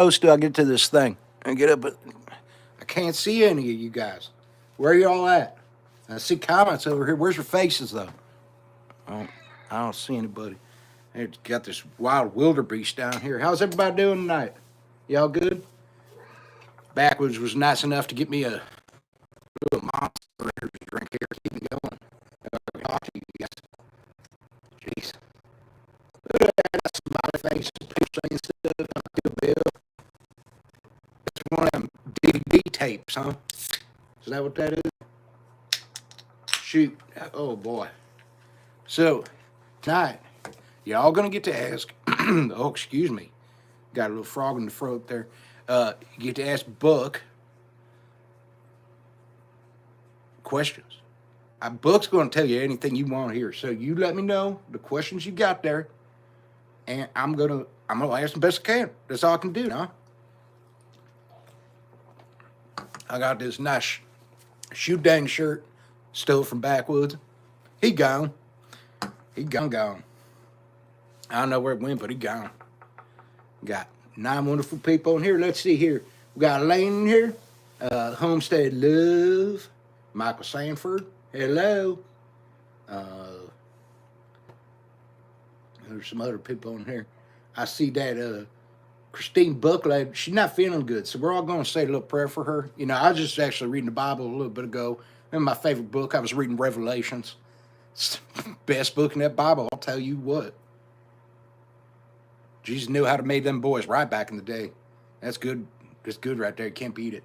close do I get to this thing? I get up, but I can't see any of you guys. Where are y'all at? I see comments over here. Where's your faces, though? I don't see anybody. Hey, got this wild wildebeest down here. How's everybody doing tonight? Y'all good? Backwoods was nice enough to get me a little monster energy drink here. Keep me going. Talk to you guys. Jeez. Smiley faces, people saying stuff. I feel Bill. It's one of them DVD tapes, huh? Is that what that is? Shoot. Oh, boy. So, tonight, y'all gonna get to ask, oh, excuse me. Got a little frog in the throat there. You get to ask Buck questions. Buck's going to tell you anything you want to hear. So you let me know the questions you got there, and I'm gonna ask the best I can. That's all I can do, huh? I got this nice shoe dang shirt stole from Backwoods. He gone. He gone. I don't know where it went, but he gone. Got 9 wonderful people in here. Let's see here. We got Lane in here. Homestead Love. Michael Sanford. Hello. There's some other people in here. I see that Christine Buckley, she's not feeling good, so we're all going to say a little prayer for her. You know, I was just actually reading the Bible a little bit ago. And my favorite book, I was reading Revelations. It's the best book in that Bible, I'll tell you what. Jesus knew how to make them boys right back in the day. That's good. That's good right there. You can't beat it.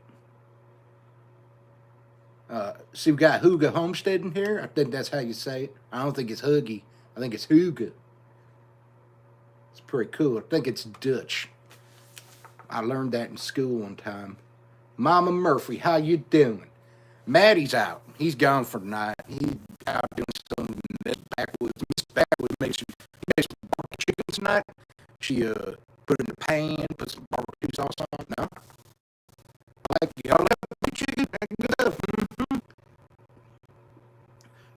See, we got Hooga Homestead in here. I think that's how you say it. I don't think it's Huggy. I think it's Hooga. It's pretty cool. I think it's Dutch. I learned that in school one time. Mama Murphy, how you doing? Maddie's out. He's gone for the night. He's out doing some Backwoods. Miss Backwoods makes some barbecue chicken tonight. She put it in the pan, put some barbecue sauce on it. No, like y'all like chicken. Good stuff. Mm-hmm.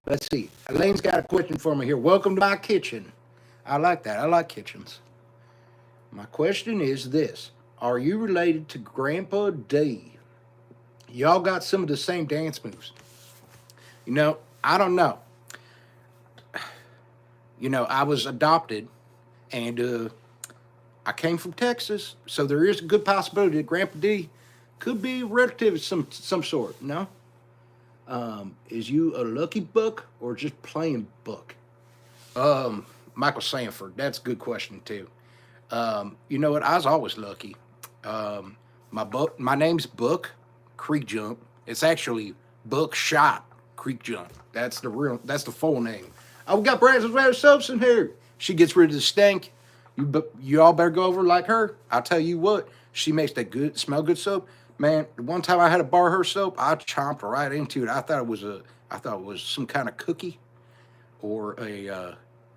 Let's see. Elaine's got a question for me here. Welcome to my kitchen. I like that. I like kitchens. My question is this: are you related to Grandpa D? Y'all got some of the same dance moves. You know, I don't know. You know, I was adopted, and I came from Texas, so there is a good possibility that Grandpa D could be a relative of some sort. No, is you a lucky buck or just plain buck? Michael Sanford. That's a good question too. You know what? I was always lucky. My name's Buck Creek Jump. It's actually Buckshot Creek Jump. That's the full name. Oh, we got Brazos Red Soaps in here. She gets rid of the stink. You all better go over like her. I'll tell you what, she makes that good, smell good soap. Man, the one time I had to borrow her soap, I chomped right into it. I thought it was some kind of cookie or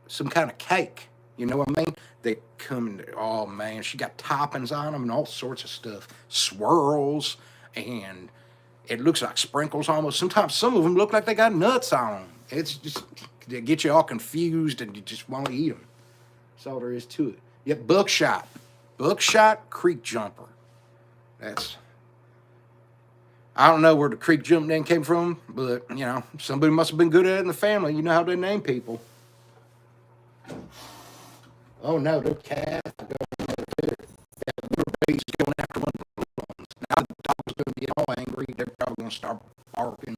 some kind of cake. You know what I mean? They come in, oh man, she got toppings on them and all sorts of stuff. Swirls, and it looks like sprinkles almost. Sometimes some of them look like they got nuts on them. It's just, they get you all confused and you just want to eat them. That's all there is to it. Yep, Buckshot Creek Jumper. I don't know where the creek jump name came from, but, you know, somebody must have been good at it in the family. You know how they name people. Oh, no, the cat. That little baby's going after one of the little ones. Now the dog's going to get all angry. They're probably going to start barking.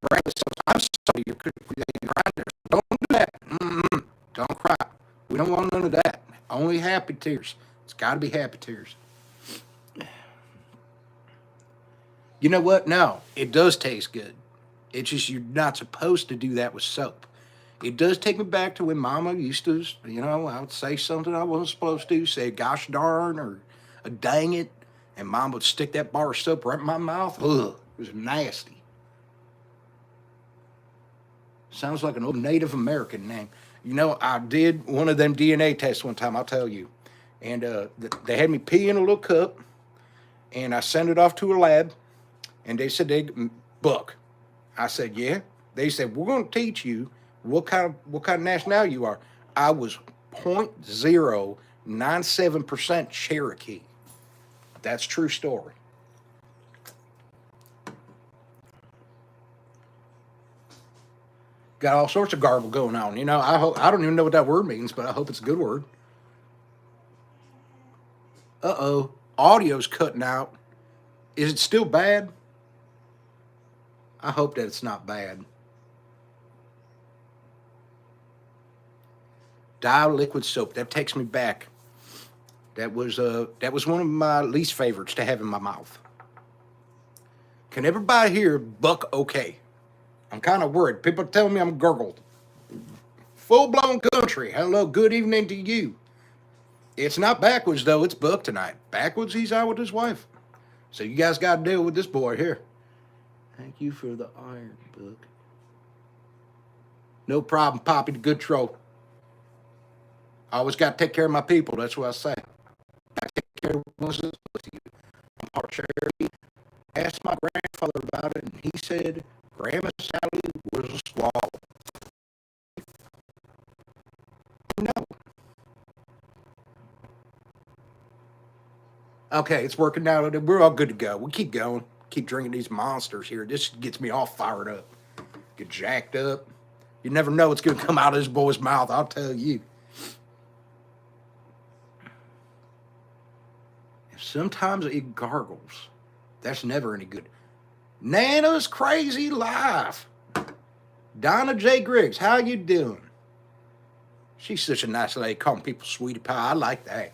Brad says, I'm sorry you're crying there. Don't do that. Don't cry. We don't want none of that. Only happy tears. It's got to be happy tears. You know what? No, it does taste good. It's just you're not supposed to do that with soap. It does take me back to when Mama used to, you know, I would say something I wasn't supposed to, say gosh darn or a dang it, and Mom would stick that bar of soap right in my mouth. Ugh, it was nasty. Sounds like an old Native American name. You know, I did one of them DNA tests one time, I'll tell you. And they had me pee in a little cup, and I sent it off to a lab, and they said, Buck. I said, yeah. They said, we're going to teach you what kind of nationality you are. I was 0.0 97% Cherokee. That's true story. Got all sorts of garble going on. You know, I don't even know what that word means, but I hope it's a good word. Uh-oh. Audio's cutting out. Is it still bad? I hope that it's not bad. Dial liquid soap. That takes me back. That was one of my least favorites to have in my mouth. Can everybody hear Buck okay? I'm kind of worried. People tell me I'm gurgled. Full-blown country. Hello, good evening to you. It's not backwards, though. It's Buck tonight. Backwards, he's out with his wife. So you guys got to deal with this boy here. Thank you for the iron, Buck. No problem, Poppy, the good troll. I always got to take care of my people. That's what I say. Got to take care of ones with you. I'm part Cherokee. Asked my grandfather about it, and he said Grandma Sally was a squaw. No. Okay, it's working now. We're all good to go. We keep going. Keep drinking these monsters here. This gets me all fired up. Get jacked up. You never know what's going to come out of this boy's mouth, I'll tell you. If sometimes it gargles, that's never any good. Nana's Crazy Life. Donna J. Griggs, how you doing? She's such a nice lady, calling people sweetie pie. I like that.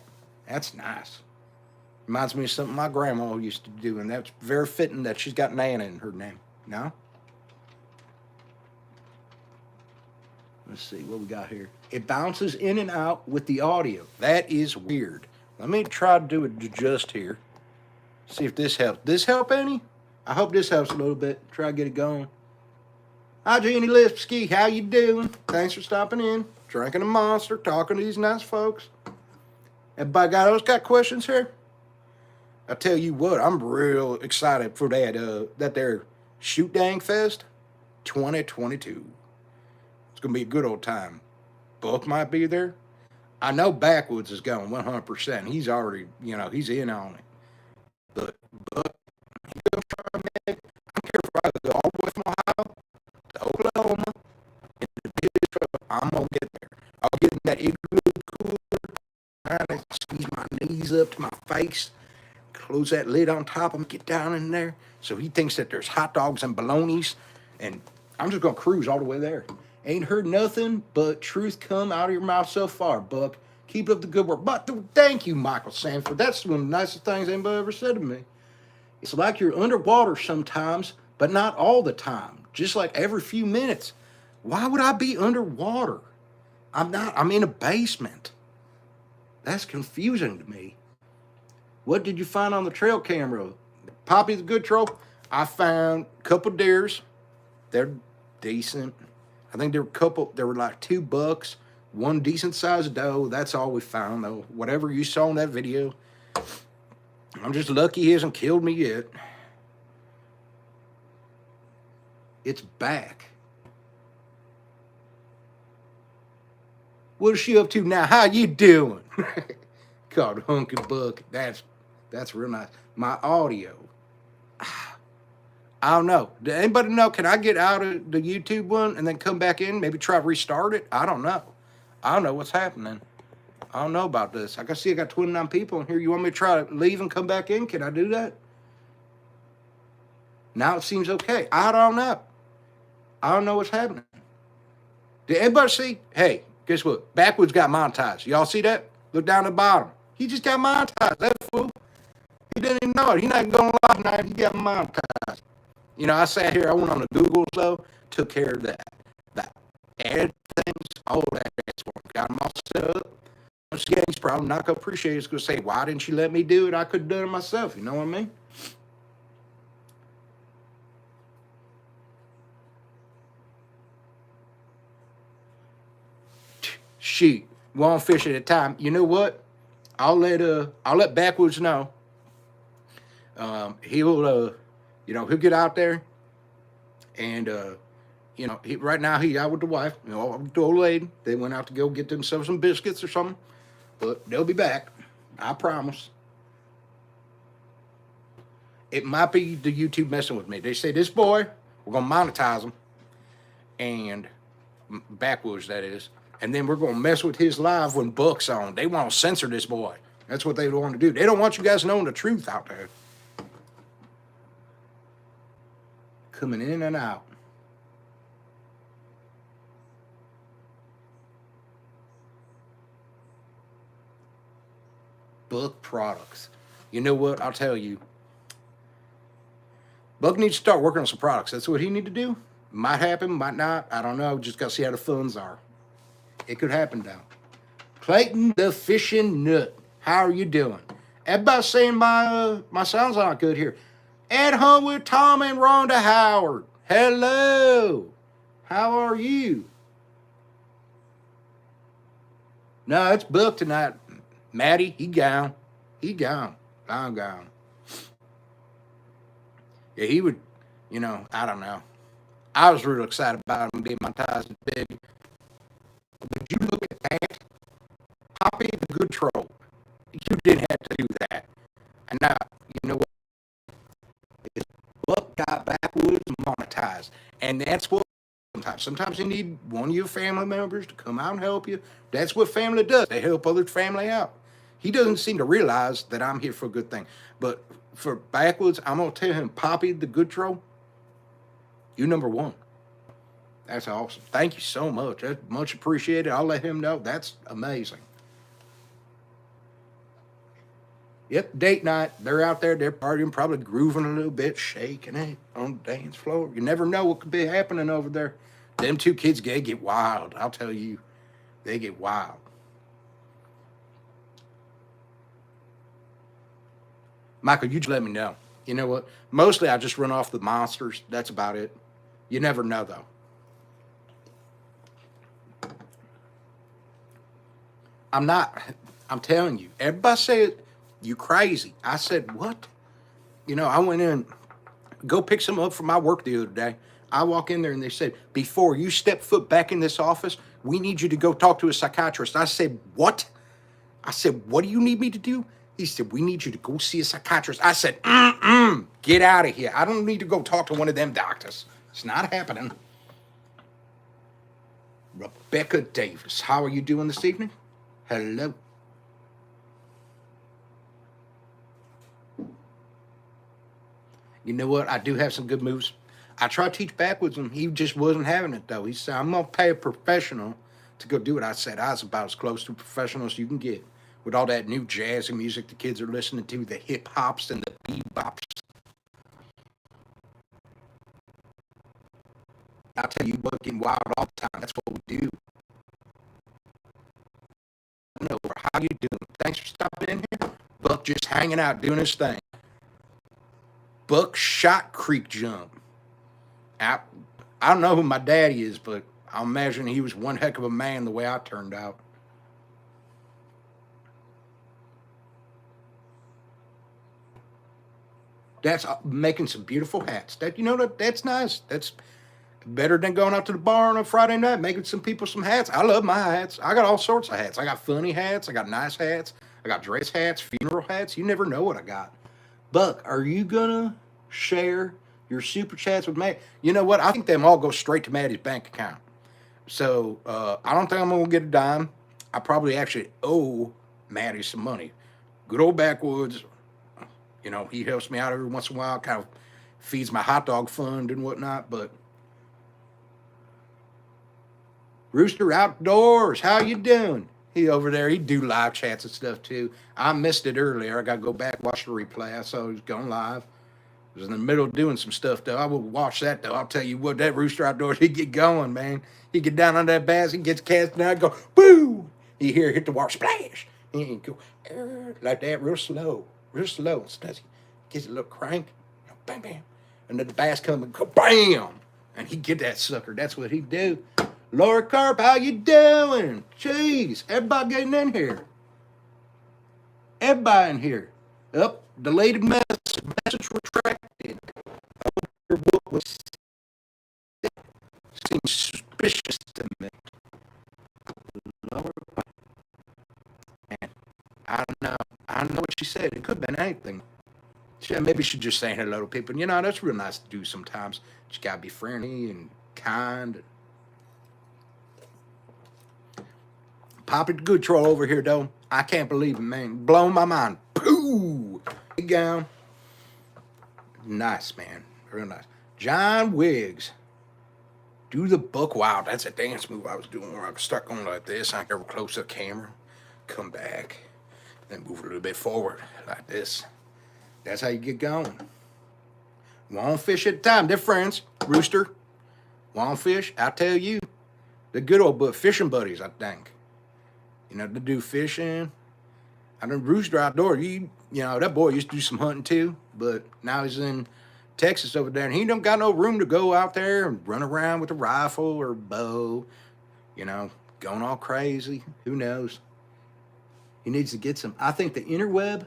That's nice. Reminds me of something my grandma used to do, and that's very fitting that she's got Nana in her name. No? Let's see what we got here. It bounces in and out with the audio. That is weird. Let me try to do it just here. See if this helps. This help any? I hope this helps a little bit. Try to get it going. Hi, Jeannie Lipsky. How you doing? Thanks for stopping in. Drinking a monster, talking to these nice folks. Everybody got questions here? I tell you what, I'm real excited for that there Shoot Dang Fest 2022. It's going to be a good old time. Buck might be there. I know Backwoods is going 100%. He's already, he's in on it. But Buck, he's going to try, man. I don't care if I go all the way from Ohio to Oklahoma. And I'm going to get there. I'll get in that igloo cooler, trying to squeeze my knees up to my face. Close that lid on top of him, get down in there. So he thinks that there's hot dogs and bolognas, and I'm just going to cruise all the way there. Ain't heard nothing but truth come out of your mouth so far, Buck. Keep up the good work. But thank you, Michael Sanford. That's one of the nicest things anybody ever said to me. It's like you're underwater sometimes, but not all the time. Just like every few minutes. Why would I be underwater? I'm not. I'm in a basement. That's confusing to me. What did you find on the trail camera? Poppy the good troll? I found a couple deers. They're decent. I think there were like 2 bucks, 1 decent sized doe. That's all we found though. Whatever you saw in that video. I'm just lucky he hasn't killed me yet. It's back. What is she up to now? How you doing? Called Hunky Buck. That's real nice. My audio. I don't know. Does anybody know? Can I get out of the YouTube one and then come back in? Maybe try to restart it? I don't know. I don't know what's happening. I don't know about this. I can see I got 29 people in here. You want me to try to leave and come back in? Can I do that? Now it seems okay. I don't know. I don't know what's happening. Did anybody see? Hey, guess what? Backwoods got monetized. Y'all see that? Look down the bottom. He just got monetized. That fool. He didn't even know it. He not even going live now. He got monetized. I sat here. I went on the Google, so took care of that. That added things, all that. Got them all set up. Once again, he's probably not going to appreciate it. He's going to say, why didn't you let me do it? I could have done it myself. You know what I mean? Shoot. One fish at a time. You know what? I'll let Backwoods know. He'll get out there, and right now he's out with the wife, with the old lady. They went out to go get themselves some biscuits or something. but they'll be back. I promise. It might be the YouTube messing with me. They say this boy, we're gonna monetize him, and Backwoods that is, and then we're gonna mess with his live when Buck's on. They want to censor this boy. That's what they want to do. They don't want you guys knowing the truth out there. Coming in and out. Buck products. You know what? I'll tell you. Buck needs to start working on some products. That's what he need to do. Might happen, might not. I don't know. Just got to see how the funds are. It could happen now. Clayton the Fishing Nut. How are you doing? Everybody's saying my sound's not good here. At home with Tom and Rhonda Howard. Hello. How are you? No, it's Buck tonight. Maddie, he gone. He gone. I'm gone. Yeah, he would, I don't know. I was real excited about him being monetized as big. But you look at that, Poppy the Good Troll. You didn't have to do that. And now, you know what? Buck got Backwoods monetized. And that's what sometimes you need one of your family members to come out and help you. That's what family does. They help other family out. He doesn't seem to realize that I'm here for a good thing. But for Backwoods, I'm going to tell him, Poppy the Good Troll, you number one. That's awesome. Thank you so much. That's much appreciated. I'll let him know. That's amazing. Yep, date night. They're out there. They're partying, probably grooving a little bit, shaking it on the dance floor. You never know what could be happening over there. Them two kids, they get wild. I'll tell you, they get wild. Michael, you just let me know. You know what? Mostly I just run off the monsters. That's about it. You never know, though. I'm telling you. Everybody said, you crazy. I said, what? I went in, go pick some up from my work the other day. I walk in there and they said, before you step foot back in this office, we need you to go talk to a psychiatrist. I said, what? I said, what do you need me to do? He said, we need you to go see a psychiatrist. I said, get out of here. I don't need to go talk to one of them doctors. It's not happening. Rebecca Davis, how are you doing this evening? Hello. You know what? I do have some good moves. I tried to teach Backwoods and he just wasn't having it, though. He said, I'm going to pay a professional to go do it. I said, I was about as close to a professional as you can get. With all that new jazzy music the kids are listening to, the hip-hops and the bebops. I'll tell you what, getting wild all the time. That's what we do. How you doing? Thanks for stopping in here. Buck just hanging out, doing his thing. Buck shot Creek Jump. I don't know who my daddy is, but I imagine he was one heck of a man the way I turned out. That's making some beautiful hats. That's nice. That's better than going out to the bar on a Friday night, making some people some hats. I love my hats. I got all sorts of hats. I got funny hats. I got nice hats. I got dress hats, funeral hats. You never know what I got. Buck, are you going to share your super chats with Matt? You know what? I think them all go straight to Maddie's bank account. So I don't think I'm going to get a dime. I probably actually owe Maddie some money. Good old Backwoods. He helps me out every once in a while, kind of feeds my hot dog fund and whatnot. But Rooster Outdoors, how you doing? He over there, he do live chats and stuff too. I missed it earlier. I got to go back, watch the replay. I saw he was going live. I was in the middle of doing some stuff, though. I will watch that, though. I'll tell you what, that Rooster Outdoors, he get going, man. He get down on that bass, he gets cast down, go, boo! He hit the water, splash! And he go, like that, real slow. Real slow. He gets a little crank, bam, bam. And then the bass come and go, bam! And he get that sucker. That's what he do. Laura Carp, how you doing? Jeez, everybody getting in here. Everybody in here. Up, deleted message retracted. What was seems suspicious to me. Laura and I know what she said. It could have been anything. Maybe she's just saying hello to people. You know, that's real nice to do sometimes. You gotta be friendly and kind. Poppy Good Troll over here, though. I can't believe it, man. Blown my mind. Pooh! Big gown. Nice, man. Real nice. John Wiggs. Do the buck wild. That's a dance move I was doing where I was stuck on like this. I go close to the camera. Come back. Then move a little bit forward like this. That's how you get going. One fish at a time. They're friends. Rooster. One fish. I tell you. The good old fishing buddies, I think. You know, to do fishing. I know Rooster outdoor. You know, that boy used to do some hunting too. But now he's in Texas over there. And he don't got no room to go out there and run around with a rifle or bow. You know, going all crazy. Who knows? He needs to get some. I think the interweb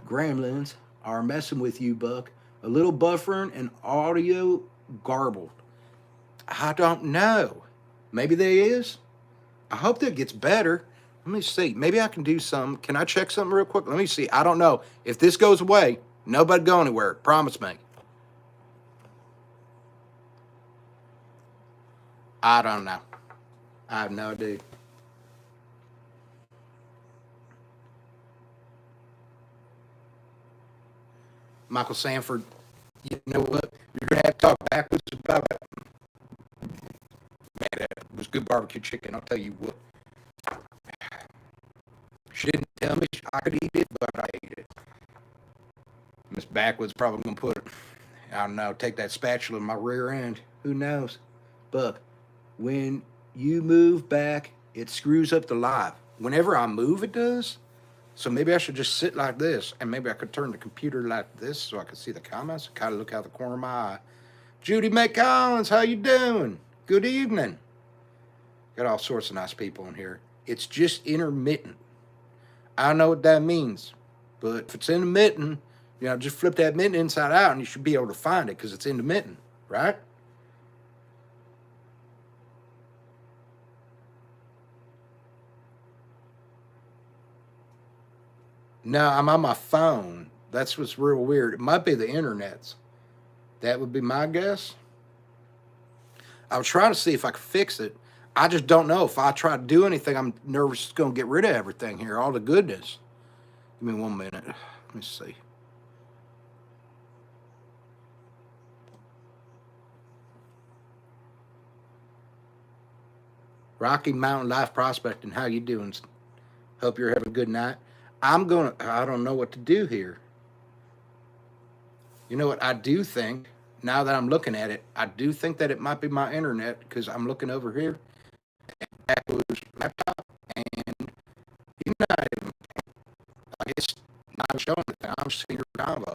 gremlins are messing with you, Buck. A little buffering and audio garbled. I don't know. Maybe there is. I hope that gets better. Let me see. Maybe I can do some. Can I check something real quick? Let me see. I don't know. If this goes away, nobody go anywhere. Promise me. I don't know. I have no idea. Michael Sanford, you know what? You're going to have to talk backwards about it. Man, that was good barbecue chicken. I'll tell you what. She didn't tell me I could eat it, but I ate it. Miss Backwoods probably going to put, I don't know, take that spatula in my rear end. Who knows? But when you move back, it screws up the live. Whenever I move, it does. So maybe I should just sit like this, and maybe I could turn the computer like this so I could see the comments, kind of look out the corner of my eye. Judy McCollins, how you doing? Good evening. Got all sorts of nice people in here. It's just intermittent. I don't know what that means, but if it's intermittent, you know, just flip that mitten inside out, and you should be able to find it because it's intermittent, right? No, I'm on my phone. That's what's real weird. It might be the internet's. That would be my guess. I was trying to see if I could fix it. I just don't know. If I try to do anything, I'm nervous it's going to get rid of everything here, all the goodness. Give me 1 minute. Let me see. Rocky Mountain Life Prospecting, how you doing? Hope you're having a good night. I don't know what to do here. You know what? I do think, now that I'm looking at it, I do think that it might be my internet because I'm looking over here at Backwood's laptop and he's not even, I guess, not showing anything. I'm seeing your combo.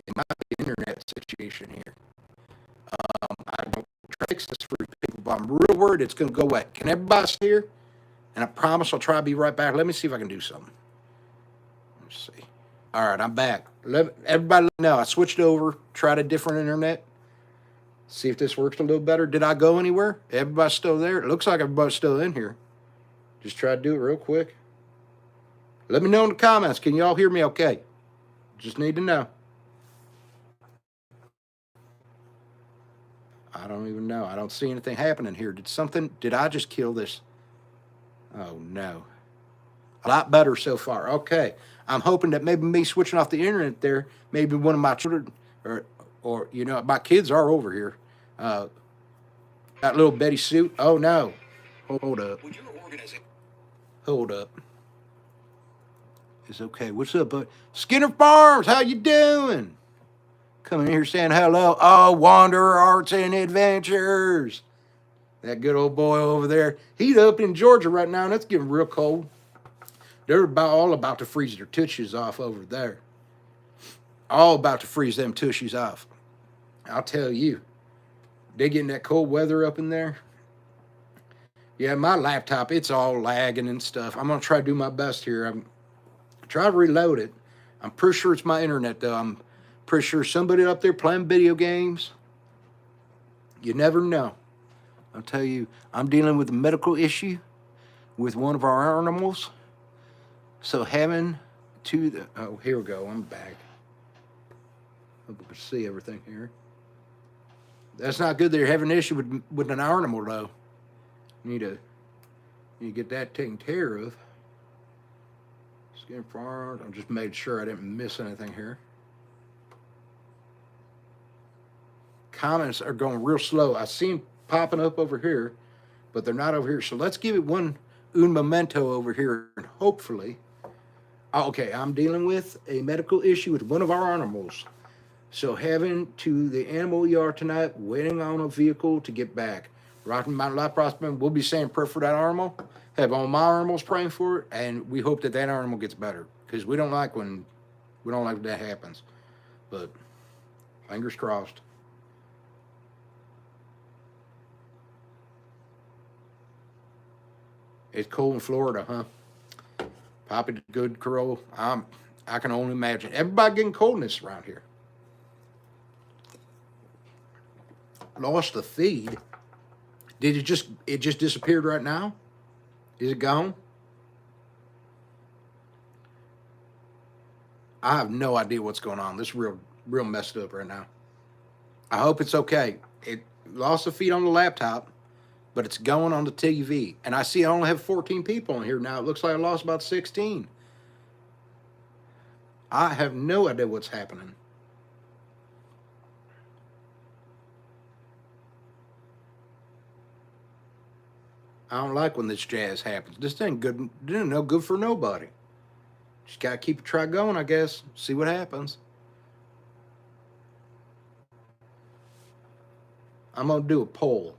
It might be an internet situation here. I don't fix this for people, but I'm real worried it's going to go away. Can everybody see here? And I promise I'll try to be right back. Let me see if I can do something. Let's see. All right, I'm back. Everybody know I switched over, tried a different internet. See if this works a little better. Did I go anywhere? Everybody's still there? It looks like everybody's still in here. Just try to do it real quick. Let me know in the comments. Can y'all hear me okay? Just need to know. I don't even know. I don't see anything happening here. Did I just kill this? Oh, no. A lot better so far. Okay. I'm hoping that maybe me switching off the internet there, maybe one of my children, or you know, my kids are over here. That little Betty suit. Oh, no. Hold up. Hold up. It's okay. What's up, bud? Skinner Farms, how you doing? Coming here saying hello. Oh, Wanderer Arts and Adventures. That good old boy over there. He's up in Georgia right now, and it's getting real cold. They're all about to freeze their tushies off over there. All about to freeze them tushies off. I'll tell you. They getting that cold weather up in there. Yeah, my laptop, it's all lagging and stuff. I'm going to try to do my best here. I'm trying to reload it. I'm pretty sure it's my internet, though. I'm pretty sure somebody up there playing video games. You never know. I'll tell you, I'm dealing with a medical issue with one of our animals. So having to the, oh, here we go. I'm back. Hope we can see everything here. That's not good that you're having an issue with an animal, though. You need to get that taken care of. Skin farm. I'm just making sure I didn't miss anything here. Comments are going real slow. I see them popping up over here, but they're not over here. So let's give it un momento over here, and hopefully, okay, I'm dealing with a medical issue with one of our animals. So having to the animal ER tonight, waiting on a vehicle to get back. Rocky Mountain Life Prospect, we'll be saying prayer for that animal. Have all my animals praying for it, and we hope that that animal gets better, because we don't like when that happens. But fingers crossed. It's cold in Florida, huh? Poppy good crow. I can only imagine. Everybody getting coldness around here. Lost the feed. Did it just disappeared right now? Is it gone? I have no idea what's going on. This is real messed up right now. I hope it's okay. It lost the feed on the laptop, but it's going on the TV. And I see I only have 14 people in here now. It looks like I lost about 16. I have no idea what's happening. I don't like when this jazz happens. This ain't good. This ain't no good for nobody. Just gotta keep a try going, I guess. See what happens. I'm gonna do a poll.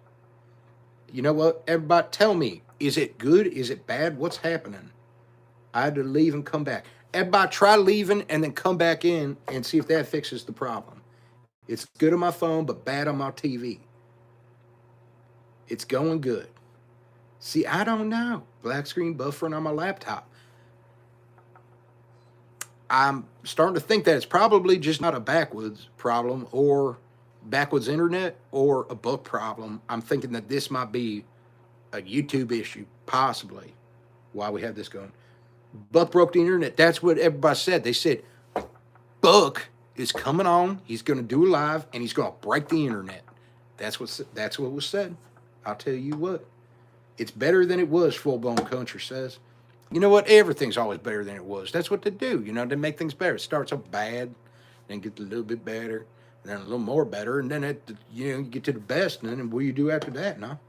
You know what? Everybody tell me, is it good? Is it bad? What's happening? I had to leave and come back. Everybody try leaving and then come back in and see if that fixes the problem. It's good on my phone, but bad on my TV. It's going good. See, I don't know. Black screen buffering on my laptop. I'm starting to think that it's probably just not a backwoods problem or backwoods internet or a book problem. I'm thinking that this might be a YouTube issue, possibly, why we have this going. Buck broke the internet. That's what everybody said. They said, Buck is coming on. He's going to do a live, and he's going to break the internet. That's what was said. I'll tell you what. It's better than it was, Full Blown Country says. You know what? Everything's always better than it was. That's what they do. You know, they make things better. It starts off bad, then gets a little bit better, and then a little more better, and then you get to the best, and then what do you do after that, no?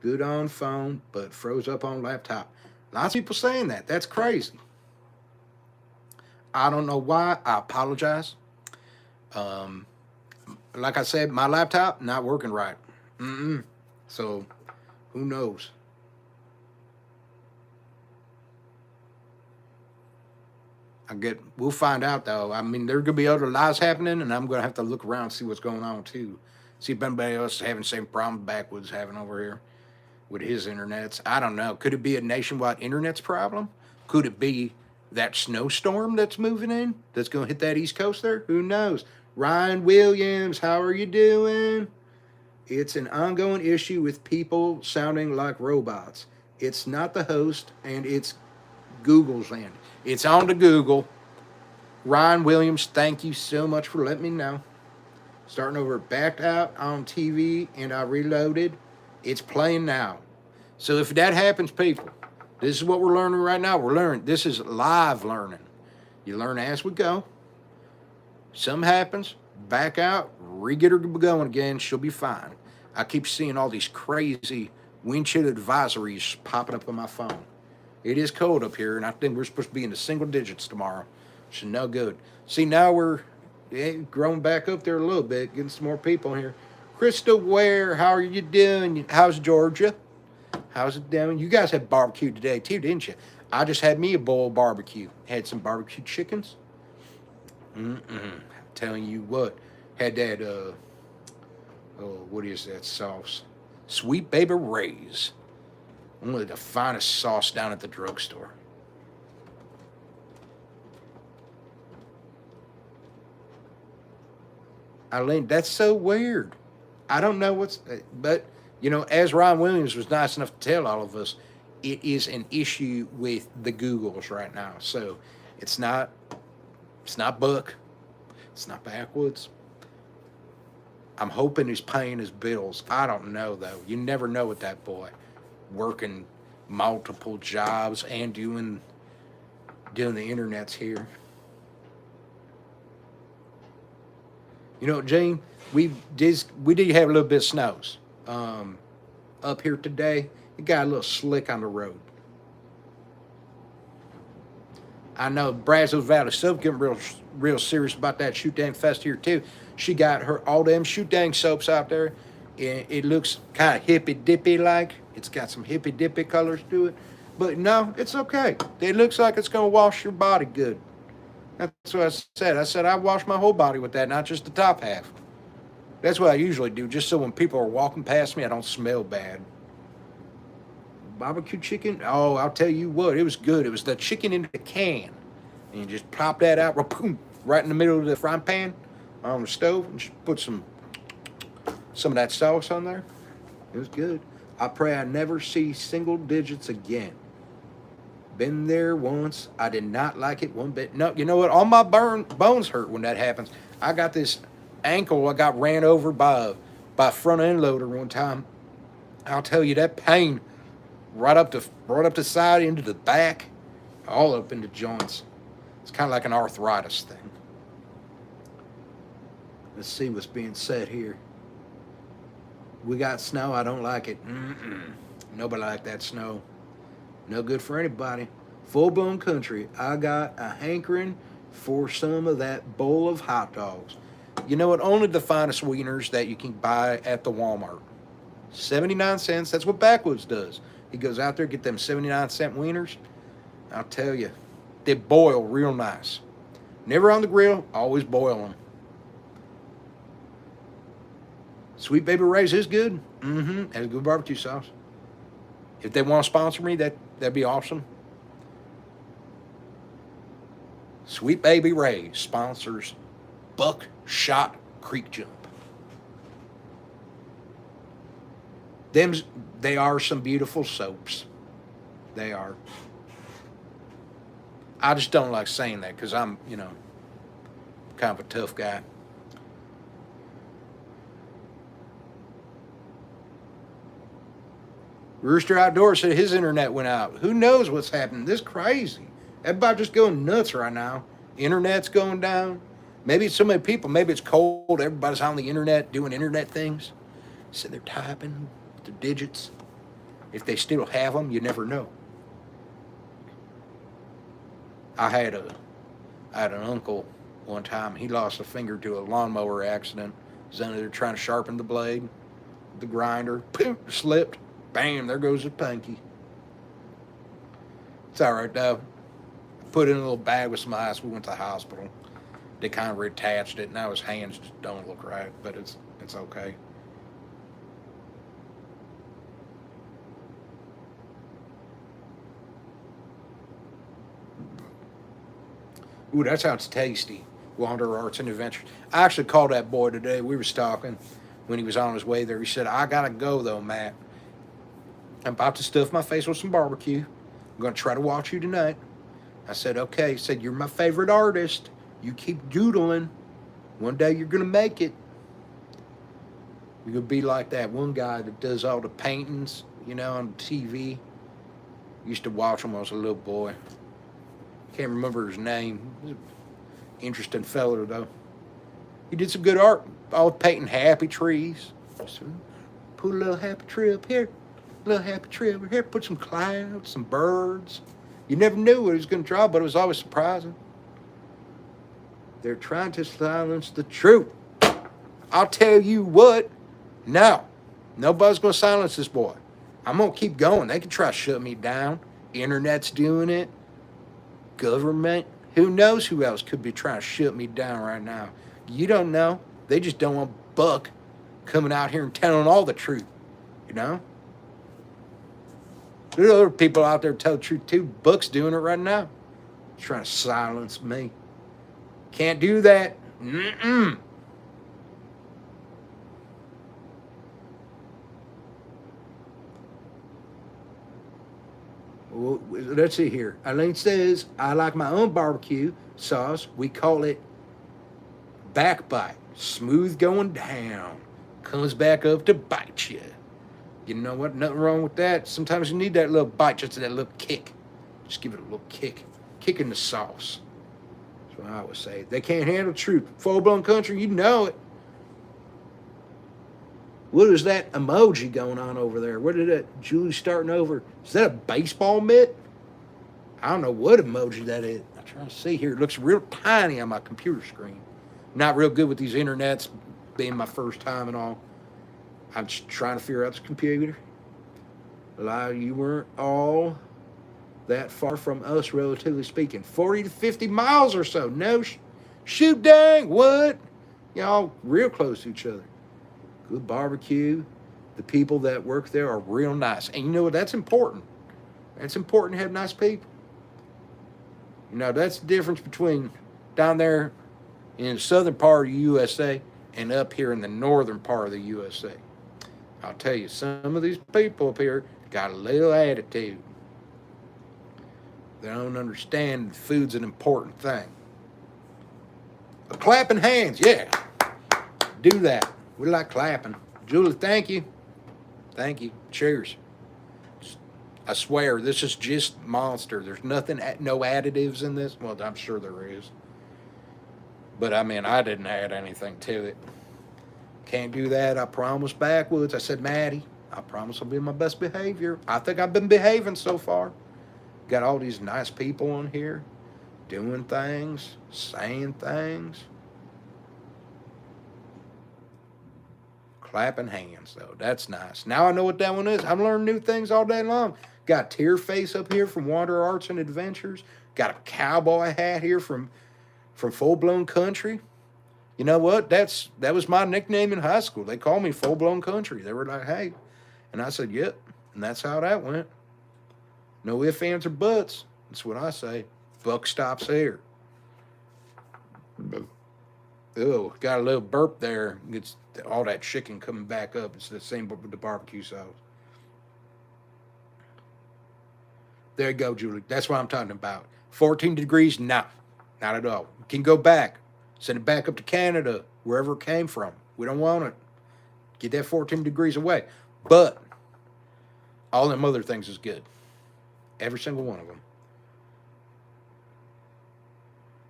Good on phone, but froze up on laptop. Lots of people saying that. That's crazy. I don't know why. I apologize. Like I said, my laptop not working right. So who knows? We'll find out though. I mean, there could be other lives happening, and I'm gonna have to look around and see what's going on too. See if anybody else is having the same problem Backwoods having over here with his internets. I don't know. Could it be a nationwide internet's problem? Could it be that snowstorm that's moving in that's gonna hit that East Coast there? Who knows? Ryan Williams, how are you doing? It's an ongoing issue with people sounding like robots. It's not the host, and it's Google's end. It's on to Google. Ryan Williams, thank you so much for letting me know. Starting over, backed out on TV, and I reloaded. It's playing now. So if that happens, people, this is what we're learning right now. We're learning. This is live learning. You learn as we go. Something happens, back out, re-get her going again. She'll be fine. I keep seeing all these crazy wind chill advisories popping up on my phone. It is cold up here, and I think we're supposed to be in the single digits tomorrow. So no good. See, now we're growing back up there a little bit, getting some more people in here. Crystal Ware, how are you doing? How's Georgia? How's it doing? You guys had barbecue today too, didn't you? I just had me a bowl of barbecue. Had some barbecue chickens. Telling you what. Had that, what is that sauce? Sweet Baby Ray's. Only the finest sauce down at the drugstore. Eileen, that's so weird. I don't know but, you know, as Ryan Williams was nice enough to tell all of us, it is an issue with the Googles right now. So It's not. It's not Buck. It's not Backwoods. I'm hoping he's paying his bills. I don't know though. You never know with that boy, working multiple jobs and doing the internets here. You know, Gene, we did have a little bit of snows up here today. It got a little slick on the road. I know Brazos Valley Soap getting real serious about that shoot dang fest here too. She got her all them shoot dang soaps out there. It looks kind of hippy dippy like. It's got some hippy dippy colors to it, but no, it's okay. It looks like it's gonna wash your body good. That's what I said. I said I wash my whole body with that, not just the top half. That's what I usually do, just so when people are walking past me, I don't smell bad. Barbecue chicken. Oh, I'll tell you what, it was good. It was the chicken in the can, and you just pop that out, boom, right in the middle of the frying pan on the stove, and just put some of that sauce on there. It was good. I pray I never see single digits again. Been there once. I did not like it one bit. No, you know what? All my bones hurt when that happens. I got this ankle. I got ran over by a front end loader one time. I'll tell you that pain right up the side into the back, all up into joints. It's kind of like an arthritis thing. Let's see what's being said here. We got snow. I don't like it. Nobody like that snow. No good for anybody. Full-blown country. I got a hankering for some of that bowl of hot dogs. You know what? Only the finest wieners that you can buy at the Walmart. 79 cents. That's what Backwoods does. He goes out there, get them 79-cent wieners. I'll tell you, they boil real nice. Never on the grill, always boil them. Sweet Baby Ray's is good. Has a good barbecue sauce. If they want to sponsor me, that'd be awesome. Sweet Baby Ray sponsors Buckshot Creek Jump. They are some beautiful soaps. They are. I just don't like saying that because I'm, kind of a tough guy. Rooster Outdoors said his internet went out. Who knows what's happening? This is crazy. Everybody just going nuts right now. Internet's going down. Maybe it's so many people. Maybe it's cold. Everybody's on the internet doing internet things. So they're typing the digits. If they still have them, you never know. I had an uncle one time. He lost a finger to a lawnmower accident. He was under there trying to sharpen the blade. The grinder, boom, slipped. Bam, there goes his pinky. It's all right, though. Put it in a little bag with some ice. We went to the hospital. They kind of reattached it. Now his hands just don't look right, but it's okay. Ooh, that sounds tasty. Wander Arts and Adventures. I actually called that boy today. We was talking when he was on his way there. He said, I got to go, though, Matt. I'm about to stuff my face with some barbecue. I'm going to try to watch you tonight. I said, okay. He said, you're my favorite artist. You keep doodling. One day you're going to make it. You're going to be like that one guy that does all the paintings, on TV. Used to watch him when I was a little boy. Can't remember his name. He's an interesting fellow, though. He did some good art. All painting happy trees. So, put a little happy tree up here. A little happy tree over here. Put some clouds, some birds. You never knew what he was going to draw, but it was always surprising. They're trying to silence the truth. I'll tell you what. No. Nobody's going to silence this boy. I'm going to keep going. They can try to shut me down. Internet's doing it. Government. Who knows who else could be trying to shut me down right now. You don't know. They just don't want Buck coming out here and telling all the truth. There's other people out there tell the truth too. Buck's doing it right now. Trying to silence me. Can't do that. Well, let's see here. Eileen says, I like my own barbecue sauce. We call it backbite. Smooth going down. Comes back up to bite you. You know what? Nothing wrong with that. Sometimes you need that little bite, just that little kick. Just give it a little kick. Kick in the sauce. That's what I would say. They can't handle truth. Full-blown country, you know it. What is that emoji going on over there? What did that Julie starting over? Is that a baseball mitt? I don't know what emoji that is. I'm trying to see here. It looks real tiny on my computer screen. Not real good with these internets, being my first time and all. I'm just trying to figure out this computer. You weren't all that far from us, relatively speaking. 40 to 50 miles or so. No, shoot dang, what? Y'all real close to each other. Good barbecue. The people that work there are real nice. And you know what? That's important. It's important to have nice people. You know, that's the difference between down there in the southern part of the USA and up here in the northern part of the USA. I'll tell you, some of these people up here got a little attitude. They don't understand food's an important thing. Clapping hands, yeah. Do that. We like clapping. Julie, thank you. Thank you. Cheers. I swear, this is just monster. There's nothing, no additives in this. Well, I'm sure there is. But, I mean, I didn't add anything to it. Can't do that. I promise backwoods. I said, Maddie, I promise I'll be my best behavior. I think I've been behaving so far. Got all these nice people on here doing things, saying things. Clapping hands, though. That's nice. Now I know what that one is. I'm learning new things all day long. Got Tear Face up here from Wander Arts and Adventures. Got a cowboy hat here from Full Blown Country. You know what? That was my nickname in high school. They called me Full Blown Country. They were like, hey. And I said, yep. And that's how that went. No ifs, ands, or buts. That's what I say. Buck stops here. Oh, got a little burp there. It's all that chicken coming back up. It's the same with the barbecue sauce. There you go, Julie. That's what I'm talking about. 14 degrees? No, not at all. We can go back. Send it back up to Canada, wherever it came from. We don't want it. Get that 14 degrees away. But all them other things is good. Every single one of them.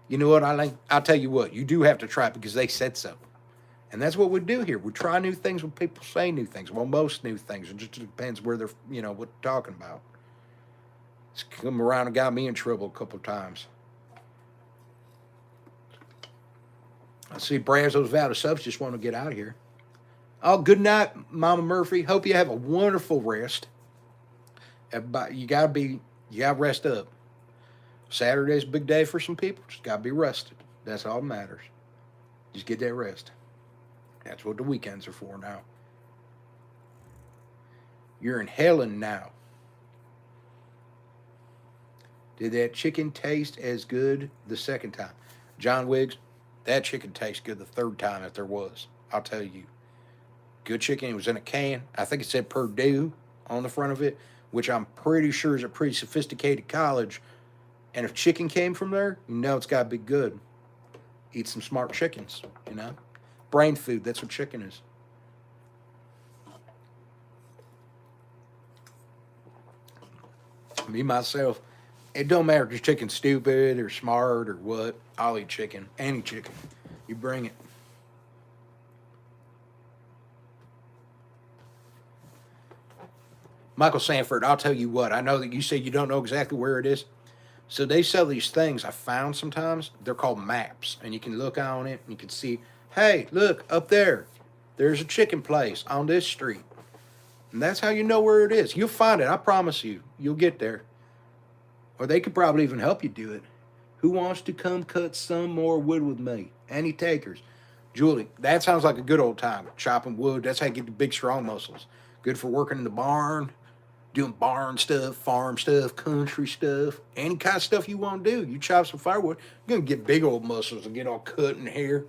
You know what? I'll tell you what. You do have to try it because they said so. And that's what we do here. We try new things when people say new things. Well, most new things. It just depends where they're, what they're talking about. It's come around and got me in trouble a couple of times. I see Brazos Valley Subs just want to get out of here. Oh, good night, Mama Murphy. Hope you have a wonderful rest. Everybody, you gotta rest up. Saturday's a big day for some people. Just gotta be rested. That's all that matters. Just get that rest. That's what the weekends are for now. You're in Helen now. Did that chicken taste as good the second time? John Wiggs, that chicken tastes good the third time if there was. I'll tell you. Good chicken. It was in a can. I think it said Purdue on the front of it, which I'm pretty sure is a pretty sophisticated college. And if chicken came from there, you know it's got to be good. Eat some smart chickens, Brain food, that's what chicken is. Me, myself, it don't matter if your chicken's stupid or smart or what. I'll eat chicken. Any chicken. You bring it. Michael Sanford, I'll tell you what. I know that you say you don't know exactly where it is. So they sell these things I found sometimes. They're called maps. And you can look on it and you can see, hey, look, up there. There's a chicken place on this street. And that's how you know where it is. You'll find it. I promise you. You'll get there. Or they could probably even help you do it. Who wants to come cut some more wood with me? Any takers? Julie, that sounds like a good old time. Chopping wood. That's how you get the big, strong muscles. Good for working in the barn. Doing barn stuff, farm stuff, country stuff, any kind of stuff you want to do. You chop some firewood, you're going to get big old muscles and get all cut in hair,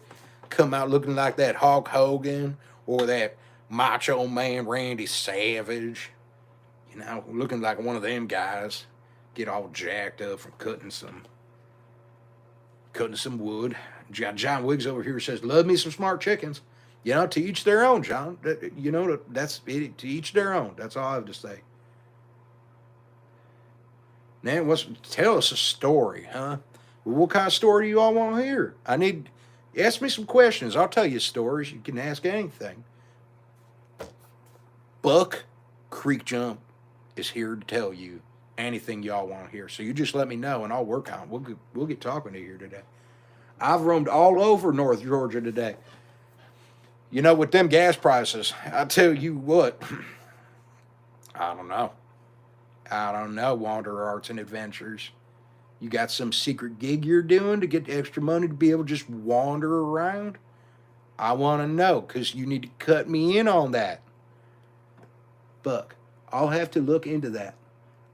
come out looking like that Hulk Hogan or that Macho Man Randy Savage, looking like one of them guys. get all jacked up from cutting some wood. John Wiggs over here says, "Love me some smart chickens." You know, to each their own, John. You know, that's it, to each their own. That's all I have to say. Man, tell us a story, huh? Well, what kind of story do you all want to hear? Ask me some questions. I'll tell you stories. You can ask anything. Buck Creek Jump is here to tell you anything y'all want to hear. So you just let me know, and I'll work on it. We'll get talking to you here today. I've roamed all over North Georgia today. You know, with them gas prices, I tell you what, I don't know. Wander Arts and Adventures. You got some secret gig you're doing to get extra money to be able to just wander around? I want to know, because you need to cut me in on that. Buck, I'll have to look into that.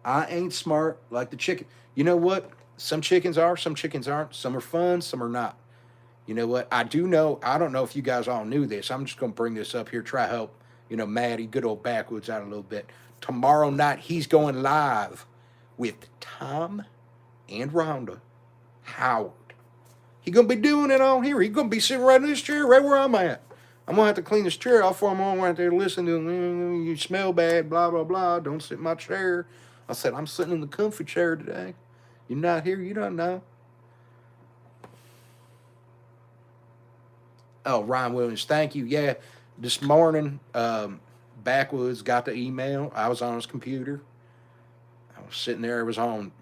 I ain't smart like the chicken. You know what? Some chickens are, some chickens aren't. Some are fun, some are not. You know what? I do know, I don't know if you guys all knew this. I'm just going to bring this up here, try help, Maddie, good old Backwoods, out a little bit. Tomorrow night, he's going live with Tom and Rhonda Howard. He's going to be doing it on here. He's going to be sitting right in this chair, right where I'm at. I'm going to have to clean this chair off for him. I'm right there listening to him. You smell bad, blah, blah, blah. Don't sit in my chair. I said, I'm sitting in the comfy chair today. You're not here. You don't know. Oh, Ryan Williams, thank you. Yeah, this morning, Backwoods got the email. I was on his computer. I was sitting there. It was on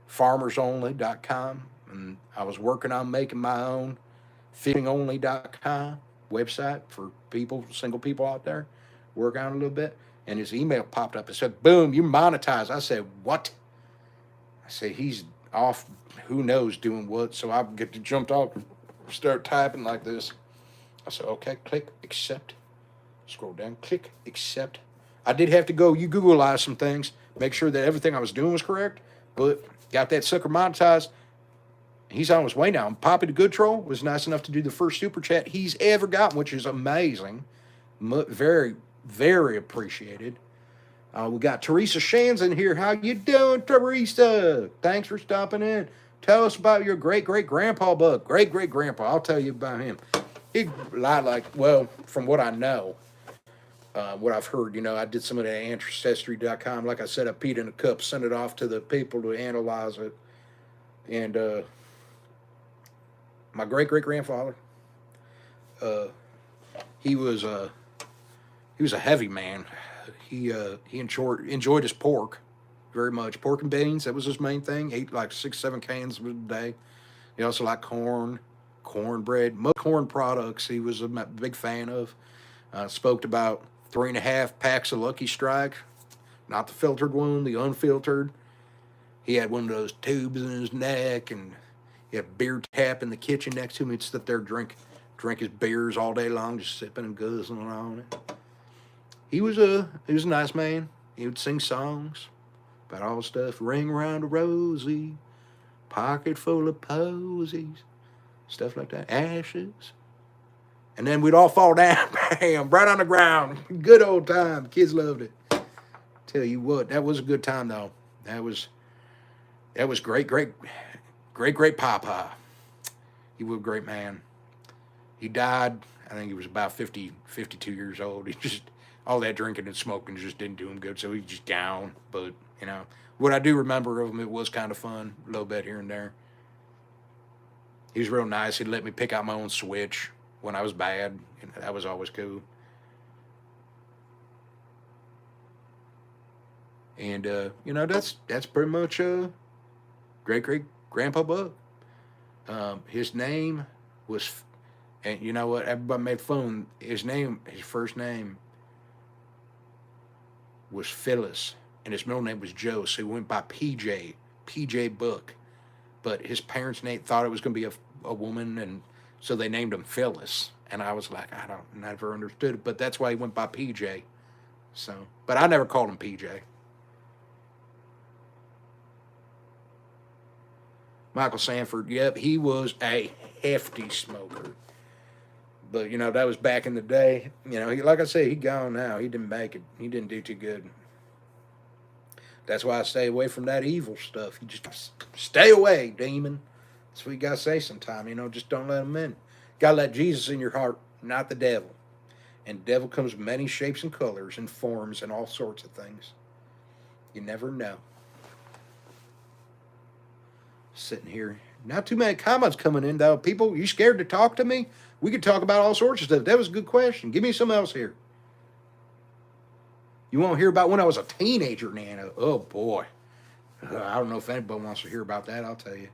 farmersonly.com, and I was working on making my own fittingonly.com website for people, single people out there, work on a little bit. And his email popped up and said, boom, you monetized. I said, what? I said, he's off, who knows, doing what. So I get to jump off and start typing like this. I said, okay, click accept. Scroll down, click accept. I did have to go, you Googleize some things, make sure that everything I was doing was correct, but got that sucker monetized. He's on his way now. And Poppy the Good Troll was nice enough to do the first super chat he's ever gotten, which is amazing. Very, very appreciated. We got Teresa Shands in here. How you doing, Teresa? Thanks for stopping in. Tell us about your great-great-grandpa, Buck. Great-great-grandpa. I'll tell you about him. He lied from what I know, what I've heard, I did some of that ancestry.com. Like I said, I peed in a cup, sent it off to the people to analyze it. And my great-great-grandfather, he was a heavy man. He enjoyed his pork very much. Pork and beans, that was his main thing. Ate like 6-7 cans a day. He also liked cornbread, most corn products he was a big fan of. Spoke about 3.5 packs of Lucky Strike, not the filtered one, the unfiltered. He had one of those tubes in his neck, and he had a beer tap in the kitchen next to him. He'd sit there, drink his beers all day long, just sipping and guzzling on it. He was a nice man. He would sing songs about all stuff. Ring around a rosy, pocket full of posies, stuff like that. Ashes. And then we'd all fall down, bam, right on the ground. Good old time. Kids loved it. Tell you what, that was a good time though. That was great Papa. He was a great man. He died, I think he was about 52 years old. He just, all that drinking and smoking just didn't do him good, so he just down. But, what I do remember of him, it was kind of fun, a little bit here and there. He was real nice. He'd let me pick out my own switch when I was bad. That was always cool. And, that's pretty much great-great-grandpa Buck. His name was, and you know what, everybody made fun. His first name was Phyllis, and his middle name was Joe, so he went by PJ Buck. But his parents thought it was going to be a woman, and so they named him Phyllis. And I was like, never understood it, but that's why he went by PJ. So, but I never called him PJ. Michael Sanford, yep, he was a hefty smoker. But, that was back in the day. Like I say, he gone now. He didn't make it. He didn't do too good. That's why I stay away from that evil stuff. You just stay away, demon. That's what you gotta say sometime. Just don't let them in. Gotta let Jesus in your heart, not the devil. And the devil comes in many shapes and colors and forms and all sorts of things. You never know. Sitting here, not too many comments coming in though. People, you scared to talk to me? We could talk about all sorts of stuff. That was a good question. Give me something else here. You won't hear about when I was a teenager, Nana. Oh boy. I don't know if anybody wants to hear about that. I'll tell you.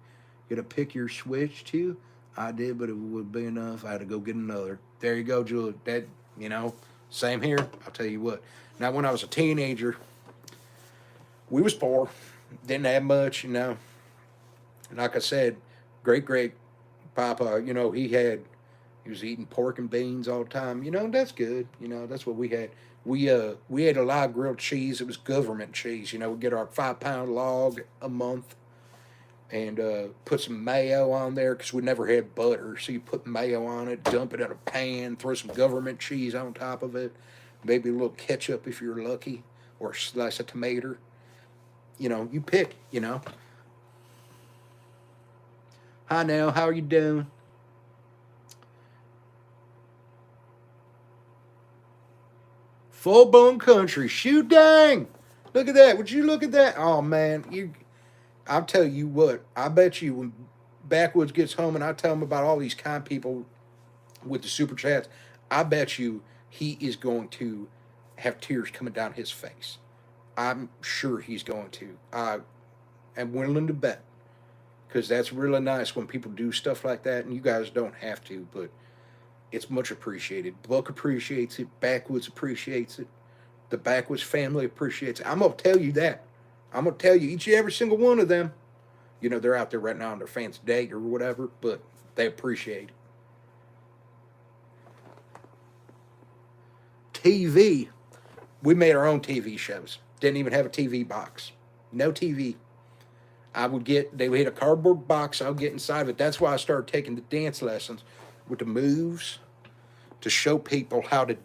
You got to pick your switch too. I did, but it would be enough. I had to go get another. There you go, Julie. That, same here. I'll tell you what. Now, when I was a teenager, we was poor. Didn't have much, Like I said, great papa, he was eating pork and beans all the time. That's good. That's what we had. We ate a lot of grilled cheese. It was government cheese. We get our 5-pound log a month and put some mayo on there because we never had butter. So you put mayo on it, dump it in a pan, throw some government cheese on top of it, maybe a little ketchup if you're lucky, or a slice of tomato. You pick, Hi, Nell. How are you doing? Full-blown country. Shoot dang. Look at that. Would you look at that? Oh, man. I'll tell you what. I bet you when Backwoods gets home and I tell him about all these kind people with the super chats, I bet you he is going to have tears coming down his face. I'm sure he's going to. I am willing to bet. Because that's really nice when people do stuff like that, and you guys don't have to, but it's much appreciated. Buck appreciates it. Backwoods appreciates it. The Backwoods family appreciates it. I'm going to tell you that. I'm going to tell you, each and every single one of them, they're out there right now on their fancy date or whatever, but they appreciate it. TV. We made our own TV shows. Didn't even have a TV box. No TV. They would hit a cardboard box, I would get inside of it. That's why I started taking the dance lessons with the moves to show people how to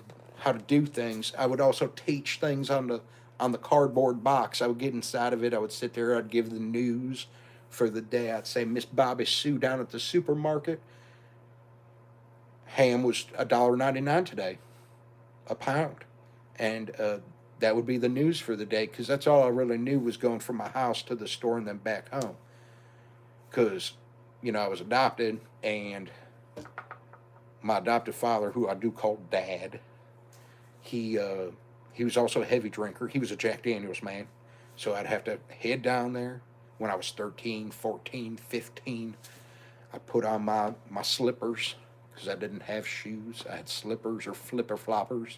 do things. I would also teach things on the cardboard box. I would get inside of it. I would sit there. I'd give the news for the day. I'd say, Miss Bobby Sue down at the supermarket. Ham was $1.99 today, a pound. And that would be the news for the day, because that's all I really knew was going from my house to the store and then back home. Because, I was adopted, and my adopted father, who I do call Dad, he was also a heavy drinker. He was a Jack Daniels man. So I'd have to head down there when I was 13, 14, 15. I put on my slippers, because I didn't have shoes. I had slippers or flipper floppers.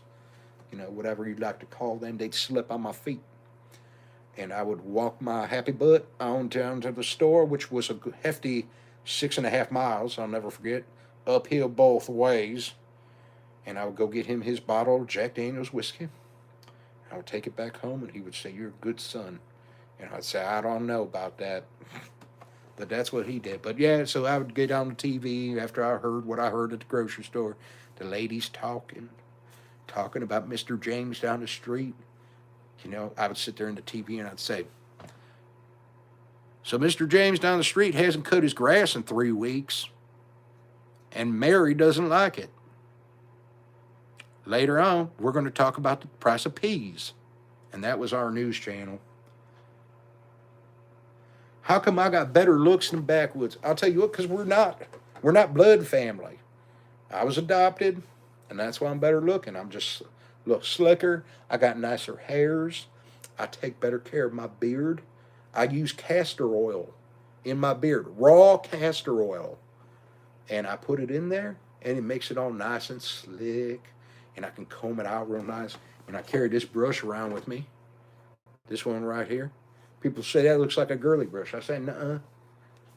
Whatever you'd like to call them, they'd slip on my feet. And I would walk my happy butt on down to the store, which was a hefty 6.5 miles, I'll never forget, uphill both ways. And I would go get him his bottle of Jack Daniels whiskey. I would take it back home, and he would say, "You're a good son." And I'd say, "I don't know about that." But that's what he did. But yeah, so I would get on the TV after I heard what I heard at the grocery store. The ladies talking about Mr. James down the street. I would sit there in the TV and I'd say, "So Mr. James down the street hasn't cut his grass in 3 weeks, and Mary doesn't like it. Later on, we're going to talk about the price of peas." And that was our news channel. How come I got better looks than Backwoods? I'll tell you what, because we're not blood family. I was adopted, and that's why I'm better looking. I'm just a little slicker. I got nicer hairs. I take better care of my beard. I use castor oil in my beard, raw castor oil. And I put it in there, and it makes it all nice and slick. And I can comb it out real nice. And I carry this brush around with me. This one right here. People say that looks like a girly brush. I say, nuh-uh.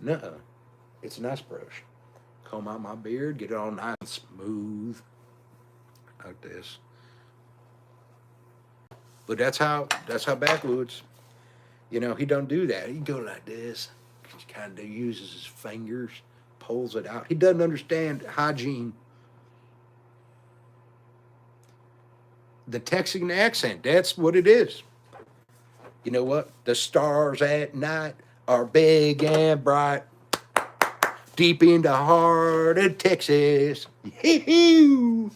Nuh-uh. It's a nice brush. Comb out my beard, get it all nice and smooth. Like this. But that's how Backwoods, he don't do that. He go like this. He kind of uses his fingers, pulls it out. He doesn't understand hygiene. The Texan accent, that's what it is. You know what? The stars at night are big and bright, deep in the heart of Texas. Hee-hoo!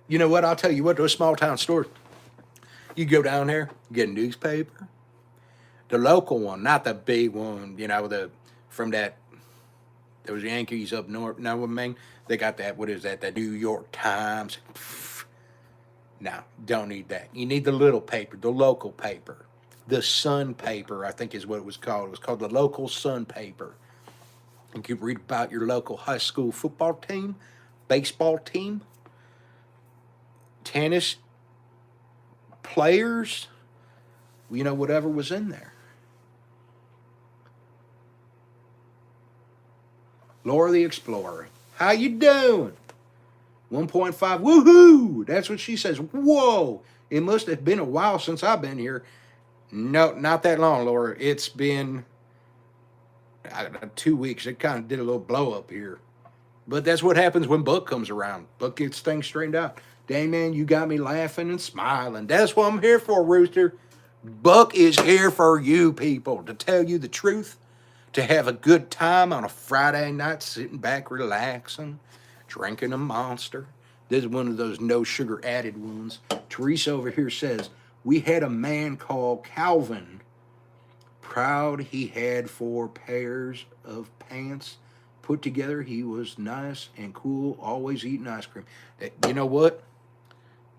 You know what? I'll tell you what, those small town stores, you go down there, get a newspaper, the local one, not the big one, you know, the from that those Yankees up north. Now, what I mean, they got that. What is that? The New York Times. No, don't need that. You need the little paper, the local paper, the Sun paper. I think is what it was called. It was called the local Sun paper. You can read about your local high school football team, baseball team, tennis players, you know, whatever was in there. Laura the Explorer, how you doing? 1.5, woohoo! That's what she says. Whoa! It must have been a while since I've been here. No, not that long, Laura. It's been 2 weeks. It kind of did a little blow up here. But that's what happens when Buck comes around. Buck gets things straightened out. Dang, man, you got me laughing and smiling. That's what I'm here for, Rooster. Buck is here for you people, to tell you the truth, to have a good time on a Friday night, sitting back, relaxing, drinking a Monster. This is one of those no sugar added ones. Teresa over here says, we had a man called Calvin. Proud he had 4 pairs of pants put together. He was nice and cool, always eating ice cream. You know what?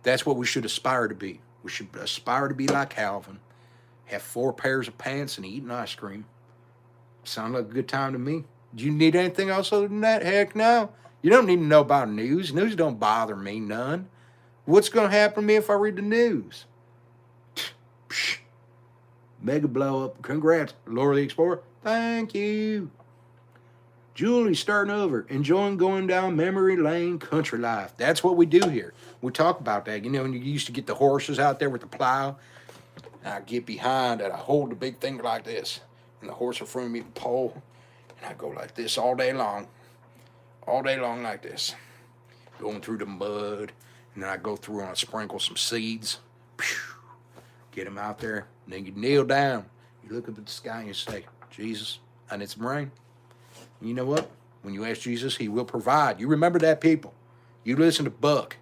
That's what we should aspire to be. We should aspire to be like Calvin. Have 4 pairs of pants and eating ice cream. Sound like a good time to me. Do you need anything else other than that? Heck no. You don't need to know about news. News don't bother me none. What's going to happen to me if I read the news? Psh. Mega blow up. Congrats, Laura the Explorer. Thank you. Julie starting over, enjoying going down memory lane country life. That's what we do here. We talk about that. You know, when you used to get the horses out there with the plow, I get behind and I hold the big thing like this, and the horse in front of me, the pole, and I go like this all day long like this, going through the mud, and then I go through and I sprinkle some seeds, get them out there, and then you kneel down, you look up at the sky and you say, Jesus, I need some rain. You know what? When you ask Jesus, he will provide. You remember that, people. You listen to Buck.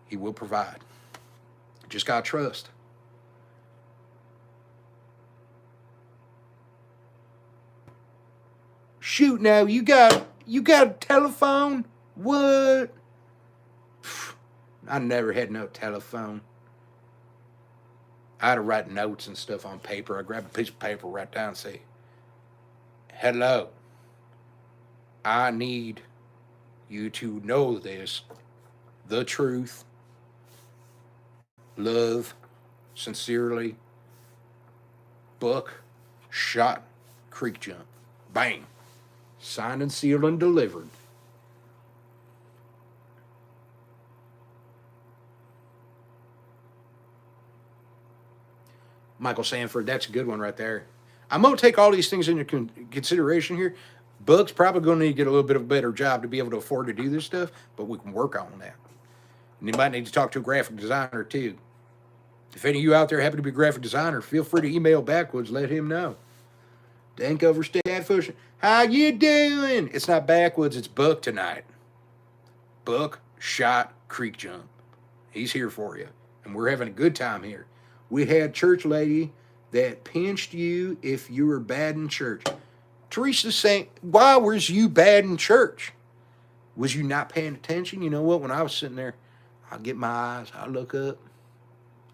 He will provide. Just got to trust. Shoot now, you got a telephone? What? I never had no telephone. I had to write notes and stuff on paper. I grab a piece of paper, write down and say, hello. I need you to know this, the truth, love, sincerely, Buck, shot, creek jump, bang, signed and sealed and delivered. Michael Sanford, that's a good one right there. I'm going to take all these things into consideration here. Buck's probably going to need to get a little bit of a better job to be able to afford to do this stuff, but we can work on that. And you might need to talk to a graphic designer too. If any of you out there happen to be a graphic designer, feel free to email Backwoods, let him know. Dankover Statfush, how you doing? It's not Backwoods, it's Buck tonight. Buck, shot, creek jump. He's here for you, and we're having a good time here. We had church lady that pinched you if you were bad in church. Teresa's saying, why was you bad in church? Was you not paying attention? You know what? When I was sitting there, I get my eyes, I look up,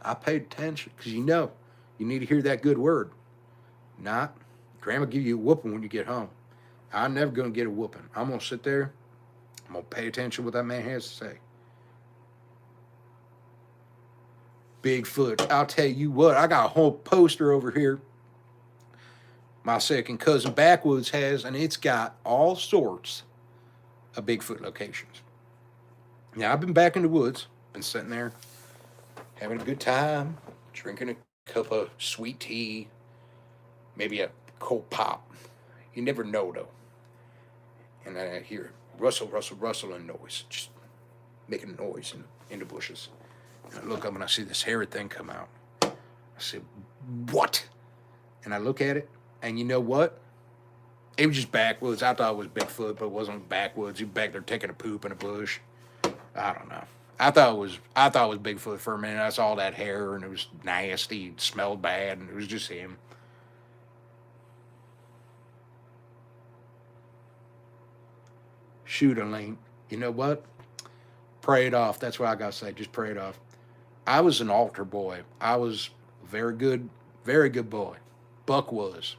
I paid attention because you know you need to hear that good word. Not, Grandma give you a whooping when you get home. I'm never going to get a whooping. I'm going to sit there, I'm going to pay attention to what that man has to say. Bigfoot, I'll tell you what, I got a whole poster over here my second cousin Backwoods has, and it's got all sorts of Bigfoot locations. Now, I've been back in the woods, been sitting there, having a good time, drinking a cup of sweet tea, maybe a cold pop. You never know, though. And then I hear rustling noise. Just making noise in the bushes. And I look up and I see this hairy thing come out. I said, what? And I look at it, and you know what? It was just backwoods. I thought it was Bigfoot, but it wasn't backwoods. He was back there taking a poop in a bush. I don't know. I thought it was Bigfoot for a minute. I saw that hair, and it was nasty. It smelled bad, and it was just him. Shoot, Elaine. You know what? Pray it off. That's what I gotta say. Just pray it off. I was an altar boy. I was a very good boy. Buck was.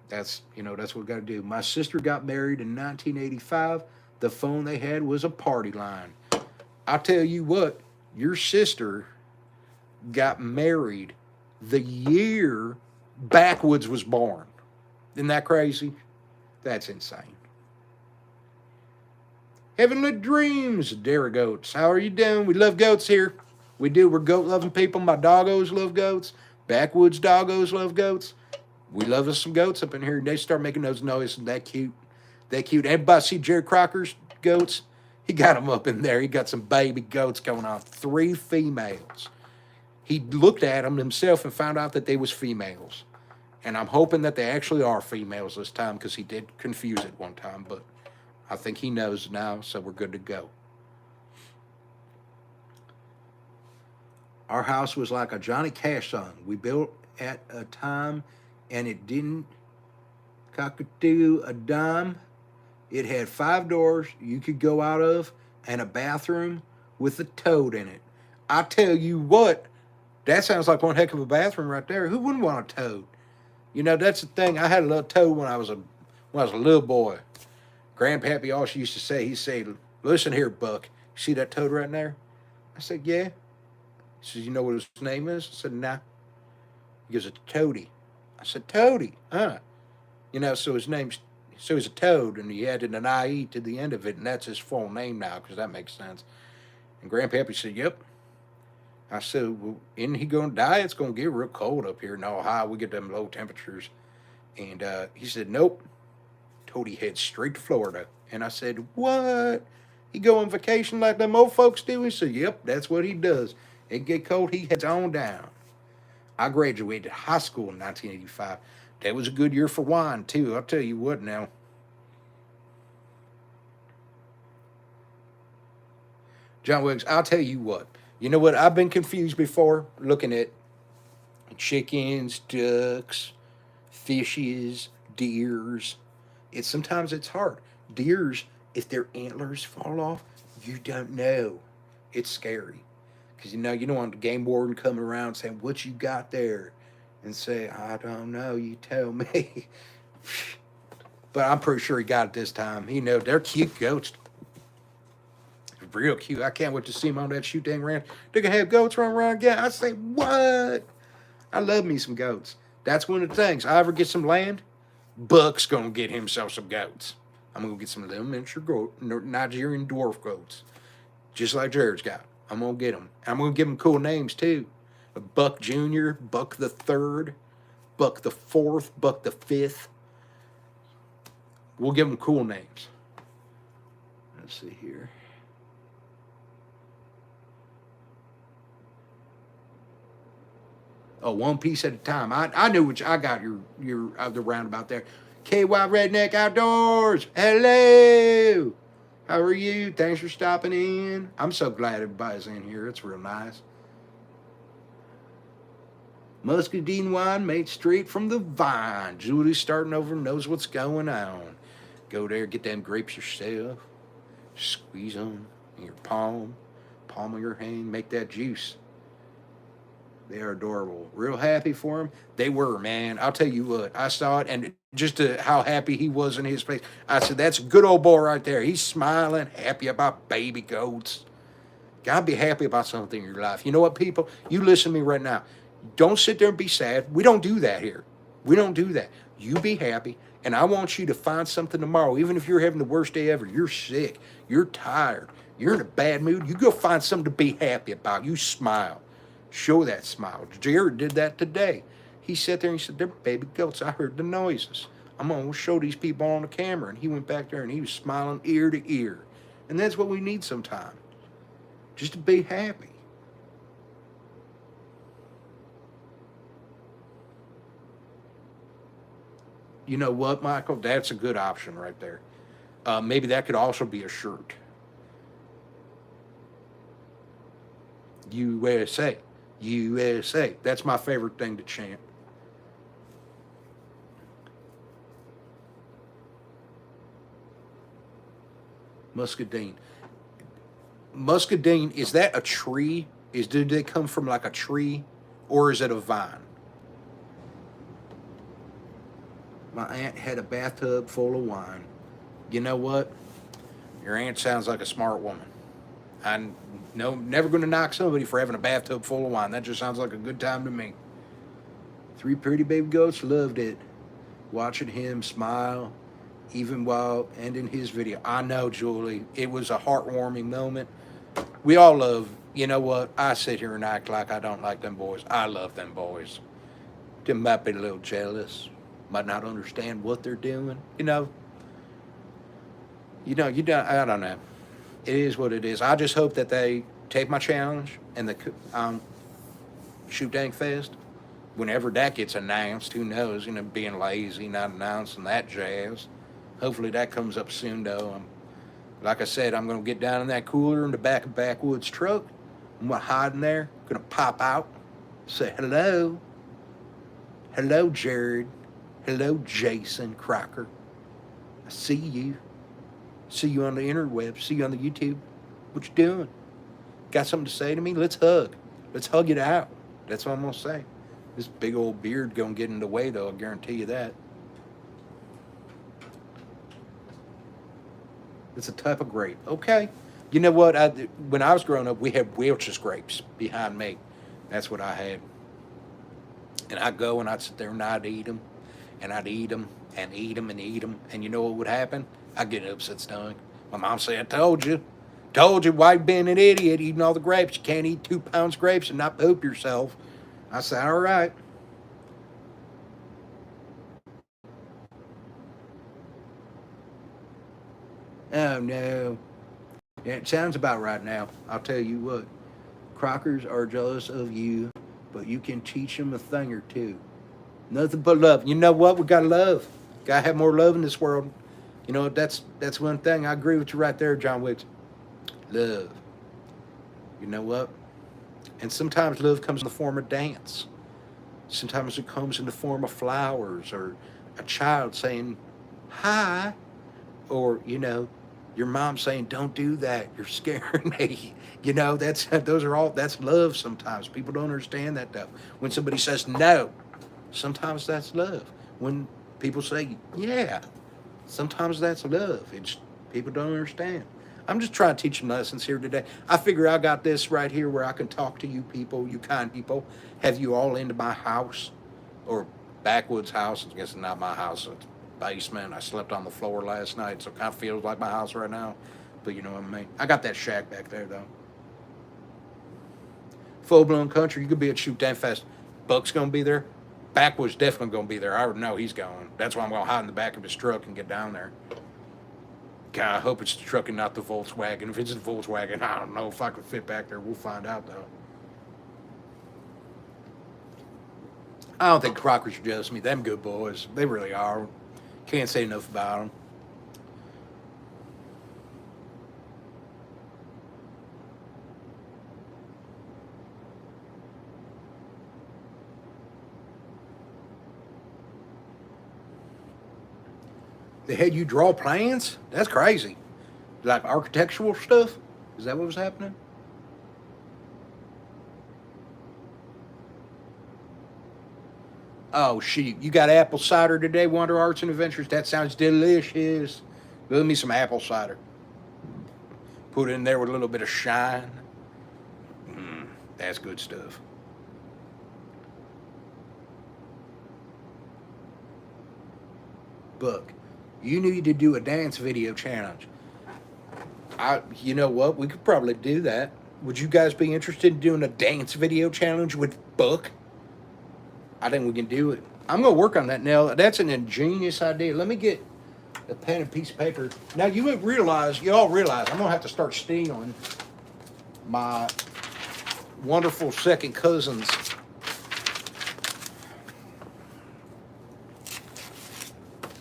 That's what we got to do. My sister got married in 1985. The phone they had was a party line. I tell you what, your sister got married the year Backwoods was born. Isn't that crazy? That's insane. Heavenly Dreams, Dairy Goats. How are you doing? We love goats here. We do. We're goat loving people. My doggos love goats. Backwoods doggos love goats. We love us some goats up in here. They start making those noises. That cute. That cute. Everybody see Jerry Crocker's goats? He got them up in there. He got some baby goats going on. 3 females. He looked at them himself and found out that they was females. And I'm hoping that they actually are females this time, because he did confuse it one time. But I think he knows now, so we're good to go. Our house was like a Johnny Cash song. We built at a time, and it didn't cockatoo a dime. It had 5 doors you could go out of, and a bathroom with a toad in it. I tell you what, that sounds like one heck of a bathroom right there. Who wouldn't want a toad? You know, that's the thing. I had a little toad when I was a little boy. Grandpappy always used to say, he'd say, listen here, Buck, you see that toad right there? I said, yeah. He says, you know what his name is? I said, nah. He goes, it's Toady. I said, Toady, huh? You know, so he's a toad, and he added an IE to the end of it, and that's his full name now, because that makes sense. And Grandpappy said, yep. I said, well, isn't he going to die? It's going to get real cold up here in Ohio. We get them low temperatures. And he said, nope. Toady heads straight to Florida. And I said, what? He go on vacation like them old folks do? He said, yep, that's what he does. It get cold, he heads on down. I graduated high school in 1985. That was a good year for wine, too. I'll tell you what now. John Wiggs, I'll tell you what. You know what? I've been confused before looking at chickens, ducks, fishes, deers. Sometimes it's hard. Deers, if their antlers fall off, you don't know. It's scary. Because, you don't want the game warden coming around saying, what you got there? And say, I don't know, you tell me. But I'm pretty sure he got it this time. They're cute goats. Real cute. I can't wait to see him on that shoot dang ranch. They're going to have goats run around again. I say, what? I love me some goats. That's one of the things. I ever get some land, Buck's going to get himself some goats. I'm going to get some little miniature Nigerian dwarf goats. Just like Jared's got. I'm going to get them. I'm going to give them cool names, too. Buck Jr., Buck the 3rd, Buck the 4th, Buck the 5th. We'll give them cool names. Let's see here. Oh, one piece at a time. I knew which I got your other roundabout there. KY Redneck Outdoors. Hello. How are you? Thanks for stopping in. I'm so glad everybody's in here. It's real nice. Muscadine wine made straight from the vine. Julie's starting over, knows what's going on. Go there, get them grapes yourself. Squeeze them in your palm of your hand. Make that juice. They are adorable. Real happy for him. They were, man. I'll tell you what. I saw it, and just how happy he was in his face. I said, that's a good old boy right there. He's smiling, happy about baby goats. Gotta be happy about something in your life. You know what, people? You listen to me right now. Don't sit there and be sad. We don't do that here. We don't do that. You be happy, and I want you to find something tomorrow. Even if you're having the worst day ever, you're sick, you're tired, you're in a bad mood, you go find something to be happy about. You smile. Show that smile. Jared did that today. He sat there and he said, they're baby goats. I heard the noises. I'm going to show these people on the camera. And he went back there and he was smiling ear to ear. And that's what we need sometimes. Just to be happy. You know what, Michael? That's a good option right there. Maybe that could also be a shirt. USA. USA. That's my favorite thing to chant. Muscadine. Muscadine, is that a tree? Did they come from like a tree? Or is it a vine? My aunt had a bathtub full of wine. You know what? Your aunt sounds like a smart woman. I'm never going to knock somebody for having a bathtub full of wine. That just sounds like a good time to me. 3 pretty baby goats loved it. Watching him smile, even while ending his video. I know, Julie. It was a heartwarming moment. We all love, you know what? I sit here and act like I don't like them boys. I love them boys. They might be a little jealous. Might not understand what they're doing. You don't, I don't know. It is what it is. I just hope that they take my challenge and the Shoot Dang Fest. Whenever that gets announced, who knows? Being lazy, not announcing that jazz. Hopefully that comes up soon, though. Like I said, I'm going to get down in that cooler in the back of Backwoods truck. I'm going to hide in there. Going to pop out. Say hello. Hello, Jared. Hello, Jason Crocker. I see you. See you on the interweb. See you on the YouTube. What you doing? Got something to say to me? Let's hug. Let's hug it out. That's what I'm going to say. This big old beard going to get in the way, though. I guarantee you that. It's a type of grape. Okay. You know what? When I was growing up, we had Welch's grapes behind me. That's what I had. And I'd go and I'd sit there and I'd eat them. And I'd eat them and eat them and eat them. And you know what would happen? I'd get an upset stomach. My mom said, I told you. Told you, why being an idiot eating all the grapes? You can't eat 2 pounds grapes and not poop yourself. I said, all right. Oh, no. Yeah, it sounds about right now. I'll tell you what. Crockers are jealous of you, but you can teach them a thing or two. Nothing but love. You know what? We got to love. Got to have more love in this world. You know, that's one thing. I agree with you right there, John Wicks. Love. You know what? And sometimes love comes in the form of dance. Sometimes it comes in the form of flowers or a child saying, hi. Or, your mom saying, don't do that. You're scaring me. That's love sometimes. People don't understand that, though. When somebody says no, sometimes that's love. When people say, yeah, sometimes that's love. People don't understand. I'm just trying to teach them lessons here today. I figure I got this right here where I can talk to you people, you kind people, have you all into my house or Backwoods house. I guess it's not my house. It's basement. I slept on the floor last night, so it kind of feels like my house right now. But you know what I mean. I got that shack back there, though. Full-blown country. You could be at Shoot Dang Fest. Buck's going to be there. Backwoods definitely going to be there. I already know he's going. That's why I'm going to hide in the back of his truck and get down there. God, I hope it's the truck and not the Volkswagen. If it's the Volkswagen, I don't know if I can fit back there. We'll find out, though. I don't think Crockers are jealous of me. Them good boys. They really are. Can't say enough about them. They had you draw plans? That's crazy. Like architectural stuff? Is that what was happening? Oh, shoot. You got apple cider today, Wonder Arts and Adventures? That sounds delicious. Give me some apple cider. Put it in there with a little bit of shine. That's good stuff. Buck, you need to do a dance video challenge. You know what? We could probably do that. Would you guys be interested in doing a dance video challenge with Buck? I think we can do it. I'm going to work on that now. That's an ingenious idea. Let me get a pen and piece of paper. Now you all realize, I'm gonna have to start stealing my wonderful second cousin's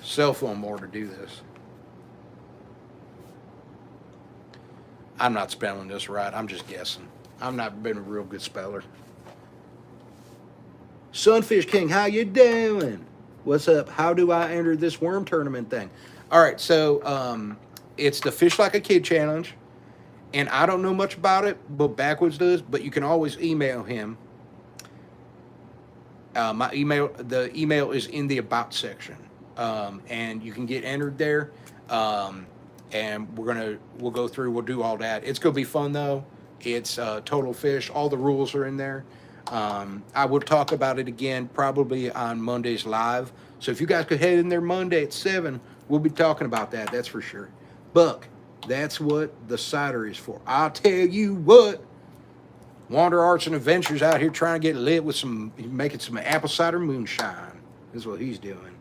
cell phone more to do this. I'm not spelling this right. I'm just guessing. I've not been a real good speller. Sunfish King, how you doing? What's up? How do I enter this worm tournament thing? All right, so it's the Fish Like a Kid challenge, and I don't know much about it, but Backwoods does. But you can always email him. The email is in the About section, and you can get entered there. And we'll go through. We'll do all that. It's gonna be fun though. It's total fish. All the rules are in there. I will talk about it again probably on Monday's live. So if you guys could head in there Monday at 7, we'll be talking about that. That's for sure. Buck, that's what the cider is for. I'll tell you what. Wander Arts and Adventures out here trying to get lit with making some apple cider moonshine. This is what he's doing.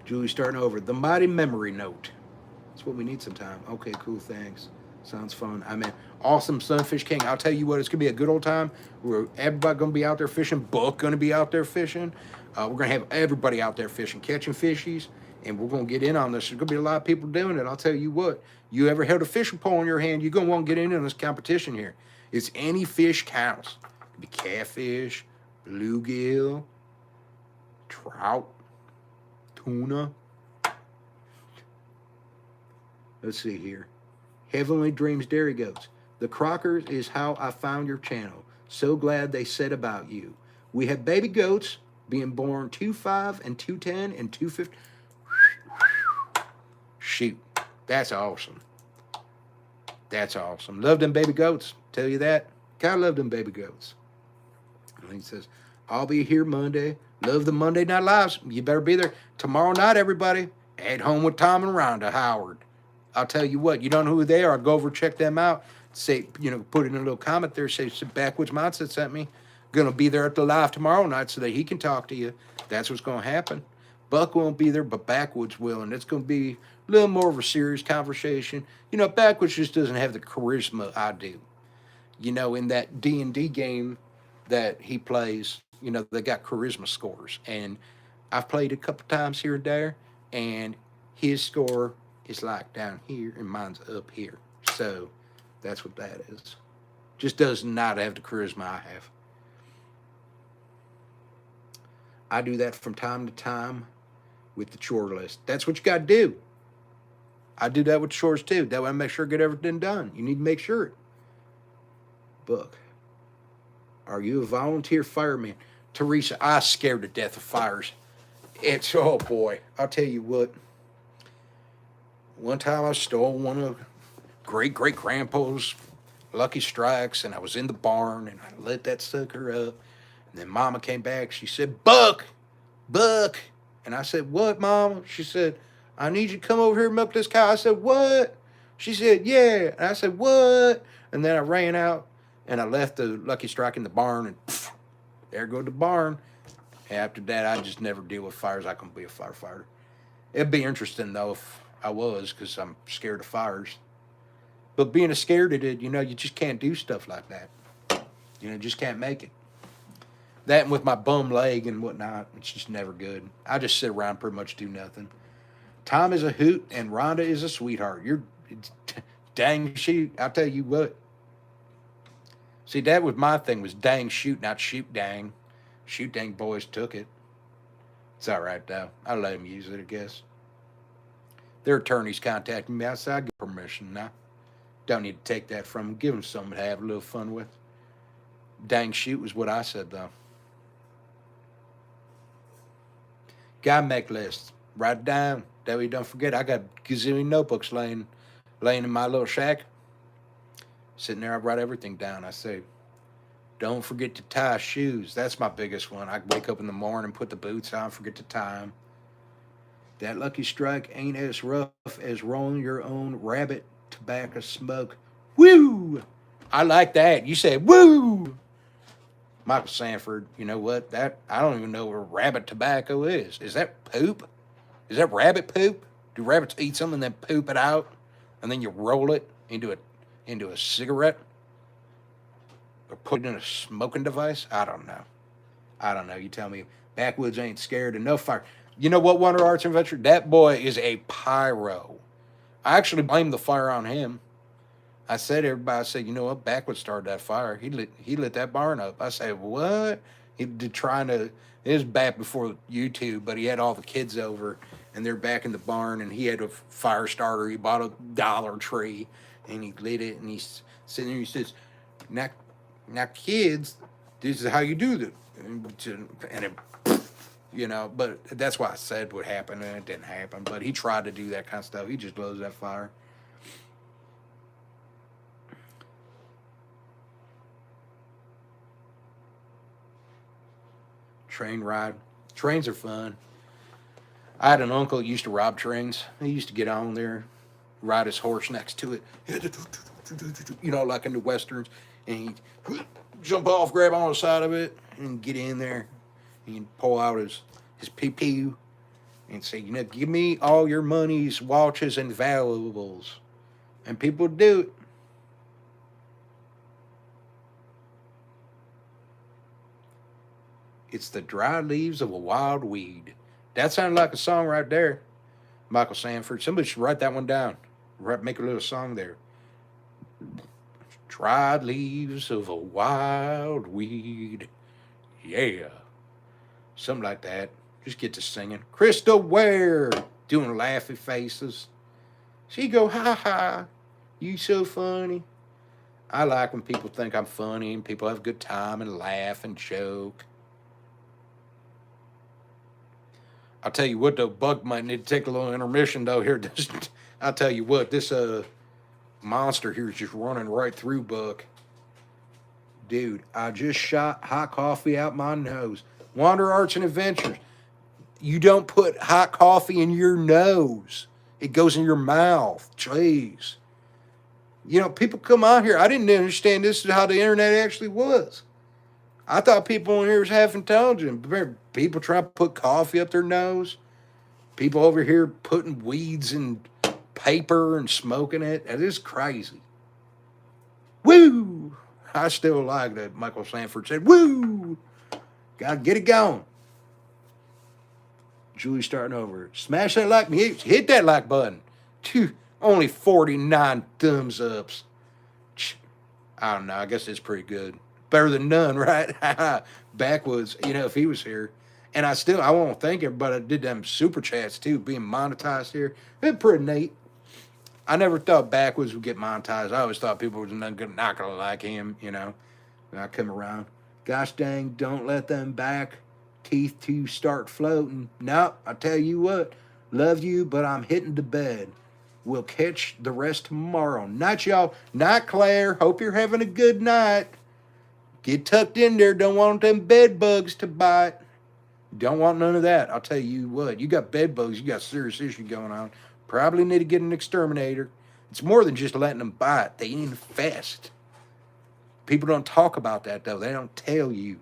Julie's starting over. The Mighty Memory Note. That's what we need sometime. Okay, cool, thanks. Sounds fun. I mean, awesome, Sunfish King. I'll tell you what, it's going to be a good old time. Everybody going to be out there fishing. Buck going to be out there fishing. We're going to have everybody out there fishing, catching fishies, and we're going to get in on this. There's going to be a lot of people doing it. I'll tell you what, you ever held a fishing pole in your hand, you're going to want to get in on this competition here. It's any fish counts. It could be catfish, bluegill, trout, tuna. Let's see here. Heavenly Dreams Dairy Goats. The Crockers is how I found your channel. So glad they said about you. We have baby goats being born 2.5 and 2.10 and 2.50. Shoot, that's awesome. That's awesome. Love them baby goats. Tell you that. Gotta love them baby goats. And he says, I'll be here Monday. Love the Monday Night Lives. You better be there tomorrow night, everybody. At Home with Tom and Rhonda Howard. I'll tell you what, you don't know who they are. Go over, check them out. Say, put in a little comment there. Say, Backwoods Mindset sent me. Going to be there at the live tomorrow night so that he can talk to you. That's what's going to happen. Buck won't be there, but Backwoods will. And it's going to be a little more of a serious conversation. Backwoods just doesn't have the charisma I do. In that D&D game that he plays, they got charisma scores. And I've played a couple times here and there. And his score is like down here and mine's up here. So that's what that is. Just does not have the charisma I have. I do that from time to time with the chore list. That's what you got to do. I do that with chores too. That way I make sure I get everything done. You need to make sure. Book. Are you a volunteer fireman? Teresa, I'm scared to death of fires. Oh boy, I'll tell you what. One time I stole one of great-great-grandpa's Lucky Strikes, and I was in the barn, and I lit that sucker up. And then Mama came back. She said, Buck. And I said, what, Mama? She said, I need you to come over here and milk this cow. I said, what? She said, yeah. And I said, what? And then I ran out, and I left the Lucky Strike in the barn, and pff, there goes the barn. After that, I just never deal with fires. I can be a firefighter. It'd be interesting, though, if I was, because I'm scared of fires. But being a scared of it, you just can't do stuff like that. Just can't make it. That and with my bum leg and whatnot, it's just never good. I just sit around pretty much do nothing. Tom is a hoot and Rhonda is a sweetheart. Dang shoot. I'll tell you what. See, that was my thing, was dang shoot, not shoot dang. Shoot dang boys took it. It's all right, though. I'll let them use it, I guess. Their attorneys contacted me. I said, I get permission now. Don't need to take that from them. Give them something to have a little fun with. Dang shoot was what I said, though. Gotta make lists. Write it down. That way you don't forget. I got gazillion notebooks laying in my little shack. Sitting there, I write everything down. I say, don't forget to tie shoes. That's my biggest one. I wake up in the morning, put the boots on, forget to tie them. That Lucky Strike ain't as rough as rolling your own rabbit tobacco smoke. Woo! I like that. You said, woo! Michael Sanford, you know what? That I don't even know what rabbit tobacco is. Is that poop? Is that rabbit poop? Do rabbits eat something and then poop it out, and then you roll it into a cigarette, or put it in a smoking device? I don't know. I don't know. You tell me. Backwoods ain't scared of no fire. You know what, Wonder Arts Adventure? That boy is a pyro. I actually blame the fire on him. I said to everybody, I said, you know what, Backwoods started that fire. He lit that barn up. I said, what? He did trying to. It was back before YouTube, but he had all the kids over, and they're back in the barn, and he had a fire starter. He bought a Dollar Tree, and he lit it, and he's sitting there. He says, "Now, now, kids, this is how you do it." And it, but that's why I said what happened, and it didn't happen. But he tried to do that kind of stuff. He just blows that fire. Train ride. Trains are fun. I had an uncle that used to rob trains. He used to get on there, ride his horse next to it, like in the westerns, and he'd jump off, grab on the side of it, and get in there, and pull out his pee and say, give me all your monies, watches, and valuables. And people would do it. It's the dry leaves of a wild weed. That sounded like a song right there. Michael Sanford. Somebody should write that one down. Make a little song there. Dried leaves of a wild weed. Yeah. Something like that. Just get to singing. Crystal Ware doing laughy faces. She go, ha ha. You so funny. I like when people think I'm funny and people have a good time and laugh and joke. I'll tell you what, though, Buck might need to take a little intermission, though. Here, I'll tell you what, this monster here is just running right through Buck. Dude, I just shot hot coffee out my nose. Wander Arts and Adventures. You don't put hot coffee in your nose. It goes in your mouth. Jeez. People come out here. I didn't understand this is how the internet actually was. I thought people in here was half intelligent. People trying to put coffee up their nose. People over here putting weeds in paper and smoking it. That is crazy. Woo! I still like that Michael Sanford said, woo! Gotta get it going. Julie's starting over. Smash that like me. Hit that like button. Only 49 thumbs ups. I don't know. I guess it's pretty good. Better than none, right? Backwoods, if he was here. And I want to thank everybody that did them super chats too, being monetized here. It's pretty neat. I never thought Backwoods would get monetized. I always thought people were not going to like him, when I come around. Gosh dang, don't let them back teeth to start floating. No, I tell you what, love you, but I'm hitting the bed. We'll catch the rest tomorrow. Night, y'all. Night, Claire. Hope you're having a good night. Get tucked in there. Don't want them bed bugs to bite. Don't want none of that. I'll tell you what. You got bed bugs. You got serious issue going on. Probably need to get an exterminator. It's more than just letting them bite. They infest. People don't talk about that, though. They don't tell you.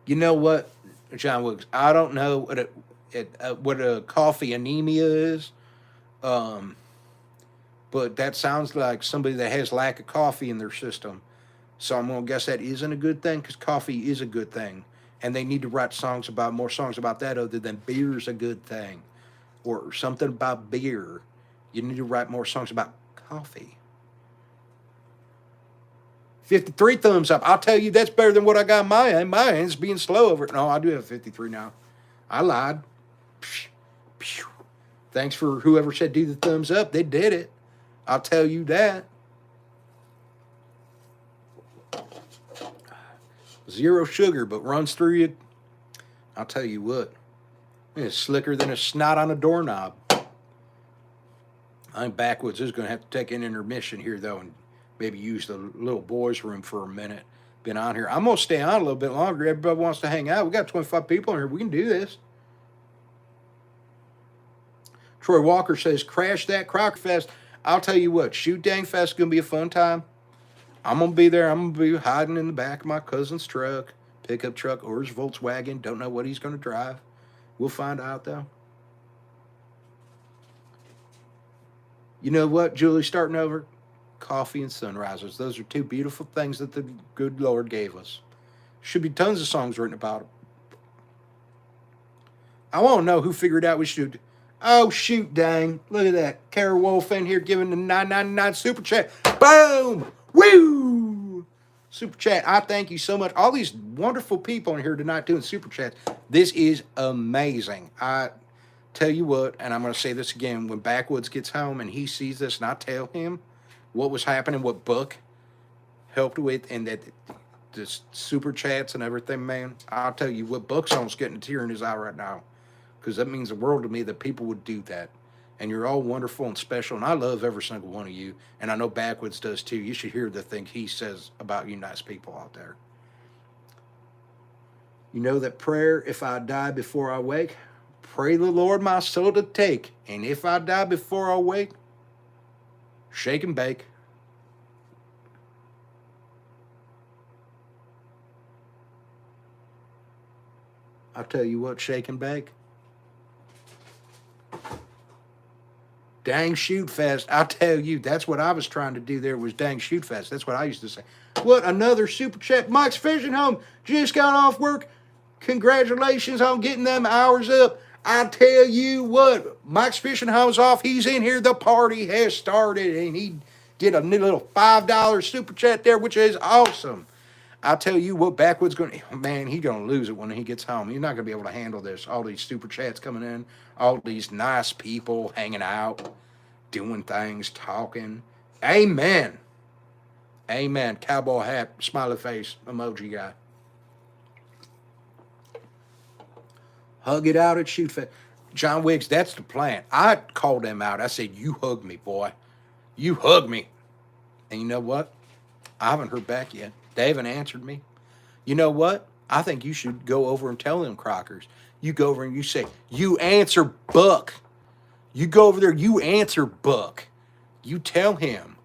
You know what, John Wilkes? I don't know what a coffee anemia is. But that sounds like somebody that has lack of coffee in their system. So I'm going to guess that isn't a good thing because coffee is a good thing. And they need to write more songs about that other than beer's a good thing. Or something about beer. You need to write more songs about coffee. 53 thumbs up. I'll tell you, that's better than what I got in my end. My end's being slow over it. No, I do have 53 now. I lied. Thanks for whoever said do the thumbs up. They did it. I'll tell you that. Zero sugar, but runs through you. I'll tell you what. It's slicker than a snot on a doorknob. I'm Backwoods. Is going to have to take an intermission here, though, and maybe use the little boys' room for a minute. Been on here. I'm going to stay on a little bit longer. Everybody wants to hang out. We got 25 people in here. We can do this. Troy Walker says, crash that Crocker Fest. I'll tell you what, Shoot Dang Fest is going to be a fun time. I'm going to be there. I'm going to be hiding in the back of my cousin's truck, pickup truck, or his Volkswagen. Don't know what he's going to drive. We'll find out, though. You know what, Julie, starting over? Coffee and sunrises. Those are two beautiful things that the good Lord gave us. Should be tons of songs written about them. I want to know who figured out we should. Oh, shoot, dang. Look at that. Kara Wolf in here giving the 999 super chat. Boom! Woo! Super chat. I thank you so much. All these wonderful people in here tonight doing super chats. This is amazing. I tell you what, and I'm going to say this again, when Backwoods gets home and he sees this and I tell him what was happening, what Buck helped with, and that the super chats and everything, man, I'll tell you what, Buck's almost getting a tear in his eye right now, because that means the world to me that people would do that. And you're all wonderful and special, and I love every single one of you, and I know Backwoods does too. You should hear the thing he says about you nice people out there. You know that prayer, if I die before I wake, pray the Lord my soul to take, and if I die before I wake, shake and bake. I'll tell you what, shake and bake. Dang shoot fest. I'll tell you, that's what I was trying to do there was dang shoot fest. That's what I used to say. What, another super chat. Mike's Fishing Home just got off work. Congratulations on getting them hours up. I tell you what, Mike's Fishing Home's off. He's in here. The party has started, and he did a little $5 super chat there, which is awesome. I'll tell you what, Backwoods going to, man, he's going to lose it when he gets home. He's not going to be able to handle this. All these super chats coming in, all these nice people hanging out, doing things, talking. Amen. Amen. Cowboy hat, smiley face, emoji guy. Hug it out at Shoot Fest. John Wiggs, that's the plan. I called him out. I said, you hug me, boy. You hug me. And you know what? I haven't heard back yet. They haven't answered me. You know what? I think you should go over and tell them Crockers. You go over and you say, you answer Buck. You go over there, you answer Buck. You tell him.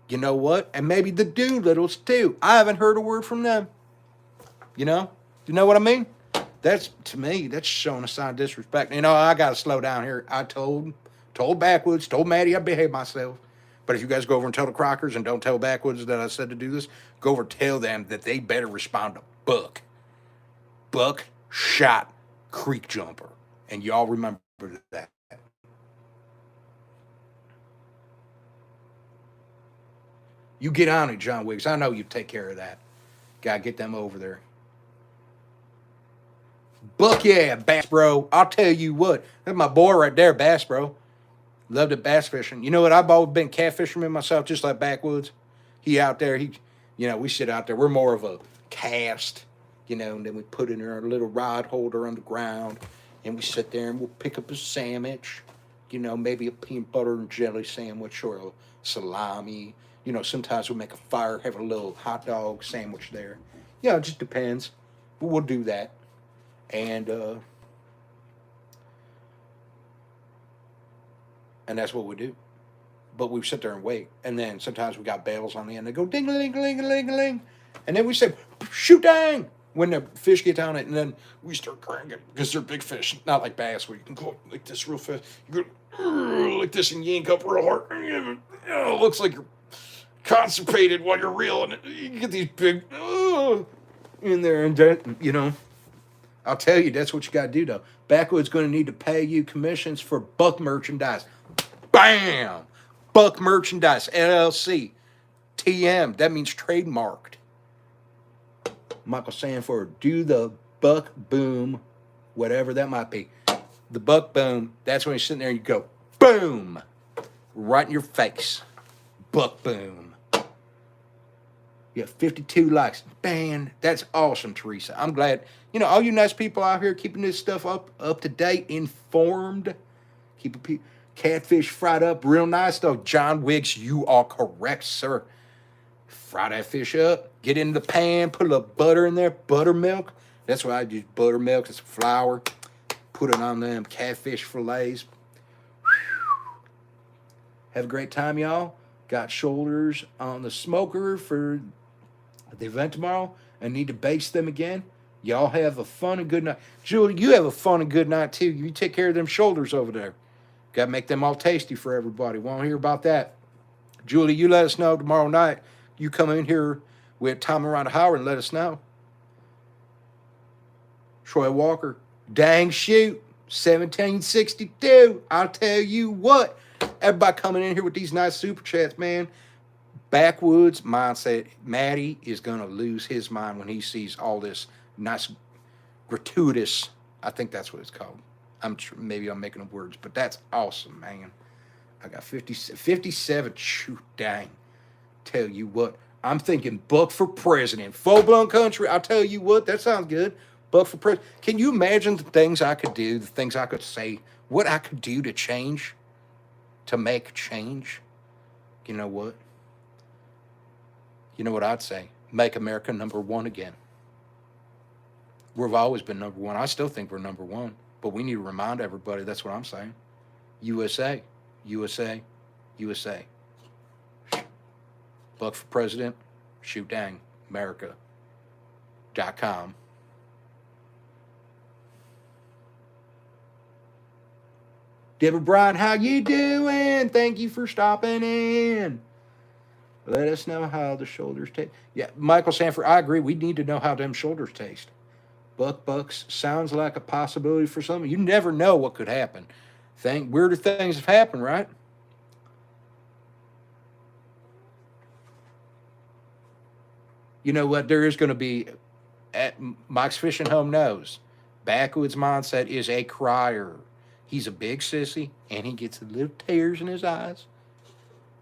You know what? And maybe the Doolittles too. I haven't heard a word from them. You know? You know what I mean? That's, to me, that's showing a sign of disrespect. You know, I got to slow down here. I told Backwoods, told Maddie I'd behave myself. But if you guys go over and tell the Crockers and don't tell Backwoods that I said to do this, go over and tell them that they better respond to Buck. Buck shot Creek Jumper. And y'all remember that. You get on it, John Wiggs. I know you take care of that. Gotta get them over there. Buck, yeah, Bass Bro. I'll tell you what. That's my boy right there, Bass Bro. Loved it bass fishing. You know what? I've always been catfisherman myself, just like Backwoods. He out there, we sit out there. We're more of a cast, and then we put in our little rod holder on the ground, and we sit there and we'll pick up a sandwich, maybe a peanut butter and jelly sandwich or a salami. Sometimes we'll make a fire, have a little hot dog sandwich there. It just depends. But we'll do that. And that's what we do. But we sit there and wait. And then sometimes we got bells on the end. They go ding-a-ling-a-ling-a-ling-a-ling. And then we say, shoot dang! When the fish get on it. And then we start cranking. Because they're big fish. Not like bass where you can go like this real fast. You go like this and yank up real hard. It looks like you're constipated while you're reeling it. You get these big in there. And I'll tell you, that's what you got to do, though. Backwoods going to need to pay you commissions for Buck merchandise. Bam! Buck Merchandise, LLC. TM, that means trademarked. Michael Sanford, do the Buck Boom, whatever that might be. The Buck Boom, that's when you're sitting there and you go, boom! Right in your face. Buck Boom. You have 52 likes. Man, that's awesome, Teresa. I'm glad. All you nice people out here keeping this stuff up to date, informed. Keep catfish fried up real nice, though. John Wiggs, you are correct, sir. Fry that fish up. Get in the pan. Put a little butter in there. Buttermilk. That's what I do. Buttermilk. It's flour. Put it on them catfish fillets. Have a great time, y'all. Got shoulders on the smoker for the event tomorrow and need to base them again. Y'all have a fun and good night. Julie, you have a fun and good night too. You take care of them shoulders over there. Got to make them all tasty for everybody. Want to hear about that? Julie, you let us know tomorrow night. You come in here with Tom around the hour and let us know. Troy Walker, dang shoot, 1762. I'll tell you what. Everybody coming in here with these nice super chats, man. Backwoods mindset. Maddie is going to lose his mind when he sees all this nice, gratuitous. I think that's what it's called. Maybe I'm making up words, but that's awesome, man. I got 57. Shoot, dang. Tell you what. I'm thinking Buck for president. Full-blown country. I'll tell you what. That sounds good. Buck for president. Can you imagine the things I could do, the things I could say, what I could do to change, to make change? You know what? You know what I'd say? Make America number one again. We've always been number one. I still think we're number one. But we need to remind everybody, that's what I'm saying. USA, USA, USA. Buck for president, shoot dang, America.com. Deborah Bryan, how you doing? Thank you for stopping in. Let us know how the shoulders taste. Yeah, Michael Sanford, I agree. We need to know how them shoulders taste. Bucks sounds like a possibility for some. You never know what could happen. Weirder things have happened, right? You know what? There is going to be, Mike's Fishing Home knows, Backwoods Mindset is a crier. He's a big sissy, and he gets little tears in his eyes.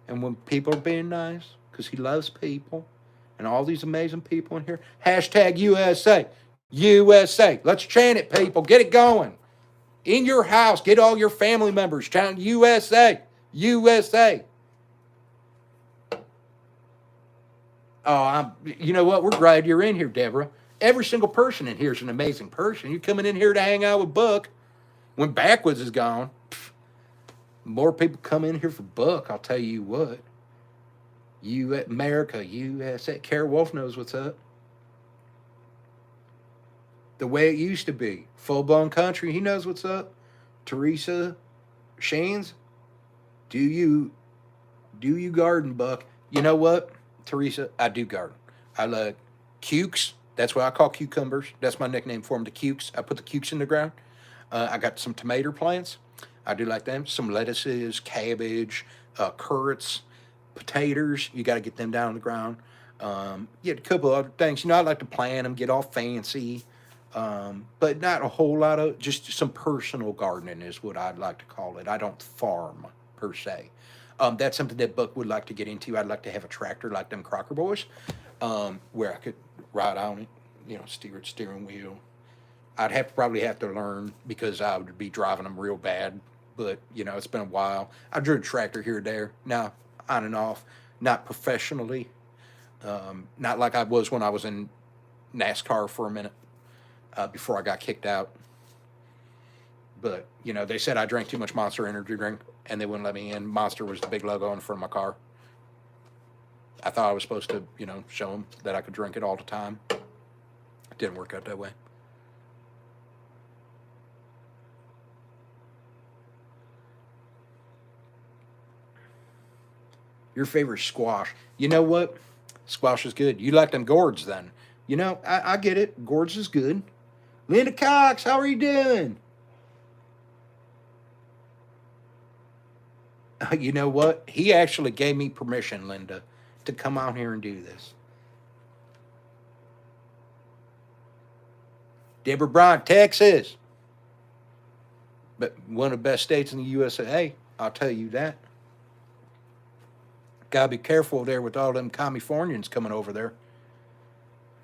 And when people are being nice, because he loves people, and all these amazing people in here, hashtag USA. USA. Let's chant it, people. Get it going. In your house, get all your family members chant USA. USA. Oh, you know what? We're glad you're in here, Deborah. Every single person in here is an amazing person. You're coming in here to hang out with Buck. When Backwoods is gone, more people come in here for Buck, I'll tell you what. America, USA. Kara Wolf knows what's up. The way it used to be. Full-blown country, he knows what's up. Teresa Shanes, do you garden, Buck? You know what, Teresa? I do garden. I like cukes. That's what I call cucumbers. That's my nickname for them, the cukes. I put the cukes in the ground. I got some tomato plants. I do like them. Some lettuces, cabbage, carrots, potatoes. You got to get them down on the ground. Yeah, a couple other things. You know, I like to plant them, get all fancy. But not a whole lot of, just some personal gardening is what I'd like to call it. I don't farm, per se. That's something that Buck would like to get into. I'd like to have a tractor like them Crocker boys, where I could ride on it, you know, steering wheel. I'd probably have to learn because I would be driving them real bad. But, you know, it's been a while. I drew a tractor here or there. Now, on and off. Not professionally. Not like I was when I was in NASCAR for a minute before I got kicked out. But, you know, they said I drank too much Monster energy drink, and they wouldn't let me in. Monster was the big logo in front of my car. I thought I was supposed to, you know, show them that I could drink it all the time. It didn't work out that way. Your favorite squash. You know what? Squash is good. You like them gourds then. You know, I get it. Gourds is good. Linda Cox, how are you doing? You know what? He actually gave me permission, Linda, to come out here and do this. Deborah Bryan, Texas. But one of the best states in the USA, I'll tell you that. Gotta be careful there with all them Californians coming over there.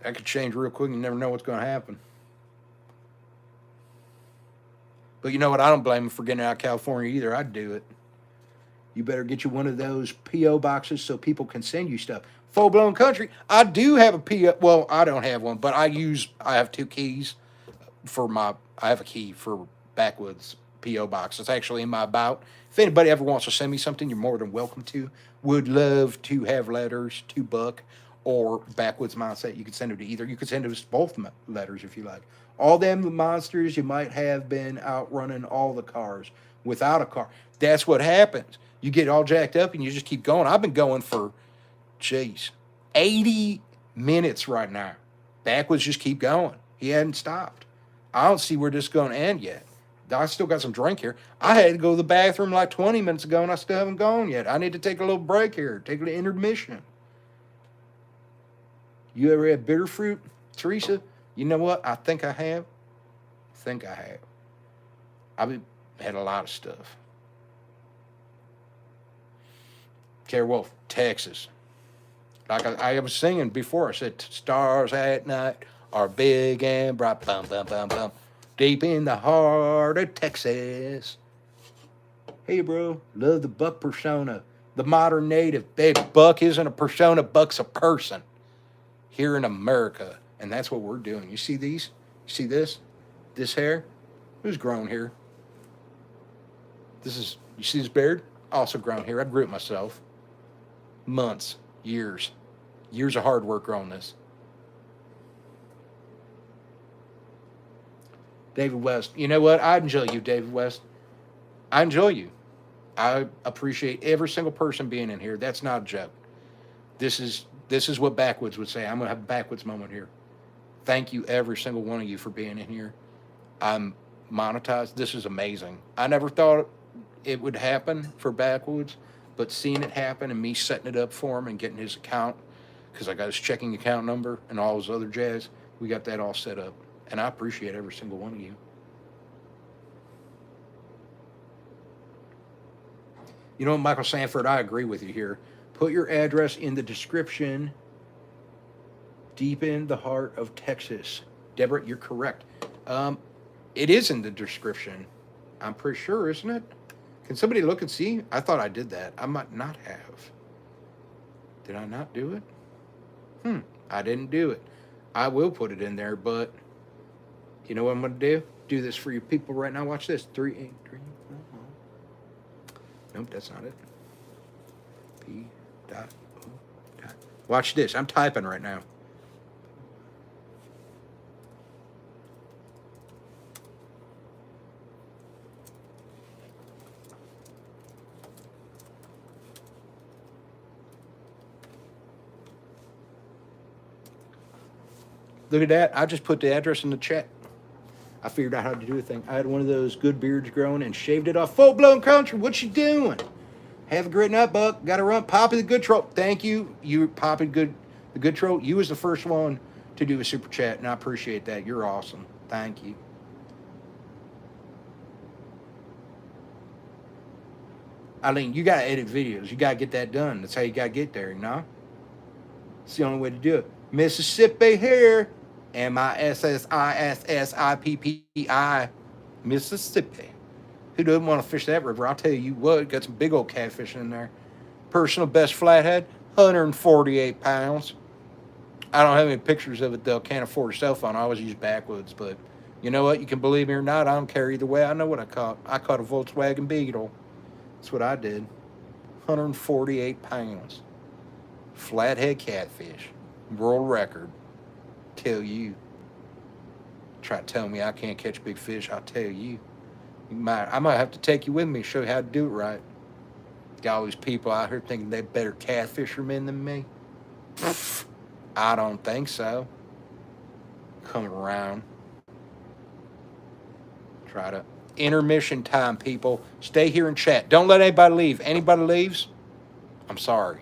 That could change real quick. You never know what's going to happen. But you know what? I don't blame them for getting out of California either. I'd do it. You better get you one of those P.O. boxes so people can send you stuff. Full-blown country. I do have a P.O. Well, I don't have one, but I have two keys for I have a key for Backwoods P.O. box. It's actually in my about. If anybody ever wants to send me something, you're more than welcome to. Would love to have letters to Buck or Backwoods Mindset. You can send them to either. You can send us both letters if you like. All them monsters, you might have been outrunning all the cars without a car. That's what happens. You get all jacked up and you just keep going. I've been going for, jeez, 80 minutes right now. Backwoods just keep going. He hadn't stopped. I don't see where this is going to end yet. I still got some drink here. I had to go to the bathroom like 20 minutes ago, and I still haven't gone yet. I need to take a little break here, take an intermission. You ever had bitter fruit, Teresa? You know what? I think I have. I've had a lot of stuff. Care Wolf, Texas. Like I was singing before, I said, stars at night are big and bright, bum, bum, bum, bum, deep in the heart of Texas. Hey, bro, love the Buck persona, the modern native. Hey, Buck isn't a persona, Buck's a person here in America, and that's what we're doing. You see these? You see this? This hair? Who's grown here? You see this beard? Also grown here. I grew it myself. Months, years of hard work growing this. David West. You know what? I enjoy you, David West. I enjoy you. I appreciate every single person being in here. That's not a joke. This is what Backwoods would say. I'm going to have a Backwoods moment here. Thank you, every single one of you, for being in here. I'm monetized. This is amazing. I never thought it would happen for Backwoods, but seeing it happen and me setting it up for him and getting his account, because I got his checking account number and all his other jazz, we got that all set up. And I appreciate every single one of you. You know, Michael Sanford, I agree with you here. Put your address in the description. Deep in the heart of Texas. Deborah, you're correct. It is in the description. I'm pretty sure, isn't it? Can somebody look and see? I thought I did that. I might not have. Did I not do it? I didn't do it. I will put it in there, but you know what I'm going to do? Do this for you people right now. Watch this. 383. Nope, that's not it. P. Dot. O. Dot. Watch this. I'm typing right now. Look at that. I just put the address in the chat. I figured out how to do a thing. I had one of those good beards growing and shaved it off. Full-blown country. What you doing? Have a great night, Buck. Got to run. Poppy the Good Troll. Thank you. You, Poppy the Good Troll. You was the first one to do a super chat, and I appreciate that. You're awesome. Thank you. Eileen, you got to edit videos. You got to get that done. That's how you got to get there, you know? It's the only way to do it. Mississippi here. Mississippi. Mississippi. Who doesn't want to fish that river? I'll tell you what, got some big old catfish in there. Personal best flathead, 148 pounds. I don't have any pictures of it, though. Can't afford a cell phone. I always use Backwoods, but you know what? You can believe me or not, I don't care either way. I know what I caught. I caught a Volkswagen Beetle. That's what I did. 148 pounds. Flathead catfish. World record. Tell you. Try to tell me I can't catch big fish, I'll tell you. I might have to take you with me, show you how to do it right. Got all these people out here thinking they're better catfishermen than me. I don't think so. Come around. Try to. Intermission time, people. Stay here and chat. Don't let anybody leave. Anybody leaves, I'm sorry.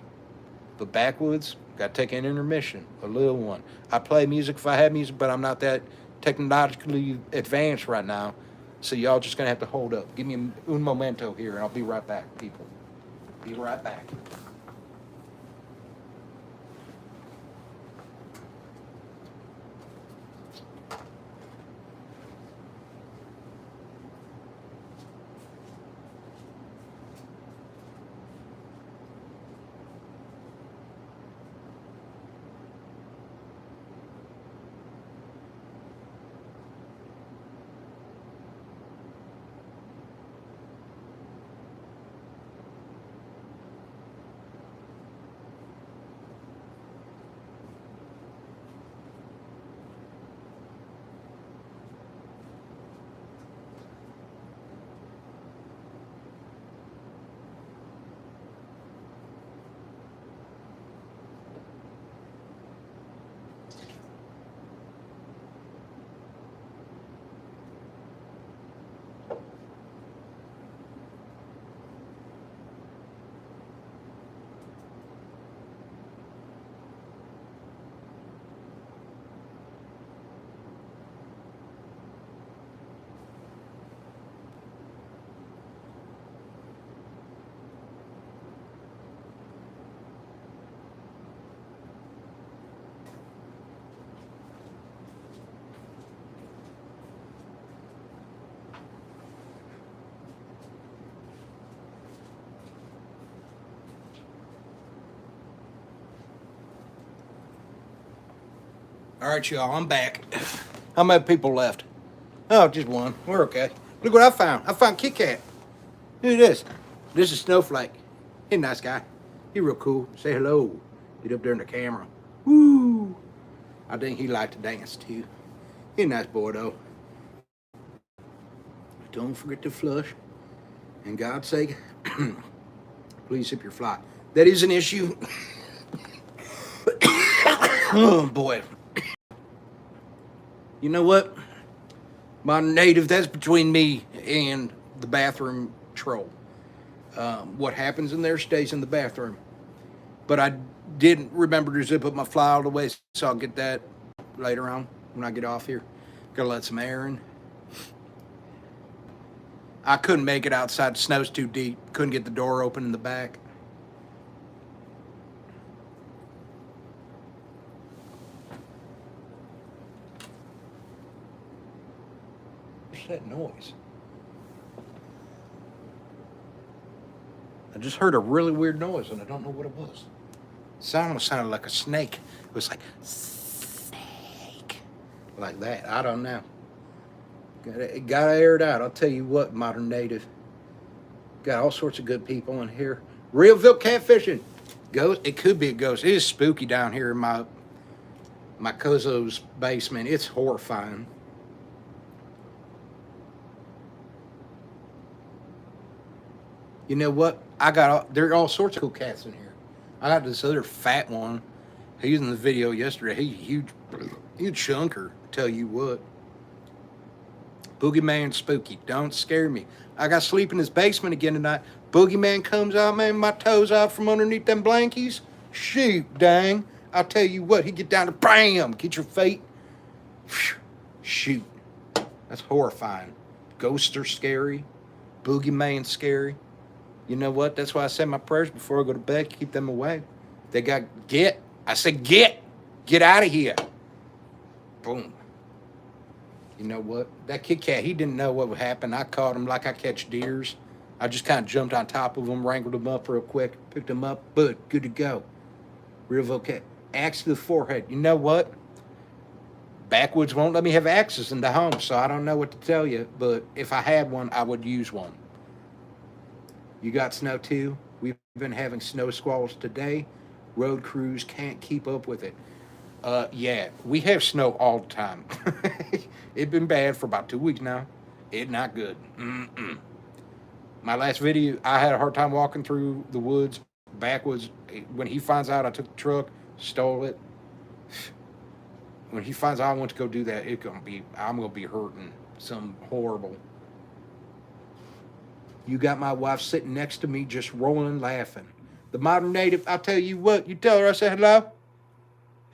But Backwoods, got to take an intermission, a little one. I play music if I have music, but I'm not that technologically advanced right now. So y'all just going to have to hold up. Give me un momento here, and I'll be right back, people. Be right back. All right, y'all, I'm back. How many people left? Oh, just one. We're okay. Look what I found. I found Kit Kat. Look at this. This is Snowflake. He's a nice guy. He real cool. Say hello. Get up there in the camera. Woo! I think he liked to dance too. He's a nice boy though. Don't forget to flush. And God's sake, please sip your fly. That is an issue. Oh boy. You know what? My native, that's between me and the bathroom troll. What happens in there stays in the bathroom. But I didn't remember to zip up my fly all the way, so I'll get that later on when I get off here. Gotta let some air in. I couldn't make it outside. The snow's too deep. Couldn't get the door open in the back. What's that noise? I just heard a really weird noise, and I don't know what it was. It almost sounded like a snake. It was like, snake. Like that. I don't know. Gotta air it out. I'll tell you what, Modern Native. Got all sorts of good people in here. Realville catfishing. Ghost. It could be a ghost. It is spooky down here in my Kozo's basement. It's horrifying. You know what? There are all sorts of cool cats in here. I got this other fat one. He was in the video yesterday. He's huge chunker. Tell you what. Boogeyman spooky. Don't scare me. I got to sleep in his basement again tonight. Boogeyman comes out, man, my toes out from underneath them blankies. Shoot, dang. I'll tell you what, he get down to bam, get your feet. Shoot. That's horrifying. Ghosts are scary. Boogeyman's scary. You know what? That's why I say my prayers before I go to bed. Keep them away. They got, get. I said, get. Get out of here. Boom. You know what? That Kit Kat, he didn't know what would happen. I caught him like I catch deers. I just kind of jumped on top of him, wrangled him up real quick, picked him up. Good to go. Real vocat. Axe to the forehead. You know what? Backwoods won't let me have axes in the home, so I don't know what to tell you. But if I had one, I would use one. You got snow too? We've been having snow squalls today. Road crews can't keep up with it. Yeah, we have snow all the time. It's been bad for about 2 weeks now. It's not good. My last video, I had a hard time walking through the woods, backwoods. When he finds out I took the truck, stole it. When he finds out I want to go do that, I'm gonna be hurting some horrible. You got my wife sitting next to me, just rolling, laughing. The Modern Native, I'll tell you what, you tell her I said hello.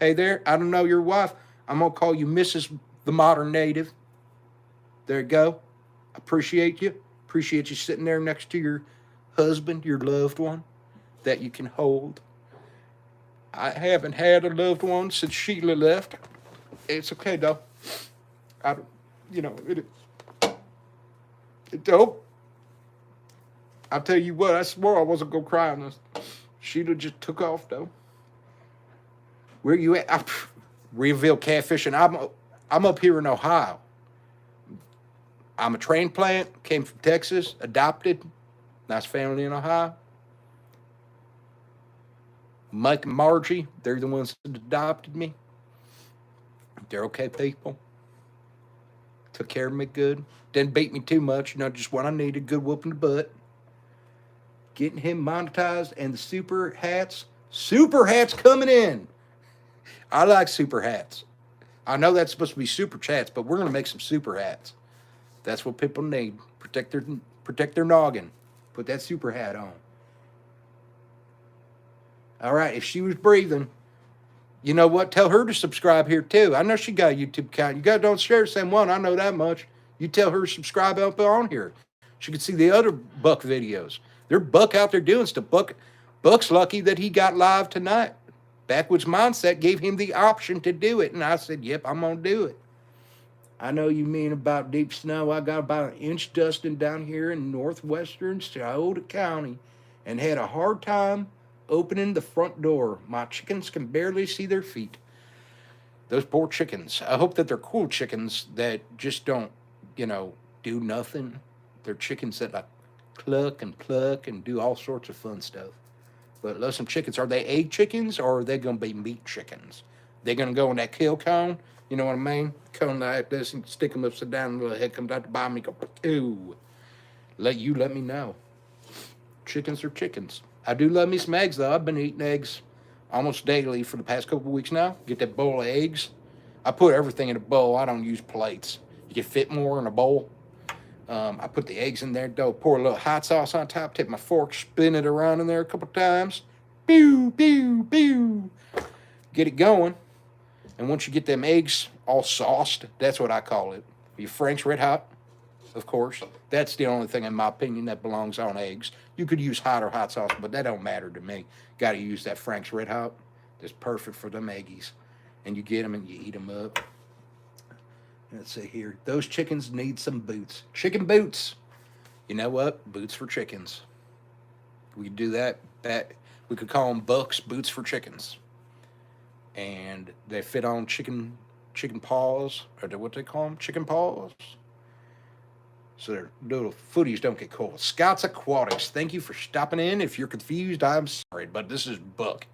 Hey there, I don't know your wife. I'm going to call you Mrs. the Modern Native. There you go. Appreciate you. Appreciate you sitting there next to your husband, your loved one, that you can hold. I haven't had a loved one since Sheila left. It's okay, though. It dope. I'll tell you what, I swore I wasn't going to cry on this. Sheila just took off, though. Where you at? Realville catfishing. I'm up here in Ohio. I'm a transplant, came from Texas, adopted. Nice family in Ohio. Mike and Margie, they're the ones that adopted me. They're okay people. Took care of me good. Didn't beat me too much, just what I needed, good whooping the butt. Getting him monetized and the super hats. Super hats coming in. I like super hats. I know that's supposed to be super chats, but we're going to make some super hats. That's what people need. Protect their noggin. Put that super hat on. All right, if she was breathing, you know what? Tell her to subscribe here too. I know she got a YouTube account. You guys don't share the same one. I know that much. You tell her to subscribe up on here. She can see the other Buck videos. There's Buck out there doing stuff. Buck's lucky that he got live tonight. Backwoods Mindset gave him the option to do it, and I said, yep, I'm going to do it. I know you mean about deep snow. I got about an inch dusting down here in northwestern Scioto County and had a hard time opening the front door. My chickens can barely see their feet. Those poor chickens. I hope that they're cool chickens that just don't, you know, do nothing. They're chickens that like cluck and pluck and do all sorts of fun stuff. But love some chickens. Are they egg chickens or are they going to be meat chickens? They're going to go in that kill cone. You know what I mean? Cone like this and stick them upside down. And the little head comes out the bottom and go, ooh. Let me know. Chickens are chickens. I do love me some eggs though. I've been eating eggs almost daily for the past couple of weeks now. Get that bowl of eggs. I put everything in a bowl. I don't use plates. You can fit more in a bowl. I put the eggs in there, dough, pour a little hot sauce on top, take my fork, spin it around in there a couple times. Pew, pew, pew. Get it going. And once you get them eggs all sauced, that's what I call it. Your Frank's Red Hot, of course. That's the only thing, in my opinion, that belongs on eggs. You could use hot or hot sauce, but that don't matter to me. Got to use that Frank's Red Hot. That's perfect for them eggies. And you get them and you eat them up. Let's see here. Those chickens need some boots. Chicken boots. You know what? Boots for chickens. We could do that. We could call them Bucks boots for chickens. And they fit on chicken paws, or what they call them? Chicken paws. So their little footies don't get cold. Scouts Aquatics, thank you for stopping in. If you're confused, I'm sorry, but this is Buck.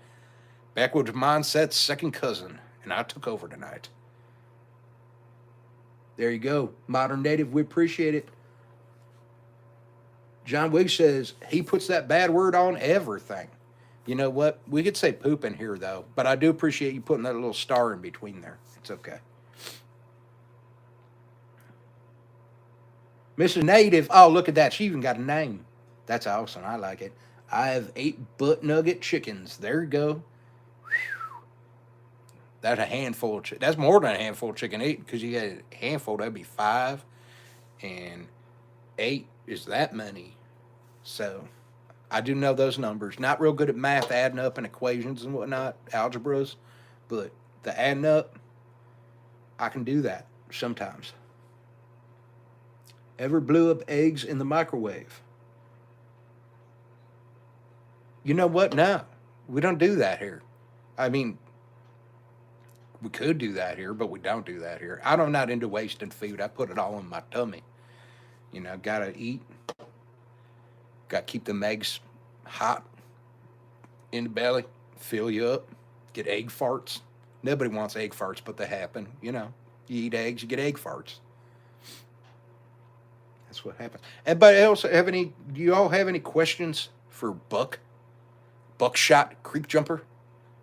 Backwoods Mindset's second cousin, and I took over tonight. There you go. Modern Native, we appreciate it. John Wiggs says he puts that bad word on everything. You know what? We could say poop in here, though, but I do appreciate you putting that little star in between there. It's okay. Mrs. Native, oh, look at that. She even got a name. That's awesome. I like it. I have 8 butt nugget chickens. There you go. That's a handful of chicken. That's more than a handful of chicken. 8, because you had a handful, that'd be 5. And 8 is that many. So I do know those numbers. Not real good at math, adding up and equations and whatnot, algebras. But the adding up, I can do that sometimes. Ever blew up eggs in the microwave? You know what? No, we don't do that here. I mean, we could do that here, but we don't do that here. I'm not into wasting food. I put it all in my tummy. You know, gotta eat. Gotta keep them eggs hot in the belly, fill you up, get egg farts. Nobody wants egg farts, but they happen. You know, you eat eggs, you get egg farts. That's what happens. Anybody else have any? Do you all have any questions for Buck? Buckshot Creek Jumper?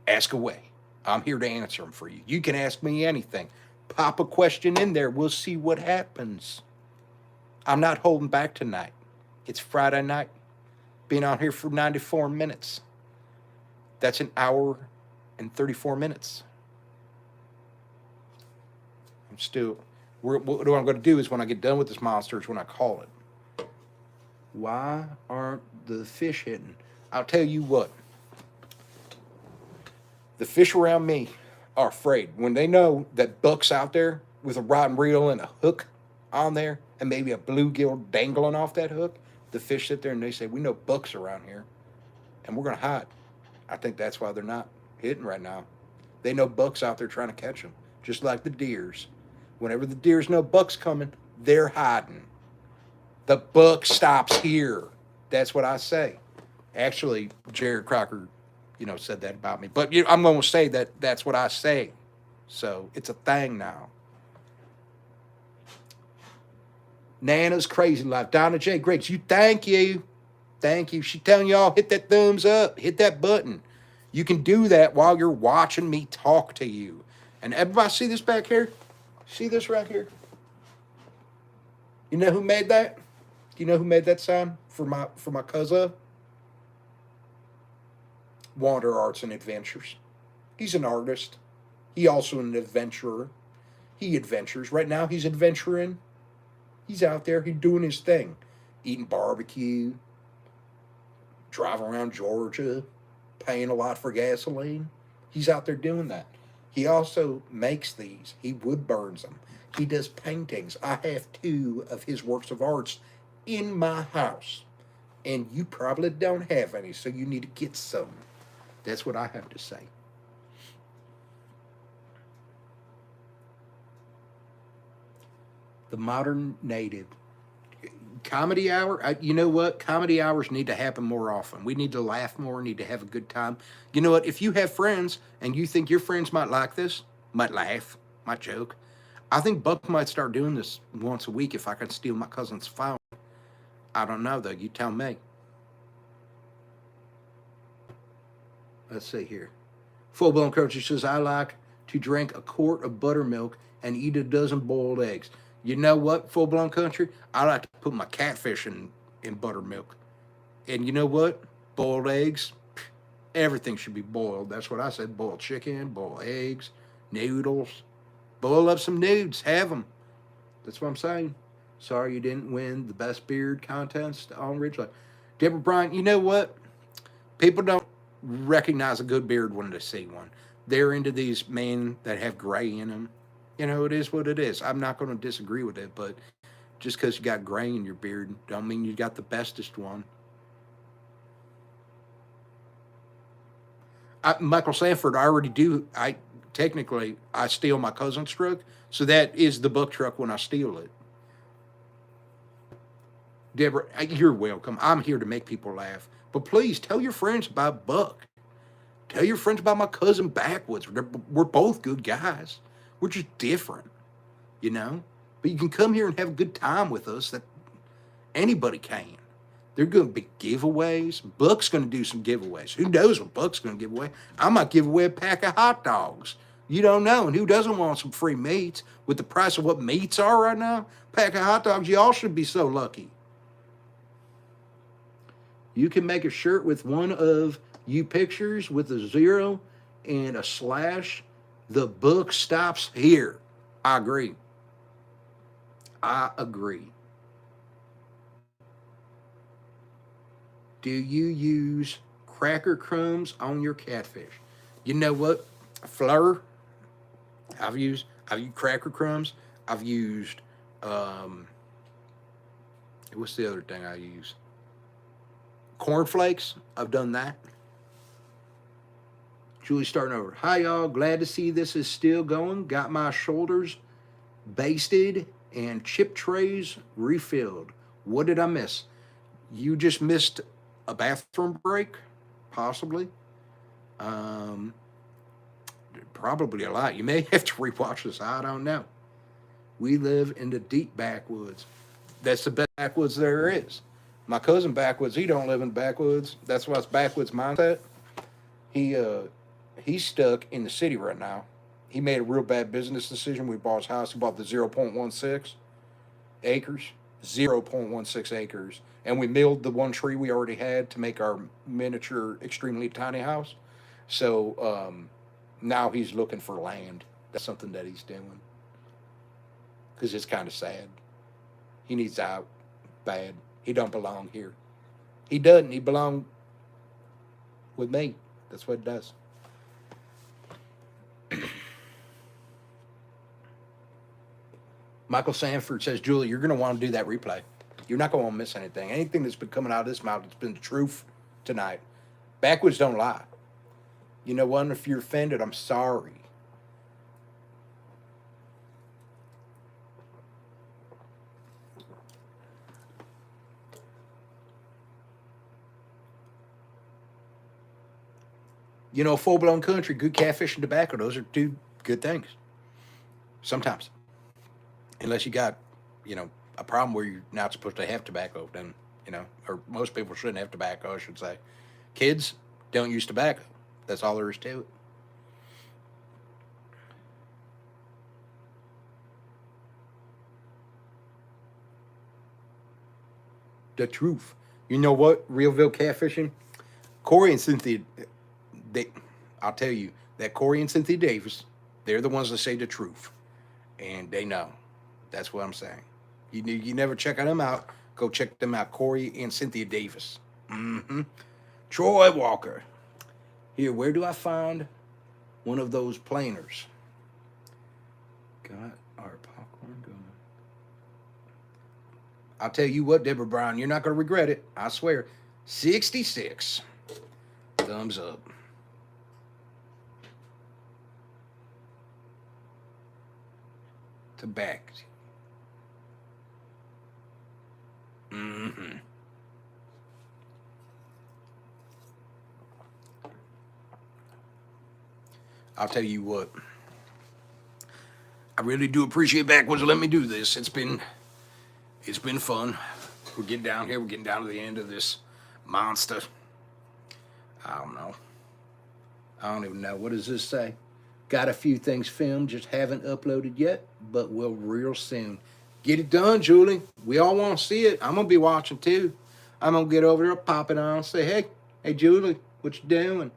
Ask away. I'm here to answer them for you. You can ask me anything. Pop a question in there. We'll see what happens. I'm not holding back tonight. It's Friday night. Been on here for 94 minutes. That's an hour and 34 minutes. I'm still... What I'm going to do is when I get done with this monster is when I call it. Why aren't the fish hitting? I'll tell you what. The fish around me are afraid. When they know that Buck's out there with a rod and reel and a hook on there and maybe a bluegill dangling off that hook, the fish sit there and they say, we know Buck's around here and we're going to hide. I think that's why they're not hitting right now. They know Buck's out there trying to catch them, just like the deers. Whenever the deers know Buck's coming, they're hiding. The Buck stops here. That's what I say. Actually, Jared Crocker, said that about me. But I'm going to say that that's what I say. So it's a thing now. Nana's Crazy Life. Donna J. Griggs, thank you. Thank you. She's telling y'all, hit that thumbs up. Hit that button. You can do that while you're watching me talk to you. And everybody see this back here? See this right here? You know who made that? Do you know who made that sign for my cousin? Wander Arts and Adventures. He's an artist. He also an adventurer. He adventures. Right now he's adventuring. He's out there. He's doing his thing. Eating barbecue. Driving around Georgia. Paying a lot for gasoline. He's out there doing that. He also makes these. He wood burns them. He does paintings. I have 2 of his works of arts in my house. And you probably don't have any, so you need to get some. That's what I have to say. The modern native. Comedy hour, you know what? Comedy hours need to happen more often. We need to laugh more, need to have a good time. You know what? If you have friends and you think your friends might like this, might laugh, might joke, I think Buck might start doing this once a week if I can steal my cousin's phone. I don't know, though. You tell me. Let's see here. Full blown coach says, I like to drink a quart of buttermilk and eat a dozen boiled eggs. You know what, full blown country? I like to put my catfish in buttermilk. And you know what? Boiled eggs, everything should be boiled. That's what I said. Boiled chicken, boiled eggs, noodles. Boil up some nudes, have them. That's what I'm saying. Sorry you didn't win the best beard contest on Ridgeline. Deborah Bryant, you know what? People don't recognize a good beard when they see one. They're into these men that have gray in them. You know, it is what it is. I'm not going to disagree with it, but just because you got gray in your beard don't mean you got the bestest one. Michael Sanford, I already do. Technically I steal my cousin's truck, so that is the Buck truck when I steal it. Deborah, you're welcome. I'm here to make people laugh. But please tell your friends about Buck. Tell your friends about my cousin Backwoods. We're both good guys. We're just different, you know? But you can come here and have a good time with us that anybody can. They're going to be giveaways. Buck's going to do some giveaways. Who knows what Buck's going to give away? I might give away a pack of hot dogs. You don't know. And who doesn't want some free meats? With the price of what meats are right now, pack of hot dogs, y'all should be so lucky. You can make a shirt with one of you pictures with a 0 and a slash. The book stops here. I agree. I agree. Do you use cracker crumbs on your catfish? You know what? Fleur. I've used cracker crumbs. I've used what's the other thing I use? Cornflakes. I've done that. Julie starting over. Hi, y'all. Glad to see this is still going. Got my shoulders basted and chip trays refilled. What did I miss? You just missed a bathroom break, possibly. Probably a lot. You may have to rewatch this. I don't know. We live in the deep backwoods. That's the best backwoods there is. My cousin Backwoods, he don't live in the backwoods. That's why it's backwoods mindset. He's stuck in the city right now. He made a real bad business decision. We bought his house. He bought the 0.16 acres, 0.16 acres. And we milled the one tree we already had to make our miniature, extremely tiny house. So now he's looking for land. That's something that he's doing. Because it's kind of sad. He needs out bad. He don't belong here. He doesn't. He belong with me. That's what it does. Michael Sanford says, Julie, you're going to want to do that replay. You're not going to want to miss anything. Anything that's been coming out of this mouth, it's been the truth tonight. Backwoods don't lie. You know what? If you're offended, I'm sorry. You know, full-blown country, good catfish and tobacco, those are two good things. Sometimes. Unless you got, a problem where you're not supposed to have tobacco, then, or most people shouldn't have tobacco, I should say. Kids don't use tobacco. That's all there is to it. The truth. You know what? Realville catfishing? Corey and Cynthia, I'll tell you, that Corey and Cynthia Davis, they're the ones that say the truth. And they know. That's what I'm saying. You never check them out. Go check them out. Corey and Cynthia Davis. Mm-hmm. Troy Walker. Here, where do I find one of those planers? Got our popcorn going. I'll tell you what, Deborah Brown, you're not going to regret it. I swear. 66. Thumbs up. To back. Mm-hmm. I'll tell you what. I really do appreciate Backwoods letting me do this. It's been fun. We're getting down here. We're getting down to the end of this monster. I don't know. I don't even know. What does this say? Got a few things filmed, just haven't uploaded yet, but will real soon. Get it done, Julie. We all want to see it. I'm gonna be watching too. I'm gonna get over there, pop it on, say, hey, Julie, what you doing?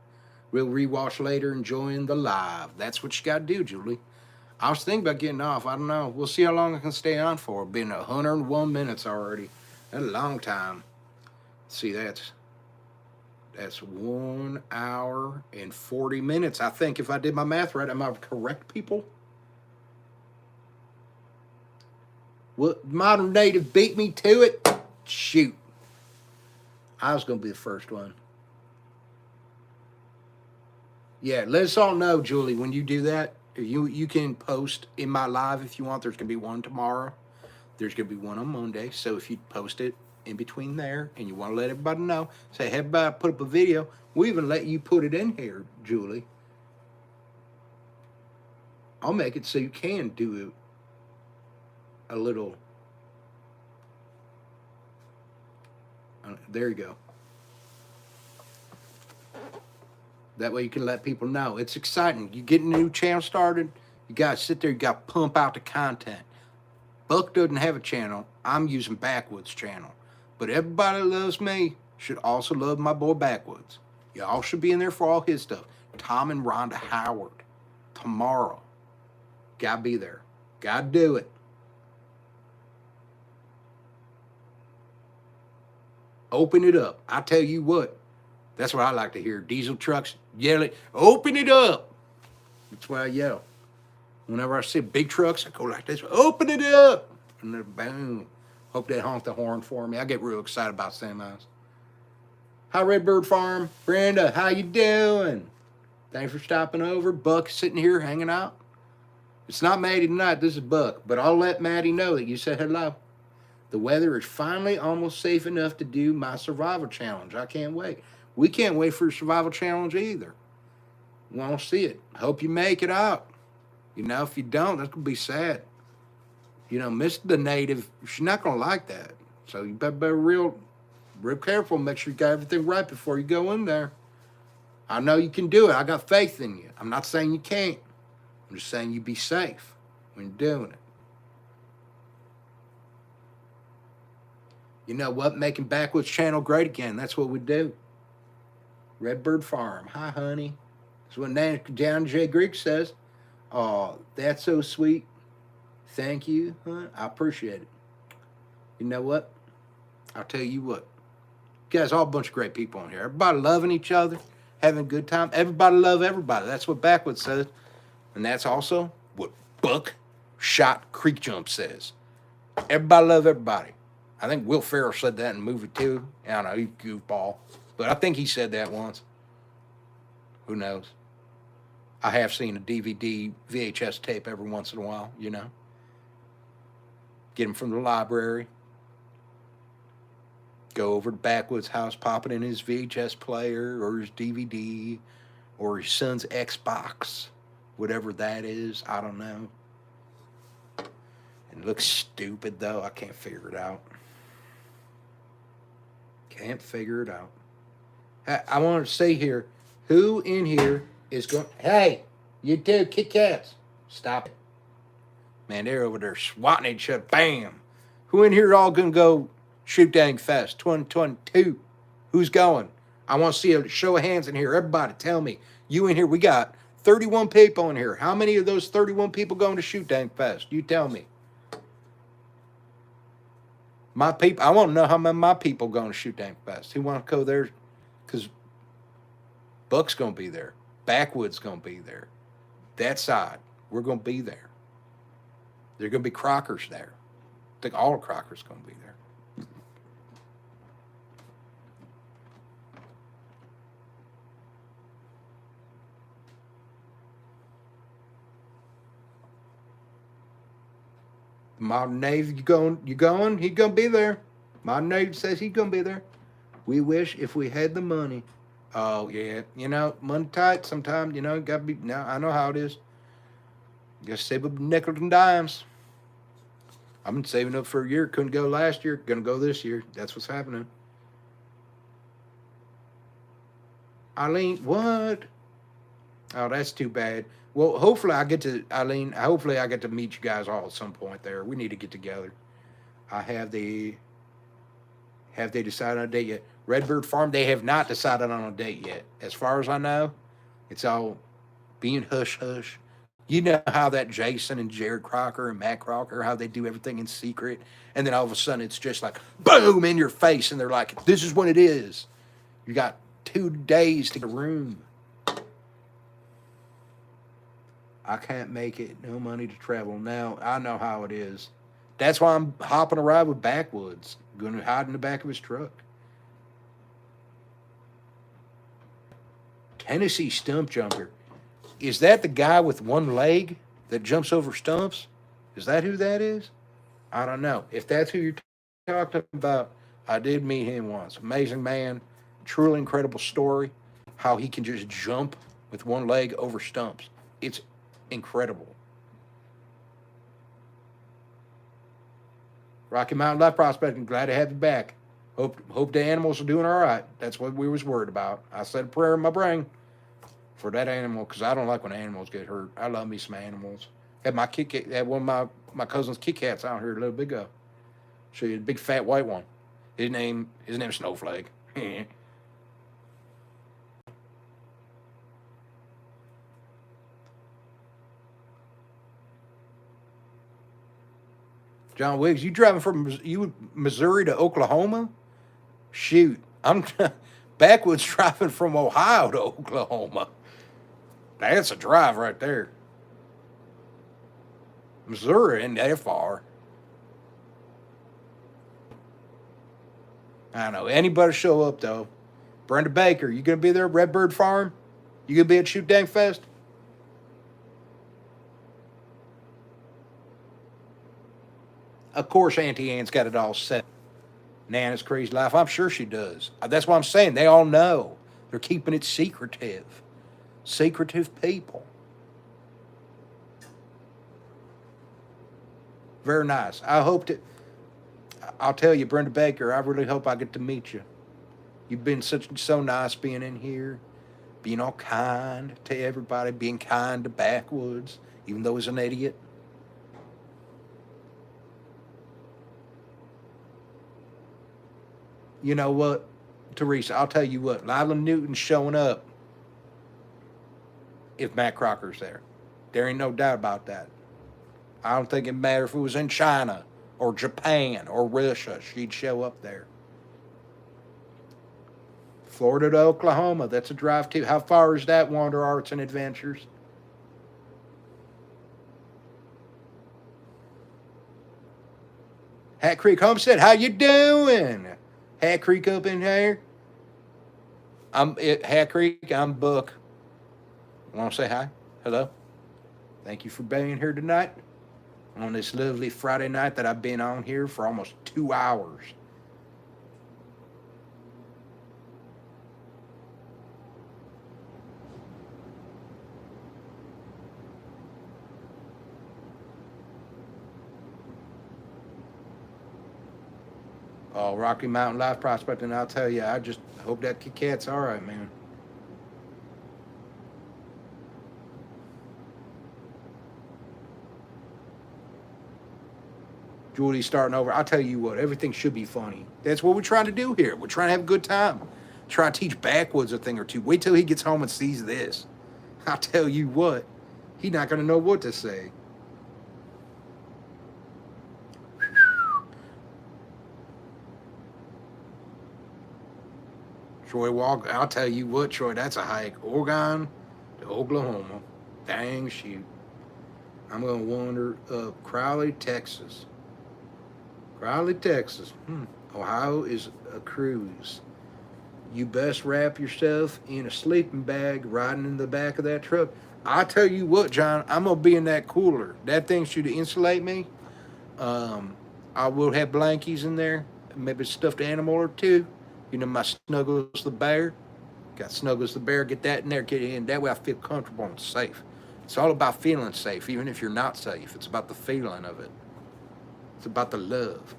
We'll rewatch later, enjoying the live. That's what you gotta do, Julie. I was thinking about getting off. I don't know. We'll see how long I can stay on for. It's been 101 minutes already. That's a long time. See, that's 1 hour and 40 minutes. I think if I did my math right, am I correct, people? What modern native beat me to it? Shoot. I was going to be the first one. Yeah, let us all know, Julie, when you do that. You can post in my live if you want. There's going to be one tomorrow. There's going to be one on Monday. So if you post it in between there and you want to let everybody know, say, hey, everybody, put up a video. We'll even let you put it in here, Julie. I'll make it so you can do a little. There you go. That way you can let people know. It's exciting. You get a new channel started, you got to sit there, you got to pump out the content. Buck doesn't have a channel. I'm using Backwoods channel. But everybody that loves me should also love my boy Backwoods. Y'all should be in there for all his stuff. Tom and Rhonda Howard. Tomorrow. Gotta be there. Gotta do it. Open it up. I tell you what. That's what I like to hear. Diesel trucks yelling, open it up. That's why I yell. Whenever I see big trucks, I go like this, open it up. And then boom. Hope they honk the horn for me. I get real excited about semis. Hi, Redbird Farm. Brenda, how you doing? Thanks for stopping over. Buck sitting here hanging out. It's not Maddie tonight. This is Buck. But I'll let Maddie know that you said hello. The weather is finally almost safe enough to do my survival challenge. I can't wait. We can't wait for a survival challenge either. We want to see it. Hope you make it out. You know, if you don't, that's going to be sad. You know, Miss the Native, she's not going to like that. So you better be real careful. Make sure you got everything right before you go in there. I know you can do it. I got faith in you. I'm not saying you can't. I'm just saying you be safe when you're doing it. You know what? Making Backwoods channel great again. That's what we do. Redbird Farm. Hi, honey. That's what Dan J. Greek says. Oh, that's so sweet. Thank you, huh? I appreciate it. You know what? I'll tell you what. You guys all a bunch of great people on here. Everybody loving each other, having a good time. Everybody love everybody. That's what Backwoods says. And that's also what Buck Shot Creek Jump says. Everybody love everybody. I think Will Ferrell said that in the movie too. I don't know, he's a goofball. But I think he said that once. Who knows? I have seen a DVD, VHS tape every once in a while, you know. Get him from the library. Go over to Backwoods' house, pop it in his VHS player or his DVD or his son's Xbox, whatever that is. I don't know. It looks stupid, though. I can't figure it out. Can't figure it out. I want to say here, who in here is going, hey, you two Kit Kats, stop it. Man, they're over there swatting each other. Bam. Who in here all going to go Shoot Dang Fest 2022? Who's going? I want to see a show of hands in here. Everybody tell me. You in here, we got 31 people in here. How many of those 31 people going to Shoot Dang Fest? You tell me. My people, I want to know how many of my people going to Shoot Dang Fest. Who want to go there? Because Buck's going to be there. Backwoods going to be there. That side, we're going to be there. There are going to be Crockers there. I think all the Crockers going to be there. Modern Navy, you going? He going to be there. My neighbor says he's gonna be there. We wish if we had the money. Oh yeah, money tight. Sometimes gotta be. Now I know how it is. Just save up nickels and dimes. I've been saving up for a year. Couldn't go last year. Gonna go this year. That's what's happening. Eileen, what? Oh, that's too bad. Well, hopefully I get to Eileen. Hopefully I get to meet you guys all at some point. There, we need to get together. I have they decided on a date yet? Redbird Farm. They have not decided on a date yet. As far as I know, it's all being hush hush. You know how that Jason and Jared Crocker and Matt Crocker, how they do everything in secret, and then all of a sudden it's just like boom in your face, and they're like, "This is when it is." You got 2 days to get a room. I can't make it. No money to travel. Now I know how it is. That's why I'm hopping a ride with Backwoods. Going to hide in the back of his truck. Tennessee Stump Jumper. Is that the guy with one leg that jumps over stumps? Is that who that is? I don't know. If that's who you're talking about, I did meet him once. Amazing man. Truly incredible story. How he can just jump with one leg over stumps. It's incredible. Rocky Mountain Life Prospecting, glad to have you back. Hope the animals are doing all right. That's what we was worried about. I said a prayer in my brain for that animal because I don't like when animals get hurt. I love me some animals. Had one of my cousin's Kit Kats out here a little bit ago. Show you a big fat white one. His name's Snowflake. John Wiggs, you driving from Missouri to Oklahoma? Shoot, I'm Backwoods driving from Ohio to Oklahoma. That's a drive right there. Missouri ain't that far. I don't know. Anybody show up though? Brenda Baker, you gonna be there at Redbird Farm? You gonna be at Shoot Dang Fest? Of course, Auntie Anne's got it all set. Nana's crazy life. I'm sure she does. That's what I'm saying. They all know. They're keeping it secretive. Secretive people. Very nice. I'll tell you, Brenda Baker, I really hope I get to meet you. You've been so nice being in here, being all kind to everybody, being kind to Backwoods, even though he's an idiot. You know what, Teresa, I'll tell you what, Lila Newton's showing up if Matt Crocker's there. There ain't no doubt about that. I don't think it matters if it was in China or Japan or Russia. She'd show up there. Florida to Oklahoma, that's a drive too. How far is that, Wander Arts and Adventures? Hat Creek Homestead, how you doing? Hat Creek up in here. I'm at Hat Creek. I'm Buck. Want to say hi? Hello. Thank you for being here tonight on this lovely Friday night that I've been on here for almost 2 hours. Oh, Rocky Mountain Life Prospecting, I'll tell you, I just hope that Kit Kat's all right, man. Julie's starting over. I'll tell you what, everything should be funny. That's what we're trying to do here. We're trying to have a good time. Try to teach Backwoods a thing or two. Wait till he gets home and sees this. I'll tell you what, he's not going to know what to say. Troy Walker, I'll tell you what, Troy, that's a hike. Oregon to Oklahoma. Dang shoot. I'm going to wander up Crowley, Texas. Crowley, Texas. Ohio is a cruise. You best wrap yourself in a sleeping bag riding in the back of that truck. I tell you what, John, I'm going to be in that cooler. That thing should insulate me. I will have blankies in there. maybe a stuffed animal or two. You know, my Snuggles the bear. Got Snuggles the bear. Get that in there. Get in. That way I feel comfortable and safe. It's all about feeling safe, even if you're not safe. It's about the feeling of it. It's about the love.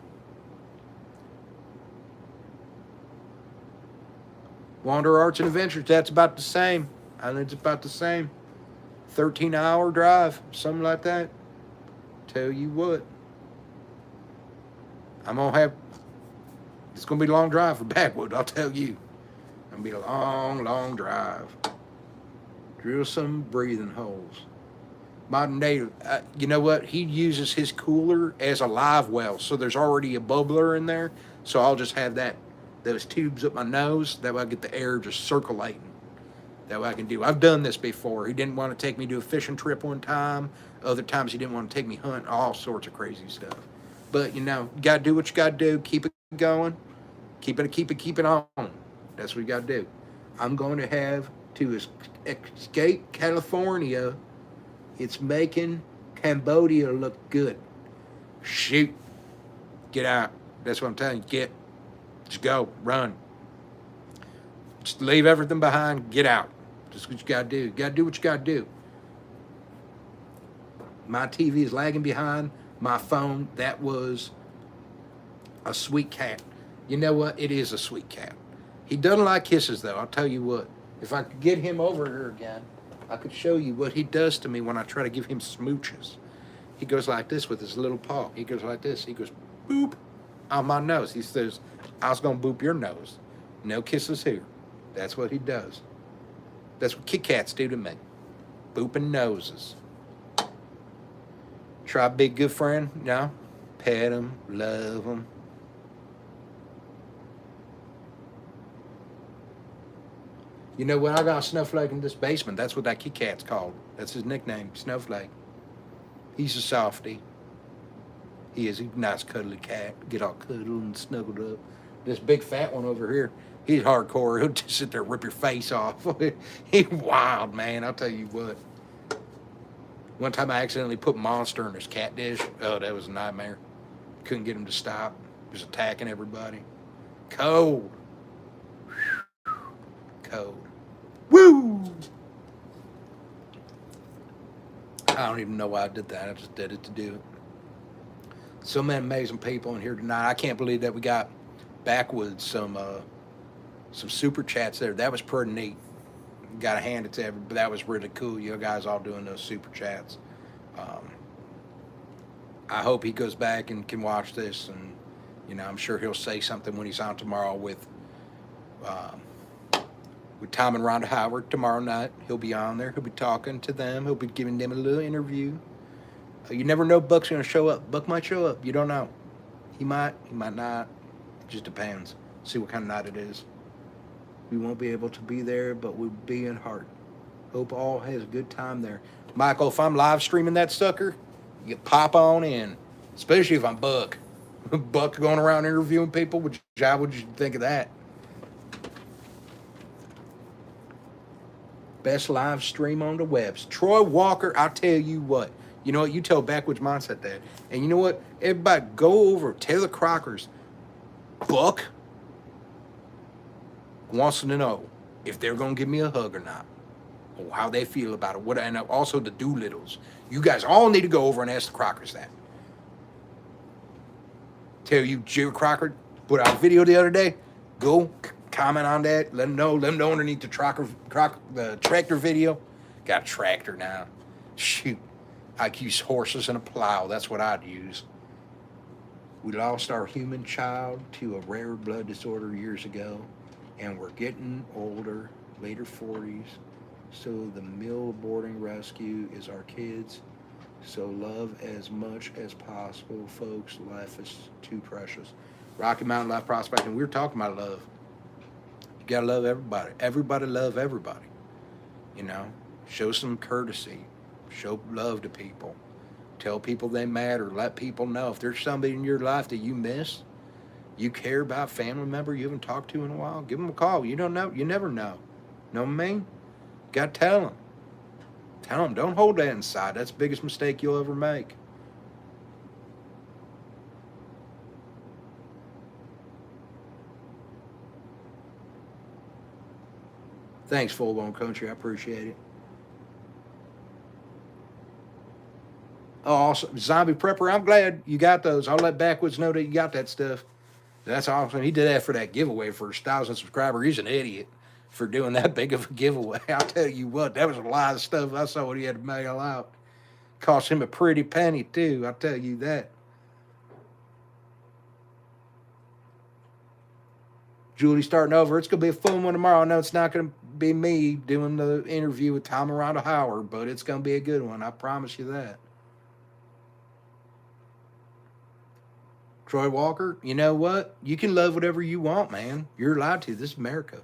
Wander Arts and Adventures, that's about the same. I think it's about the same. 13-hour drive, something like that. Tell you what. It's going to be a long drive for Backwood, I'll tell you. It's going to be a long, long drive. Drill some breathing holes. Modern day, you know what? He uses his cooler as a live well, so there's already a bubbler in there. So I'll just have those tubes up my nose. That way I get the air just circulating. That way I can do. I've done this before. He didn't want to take me to a fishing trip one time. Other times he didn't want to take me hunting. All sorts of crazy stuff. But you got to do what you got to do. Keep it going. Keep it on. That's what you got to do. I'm going to have to escape California. It's making Cambodia look good. Shoot. Get out. That's what I'm telling you. Just go. Run. Just leave everything behind. Get out. That's what you got to do. You got to do what you got to do. My TV is lagging behind my phone. That was a sweet cat. You know what? It is a sweet cat. He doesn't like kisses, though. I'll tell you what. If I could get him over here again, I could show you what he does to me when I try to give him smooches. He goes like this with his little paw. He goes like this. He goes, boop, on my nose. He says, I was going to boop your nose. No kisses here. That's what he does. That's what Kit Kats do to me. Booping noses. Try to be a good friend, pet him, love him. You know what? I got a snowflake in this basement. That's what that Kit Kat's called. That's his nickname, Snowflake. He's a softie. He is a nice cuddly cat. Get all cuddled and snuggled up. This big fat one over here, he's hardcore. He'll just sit there and rip your face off. He's wild, man. I'll tell you what. One time I accidentally put Monster in his cat dish. Oh, that was a nightmare. Couldn't get him to stop. He was attacking everybody. Cold. Cold. Woo! I don't even know why I did that. I just did it to do it. So many amazing people in here tonight. I can't believe that we got Backwoods some super chats there. That was pretty neat. Got to hand it to everybody. That was really cool. You guys all doing those super chats. I hope he goes back and can watch this, and I'm sure he'll say something when he's on tomorrow with Tom and Rhonda Howard tomorrow night. He'll be on there. He'll be talking to them. He'll be giving them a little interview. You never know Buck's going to show up. Buck might show up. You don't know. He might not. It just depends. See what kind of night it is. We won't be able to be there, but we'll be in heart. Hope all has a good time there. Michael, if I'm live streaming that sucker, you pop on in. Especially if I'm Buck. Buck going around interviewing people. How would you think of that? Best live stream on the webs. Troy Walker, I'll tell you what. You know what? You tell Backwoods Mindset that. And you know what? Everybody go over. Taylor Crocker's Buck wants to know if they're going to give me a hug or not. Or how they feel about it. And also the Doolittles. You guys all need to go over and ask the Crockers that. Tell you, Jerry Crocker put out a video the other day. Go comment on that. Let them know. Let them know underneath the tractor video. Got a tractor now. Shoot. I could use horses and a plow. That's what I'd use. We lost our human child to a rare blood disorder years ago. And we're getting older, later 40s. So the mill boarding rescue is our kids. So love as much as possible, folks. Life is too precious. Rocky Mountain Life Prospecting. We were talking about love. You gotta love everybody. Everybody love everybody. Show some courtesy. Show love to people. Tell people they matter. Let people know. If there's somebody in your life that you miss, you care about, family member you haven't talked to in a while, give them a call. You don't know. You never know. Know what I mean? Got to tell them. Tell them. Don't hold that inside. That's the biggest mistake you'll ever make. Thanks, Full Blown Country. I appreciate it. Oh, awesome. Zombie Prepper, I'm glad you got those. I'll let Backwoods know that you got that stuff. That's awesome. He did that for that giveaway for his 1,000 subscriber. He's an idiot for doing that big of a giveaway. I'll tell you what, that was a lot of stuff I saw what he had to mail out. Cost him a pretty penny, too. I'll tell you that. Julie starting over. It's going to be a fun one tomorrow. I know it's not going to be me doing the interview with Tom Miranda Howard, but it's going to be a good one. I promise you that. Troy Walker, you know what? You can love whatever you want, man. You're allowed to. This is America.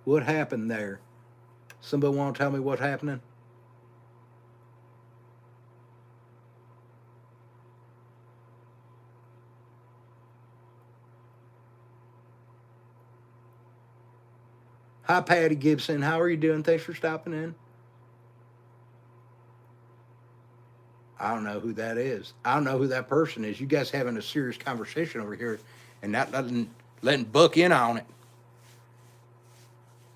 What happened there? Somebody want to tell me what's happening? Hi, Patty Gibson. How are you doing? Thanks for stopping in. I don't know who that is. I don't know who that person is. You guys having a serious conversation over here and not letting Buck in on it.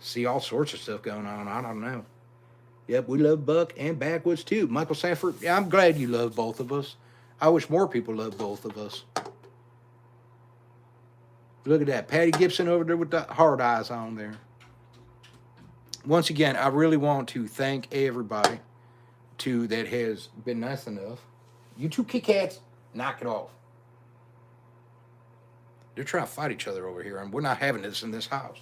See all sorts of stuff going on. I don't know. Yep, we love Buck and Backwoods too. Michael Sanford, yeah, I'm glad you love both of us. I wish more people loved both of us. Look at that. Patty Gibson over there with the hard eyes on there. Once again, I really want to thank everybody that has been nice enough. You two Kit Kats, knock it off. They're trying to fight each other over here, and we're not having this in this house.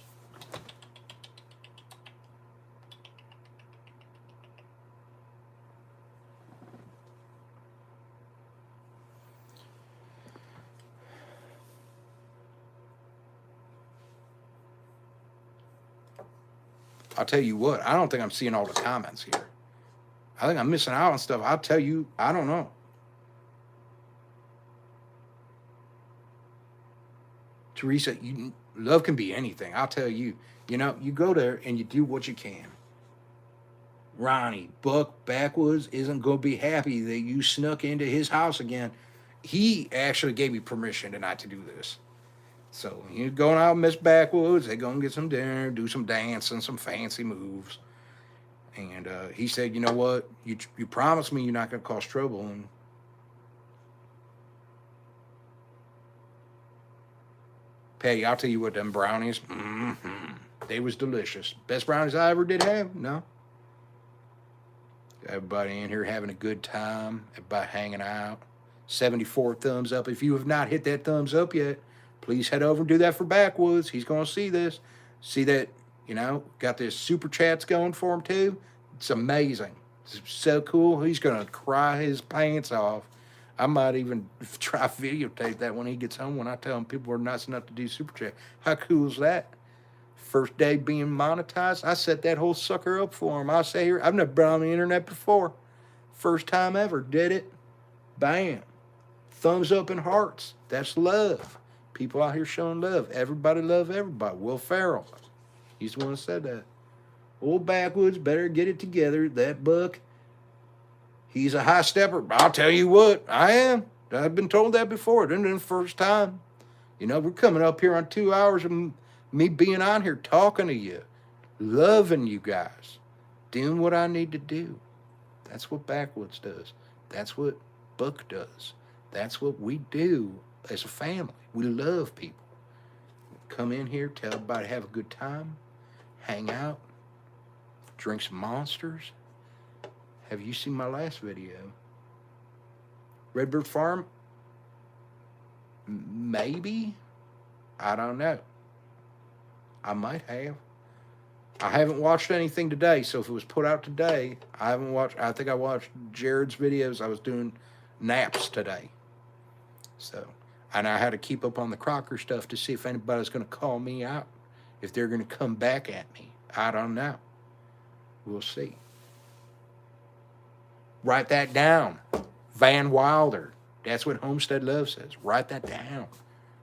I'll tell you what, I don't think I'm seeing all the comments here. I think I'm missing out on stuff. I'll tell you, I don't know. Teresa, love can be anything. I'll tell you. You know, you go there and you do what you can. Ronnie, Buck Backwoods isn't going to be happy that you snuck into his house again. He actually gave me permission tonight to do this. So you're going out with Miss Backwoods. They're going to get some dinner, do some dancing, some fancy moves. And he said, you know what? You promised me you're not going to cause trouble. And Patty, I'll tell you what, them brownies, they was delicious. Best brownies I ever did have? No. Everybody in here having a good time. Everybody hanging out. 74 thumbs up. If you have not hit that thumbs up yet, please head over and do that for Backwoods. He's going to see this. See that, you know, got this super chats going for him too. It's amazing. It's so cool. He's going to cry his pants off. I might even try videotape that when he gets home when I tell him people are nice enough to do super chat. How cool is that? First day being monetized, I set that whole sucker up for him. I'll say here, I've never been on the internet before. First time ever, did it. Bam. Thumbs up and hearts. That's love. People out here showing love. Everybody love everybody. Will Ferrell. He's the one that said that. Old Backwoods better get it together. That Buck, he's a high stepper. I'll tell you what, I am. I've been told that before. It isn't the first time. You know, we're coming up here on 2 hours of me being on here talking to you, loving you guys, doing what I need to do. That's what Backwoods does. That's what Buck does. That's what we do as a family. We love people. Come in here, tell everybody to have a good time, hang out, drink some monsters. Have you seen my last video? Redbird Farm? Maybe. I don't know. I might have. I haven't watched anything today, so if it was put out today, I haven't watched. I think I watched Jared's videos. I was doing naps today. So, and I had to keep up on the Crocker stuff to see if anybody's going to call me out, if they're going to come back at me. I don't know. We'll see. Write that down. Van Wilder. That's what Homestead Love says. Write that down.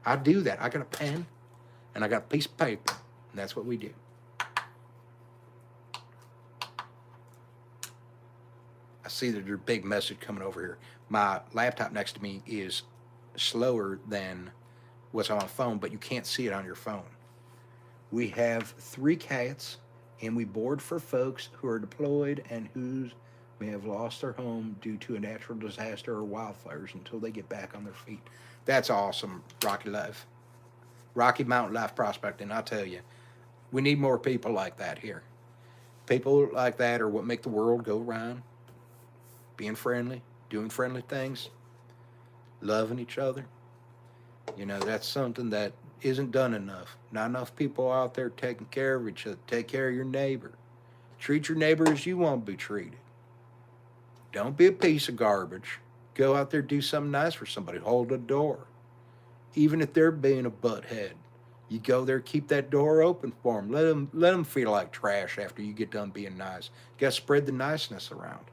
I do that. I got a pen and I got a piece of paper. And that's what we do. I see that there's a big message coming over here. My laptop next to me is slower than what's on my phone, but you can't see it on your phone. We have 3 cats, and we board for folks who are deployed and who may have lost their home due to a natural disaster or wildfires until they get back on their feet. That's awesome, Rocky Life. Rocky Mountain Life Prospecting, I'll tell you. We need more people like that here. People like that are what make the world go round. Being friendly, doing friendly things, loving each other. You know, that's something that isn't done enough. Not enough people out there taking care of each other. Take care of your neighbor. Treat your neighbor as you want to be treated. Don't be a piece of garbage. Go out there, do something nice for somebody. Hold a door. Even if they're being a butthead, you go there, keep that door open for them. Let them feel like trash after you get done being nice. You got to spread the niceness around.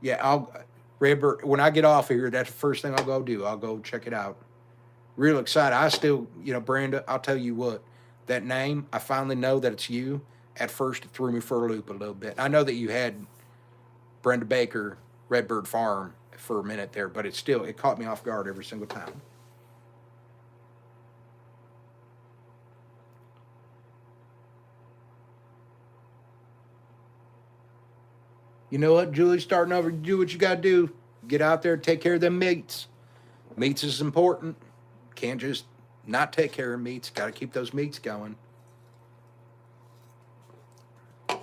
Yeah, Redbird, when I get off here, that's the first thing I'll go do. I'll go check it out. Real excited. I still, Brenda, I'll tell you what, that name, I finally know that it's you. At first, it threw me for a loop a little bit. I know that you had Brenda Baker, Redbird Farm for a minute there, but it caught me off guard every single time. You know what, Julie's starting over. Do what you got to do. Get out there, take care of them meats. Meats is important. Can't just not take care of meats. Got to keep those meats going. The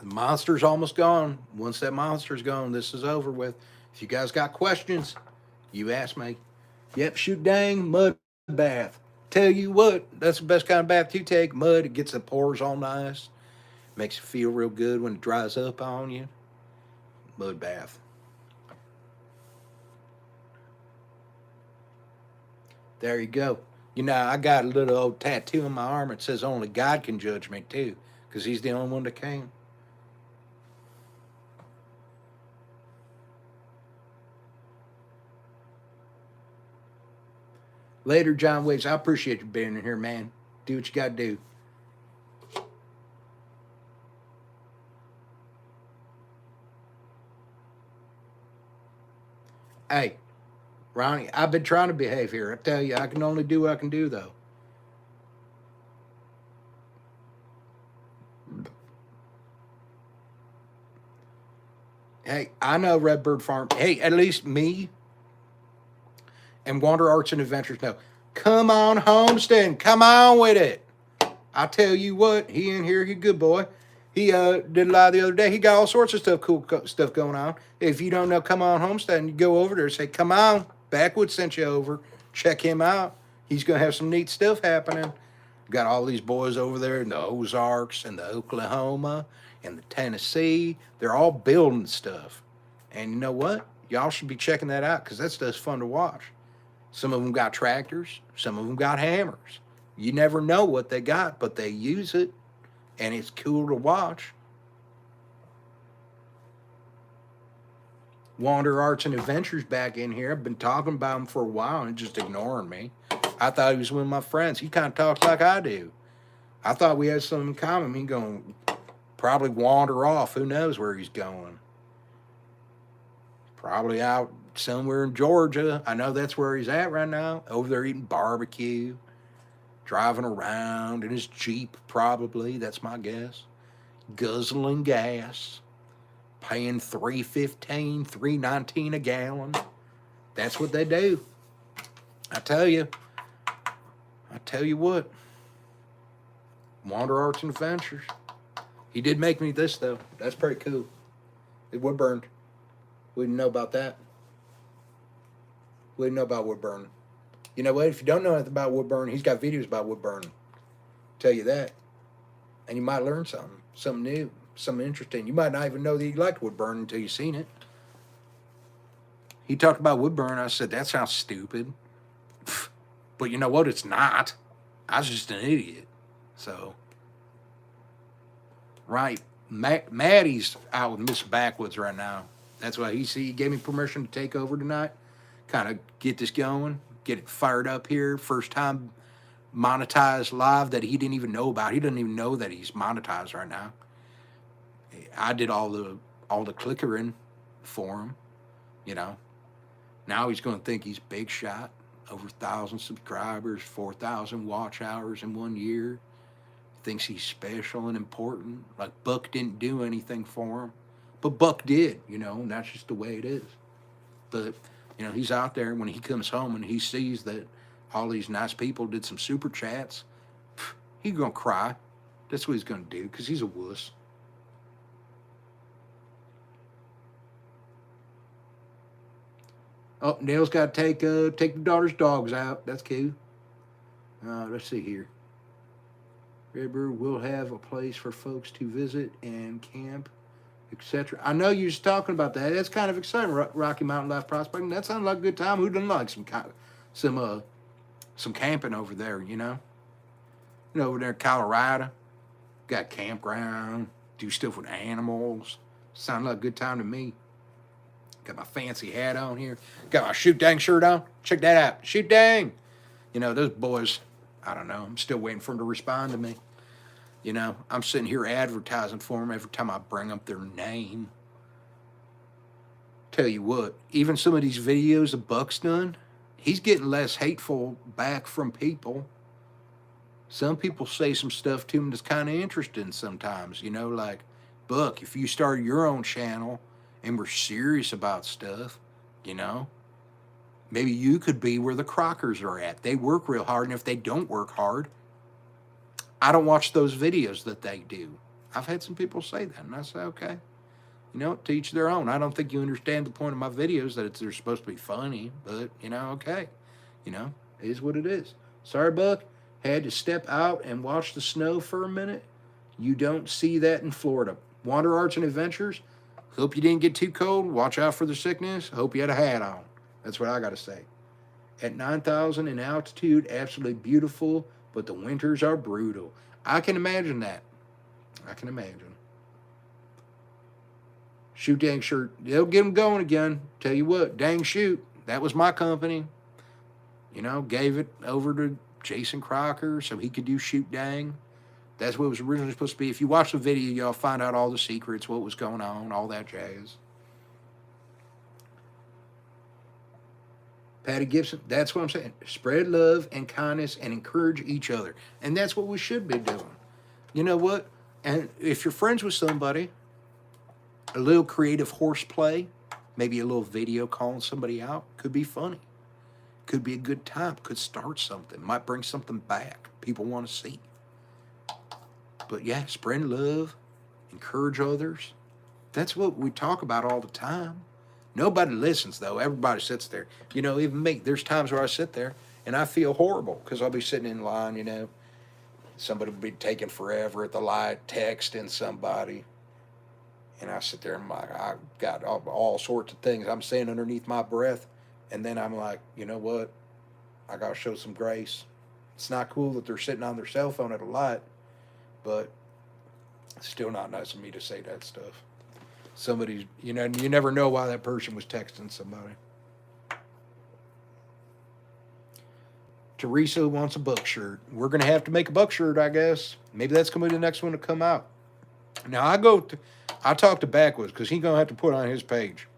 monster's almost gone. Once that monster's gone, this is over with. If you guys got questions, you ask me. Yep, shoot dang, mud bath. Tell you what, that's the best kind of bath you take. Mud, it gets the pores all nice. Makes you feel real good when it dries up on you. Mud bath. There you go. I got a little old tattoo on my arm that says only God can judge me too, because he's the only one that can. Later, John Waves. I appreciate you being in here, man. Do what you got to do. Hey, Ronnie, I've been trying to behave here. I tell you, I can only do what I can do, though. Hey, I know Redbird Farm. Hey, at least me and Wander Arts and Adventures know. Come on, Homestead. Come on with it. I tell you what, he in here, he good boy. He did a live the other day. He got all sorts of stuff, cool stuff going on. If you don't know, come on, Homestead, and you go over there and say, come on, Backwoods sent you over. Check him out. He's going to have some neat stuff happening. Got all these boys over there in the Ozarks and the Oklahoma and the Tennessee. They're all building stuff. And you know what? Y'all should be checking that out because that stuff's fun to watch. Some of them got tractors. Some of them got hammers. You never know what they got, but they use it. And it's cool to watch. Wander Arts and Adventures back in here. I've been talking about him for a while and just ignoring me. I thought he was one of my friends. He kind of talks like I do. I thought we had something in common. He going to probably wander off. Who knows where he's going? Probably out somewhere in Georgia. I know that's where he's at right now. Over there eating barbecue. Driving around in his Jeep, probably. That's my guess. Guzzling gas. Paying $3.15, $3.19 a gallon. That's what they do. I tell you what. Wander Arts and Adventures. He did make me this, though. That's pretty cool. It wood burned. We didn't know about that. We didn't know about wood burning. You know what? If you don't know anything about wood burning, he's got videos about wood burning. Tell you that. And you might learn something new, something interesting. You might not even know that you liked wood burning until you've seen it. He talked about wood burning. I said, that sounds stupid. But you know what? It's not. I was just an idiot. So, right. Maddie's out with Miss Backwoods right now. That's why he gave me permission to take over tonight. Kind of get this going. Get it fired up here. First time monetized live that he didn't even know about. He doesn't even know that he's monetized right now. I did all the clickering for him, you know. Now he's going to think he's big shot, over 1,000 subscribers, 4,000 watch hours in 1 year. Thinks he's special and important. Like Buck didn't do anything for him, but Buck did, and that's just the way it is. But he's out there when he comes home and he sees that all these nice people did some super chats. He's gonna cry. That's what he's gonna do because he's a wuss. Oh, Neil's got to take the daughter's dogs out. That's cool. Let's see here. Redbird will have a place for folks to visit and camp, etc. I know you're just talking about that. That's kind of exciting. Rocky Mountain Life Prospecting. That sounds like a good time. Who doesn't like some camping over there? Over there in Colorado, got campground, do stuff with animals. Sound like a good time to me. Got my fancy hat on here. Got my Shoot Dang shirt on. Check that out. Shoot Dang. Those boys, I don't know. I'm still waiting for them to respond to me. I'm sitting here advertising for them every time I bring up their name. Tell you what, even some of these videos that Buck's done, he's getting less hateful back from people. Some people say some stuff to him that's kind of interesting sometimes. Like, Buck, if you started your own channel and were serious about stuff, maybe you could be where the Crockers are at. They work real hard, and if they don't work hard, I don't watch those videos that they do. I've had some people say that, and I say, okay, to each their own. I don't think you understand the point of my videos, that they're supposed to be funny, but, okay. It is what it is. Sorry, Buck. Had to step out and watch the snow for a minute. You don't see that in Florida. Wander Arts and Adventures, hope you didn't get too cold. Watch out for the sickness. Hope you had a hat on. That's what I got to say. At 9,000 in altitude, absolutely beautiful, but the winters are brutal. I can imagine that. I can imagine. Shoot Dang shirt. They'll get them going again. Tell you what, Dang Shoot. That was my company. Gave it over to Jason Crocker so he could do Shoot Dang. That's what it was originally supposed to be. If you watch the video, y'all find out all the secrets, what was going on, all that jazz. Patty Gibson, that's what I'm saying. Spread love and kindness and encourage each other. And that's what we should be doing. You know what? And if you're friends with somebody, a little creative horseplay, maybe a little video calling somebody out, could be funny. Could be a good time. Could start something. Might bring something back people want to see. But yeah, spread love, encourage others. That's what we talk about all the time. Nobody listens, though. Everybody sits there. Even me, there's times where I sit there and I feel horrible because I'll be sitting in line, somebody will be taking forever at the light, texting somebody. And I sit there and I'm like, I got all sorts of things I'm saying underneath my breath. And then I'm like, you know what? I got to show some grace. It's not cool that they're sitting on their cell phone at a light, but it's still not nice of me to say that stuff. Somebody's, you never know why that person was texting somebody. Teresa wants a Buck shirt. We're going to have to make a Buck shirt, I guess. Maybe that's going to be the next one to come out. Now, I talk to Backwoods because he's going to have to put on his page.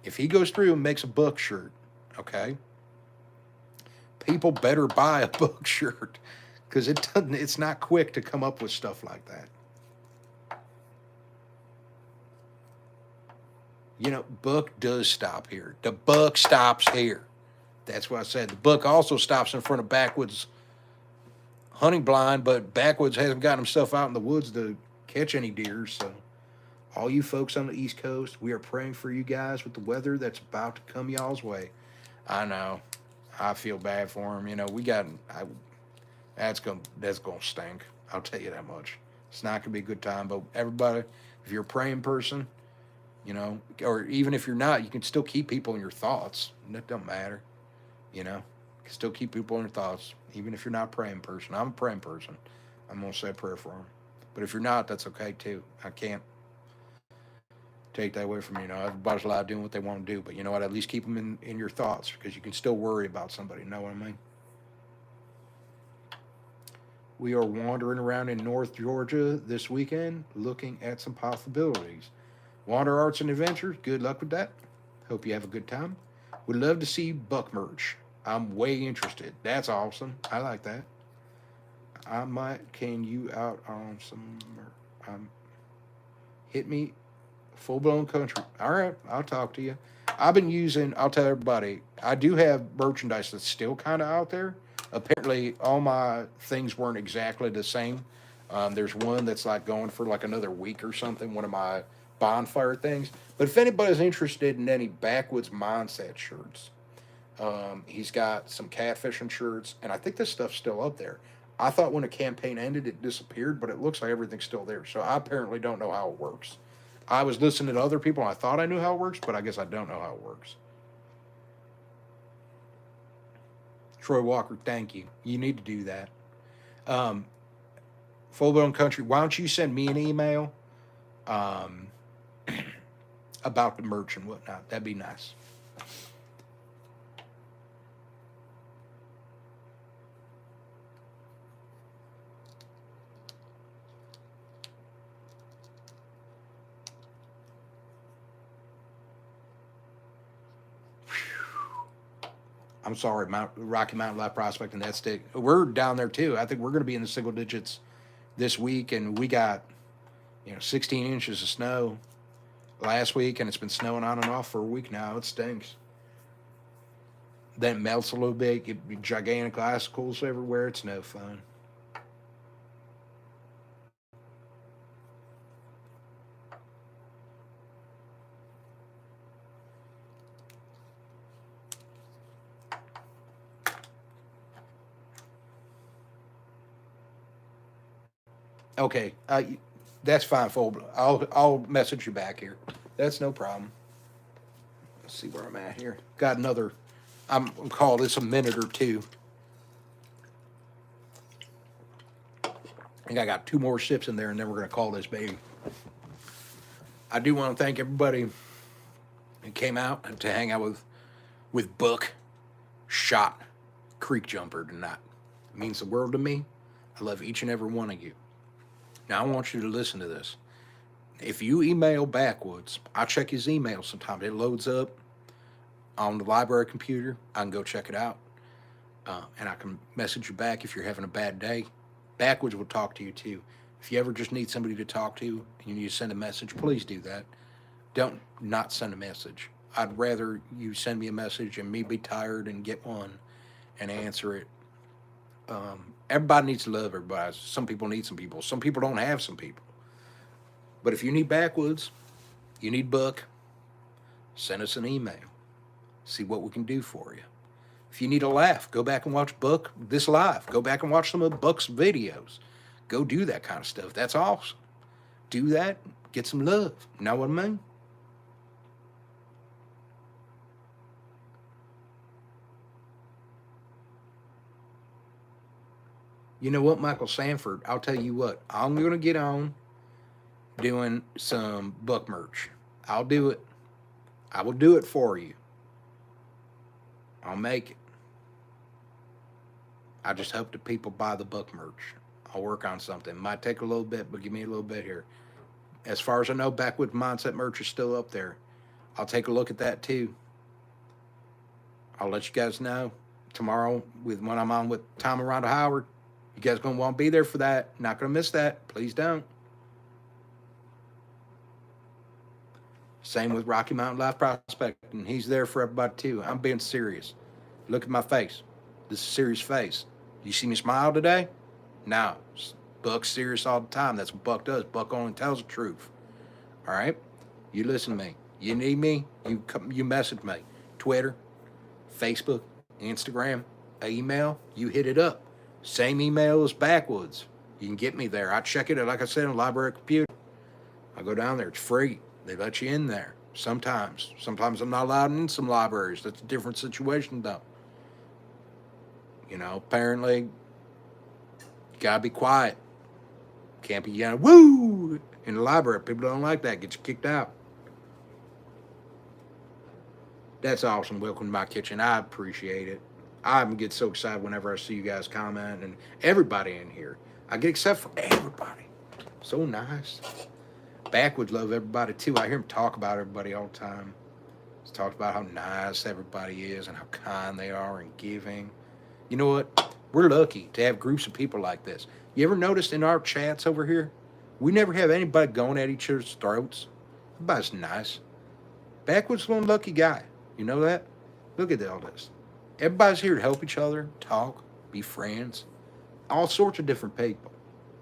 If he goes through and makes a Buck shirt, okay, people better buy a Buck shirt because it's not quick to come up with stuff like that. Buck does stop here. The Buck stops here. That's what I said. The Buck also stops in front of Backwoods hunting blind, but Backwoods hasn't gotten himself out in the woods to catch any deer. So all you folks on the East Coast, we are praying for you guys with the weather that's about to come y'all's way. I know. I feel bad for him. That's gonna stink. I'll tell you that much. It's not gonna be a good time. But everybody, if you're a praying person, or even if you're not, you can still keep people in your thoughts. That don't matter. You can still keep people in your thoughts, even if you're not a praying person. I'm a praying person. I'm gonna say a prayer for them. But if you're not, that's okay too. I can't take that away from you. Everybody's allowed doing what they want to do. But you know what? At least keep them in your thoughts because you can still worry about somebody. You know what I mean? We are wandering around in North Georgia this weekend looking at some possibilities. Wander Arts and Adventures, good luck with that. Hope you have a good time. Would love to see Buck merch. I'm way interested. That's awesome. I like that. I might can you out on some hit me full blown country. All right, I'll talk to you. I've been using. I'll tell everybody. I do have merchandise that's still kind of out there. Apparently, all my things weren't exactly the same. There's one that's like going for like another week or something. One of my bonfire things. But if anybody's interested in any backwoods mindset shirts, he's got some catfishing shirts, and I think this stuff's still up there. I thought when the campaign ended, it disappeared, but it looks like everything's still there. So I apparently don't know how it works. I was listening to other people, and I thought I knew how it works, but I guess I don't know how it works. Troy Walker, thank you. You need to do that. Um, Full Blown Country, why don't you send me an email um, about the merch and whatnot? That'd be nice. I'm sorry, Rocky Mountain Life Prospect and that stick. We're down there too. I think we're going to be in the single digits this week, and we got 16 inches of snow last week, and it's been snowing on and off for a week now. It stinks. Then it melts a little bit. Get gigantic icicles everywhere. It's no fun. Okay, that's fine, Fold. I'll message you back here. That's no problem. Let's see where I'm at here. Got another. I'm gonna call this a minute or two. I think I got two more sips in there, and then we're gonna call this baby. I do want to thank everybody who came out to hang out with Book Shot Creek Jumper tonight. It means the world to me. I love each and every one of you. Now I want you to listen to this. If you email Backwoods, I check his email sometimes. It loads up on the library computer. I can go check it out. And I can message you back if you're having a bad day. Backwoods will talk to you too. If you ever just need somebody to talk to and you need to send a message, please do that. Don't not send a message. I'd rather you send me a message and me be tired and get one and answer it. Everybody needs to love everybody. Some people need some people. Some people don't have some people. But if you need Backwoods, you need Book, send us an email. See what we can do for you. If you need a laugh, go back and watch Book this live. Go back and watch some of Book's videos. Go do that kind of stuff. That's awesome. Do that. Get some love. You know what I mean? You know what, Michael Sanford? I'll tell you what. I'm going to get on doing some Book merch. I'll do it. I will do it for you. I'll make it. I just hope that people buy the Book merch. I'll work on something. Might take a little bit, but give me a little bit here. As far as I know, Backwoods Mindset merch is still up there. I'll take a look at that too. I'll let you guys know tomorrow when I'm on with Tom and Rhonda Howard. You guys going to want to be there for that. Not going to miss that. Please don't. Same with Rocky Mountain Life Prospecting. He's there for everybody too. I'm being serious. Look at my face. This is a serious face. You see me smile today? No. Buck's serious all the time. That's what Buck does. Buck only tells the truth. All right? You listen to me. You need me? You message me. Twitter, Facebook, Instagram, email. You hit it up. Same email as Backwoods. You can get me there. I check it, like I said, on the library computer. I go down there. It's free. They let you in there sometimes. Sometimes I'm not allowed in some libraries. That's a different situation, though. Apparently, you gotta be quiet. Can't be yelling, woo, in the library. People don't like that. Get you kicked out. That's awesome. Welcome to my kitchen. I appreciate it. I get so excited whenever I see you guys comment and everybody in here. I get excited for everybody. So nice. Backwoods love everybody too. I hear him talk about everybody all the time. He's talked about how nice everybody is and how kind they are and giving. You know what? We're lucky to have groups of people like this. You ever noticed in our chats over here, we never have anybody going at each other's throats. Everybody's nice. Backwoods one lucky guy. You know that? Look at all this. Everybody's here to help each other, talk, be friends. All sorts of different people.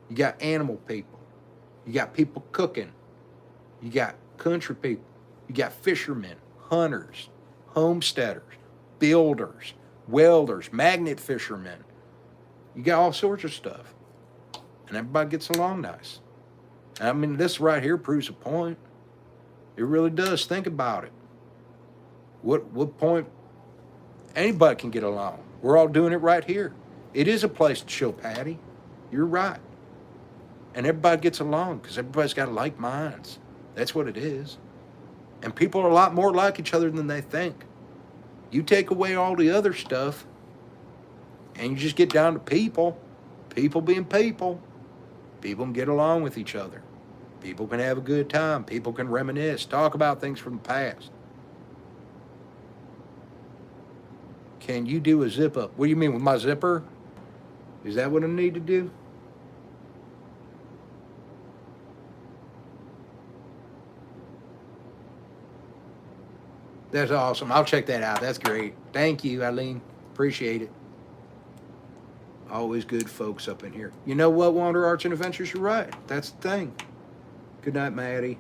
You got animal people. You got people cooking. You got country people. You got fishermen, hunters, homesteaders, builders, welders, magnet fishermen. You got all sorts of stuff. And everybody gets along nice. I mean, this right here proves a point. It really does. Think about it. What point? Anybody can get along. We're all doing it right here. It is a place to show Patty. You're right. And everybody gets along because everybody's got like minds. That's what it is. And people are a lot more like each other than they think. You take away all the other stuff and you just get down to people. People being people. People can get along with each other. People can have a good time. People can reminisce, talk about things from the past. Can you do a zip up? What do you mean with my zipper? Is that what I need to do? That's awesome. I'll check that out. That's great. Thank you, Eileen. Appreciate it. Always good folks up in here. You know what, Wander Arts and Adventures? You're right. That's the thing. Good night, Maddie.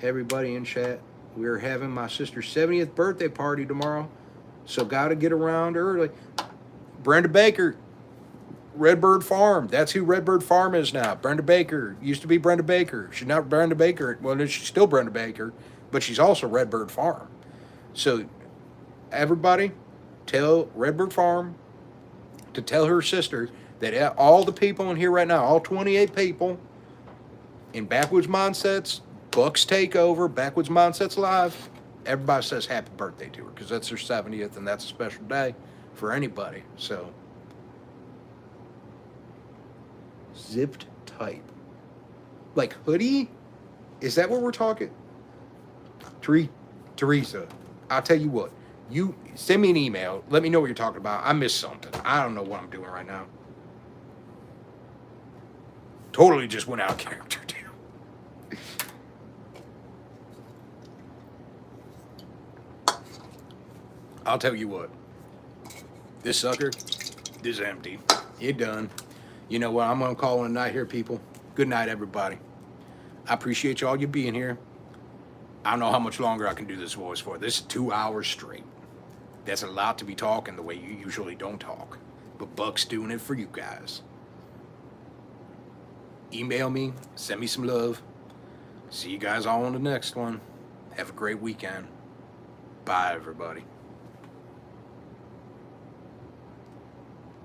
Everybody in chat. We're having my sister's 70th birthday party tomorrow, so got to get around early. Brenda Baker, Redbird Farm. That's who Redbird Farm is now. Brenda Baker. Used to be Brenda Baker. She's not Brenda Baker. Well, she's still Brenda Baker, but she's also Redbird Farm. So, everybody, tell Redbird Farm to tell her sister that all the people in here right now, all 28 people in Backwoods Mindsets, Books Takeover, Backwoods Mindsets Live, everybody says happy birthday to her because that's her 70th and that's a special day for anybody. So, zipped type. Like hoodie? Is that what we're talking? Teresa, I'll tell you what. You send me an email. Let me know what you're talking about. I missed something. I don't know what I'm doing right now. Totally just went out of character, too. I'll tell you what. This sucker is empty. It done. You know what? I'm going to call it a night here, people. Good night, everybody. I appreciate y'all you being here. I don't know how much longer I can do this voice for. This is 2 hours straight. That's a lot to be talking the way you usually don't talk. But Buck's doing it for you guys. Email me. Send me some love. See you guys all on the next one. Have a great weekend. Bye, everybody.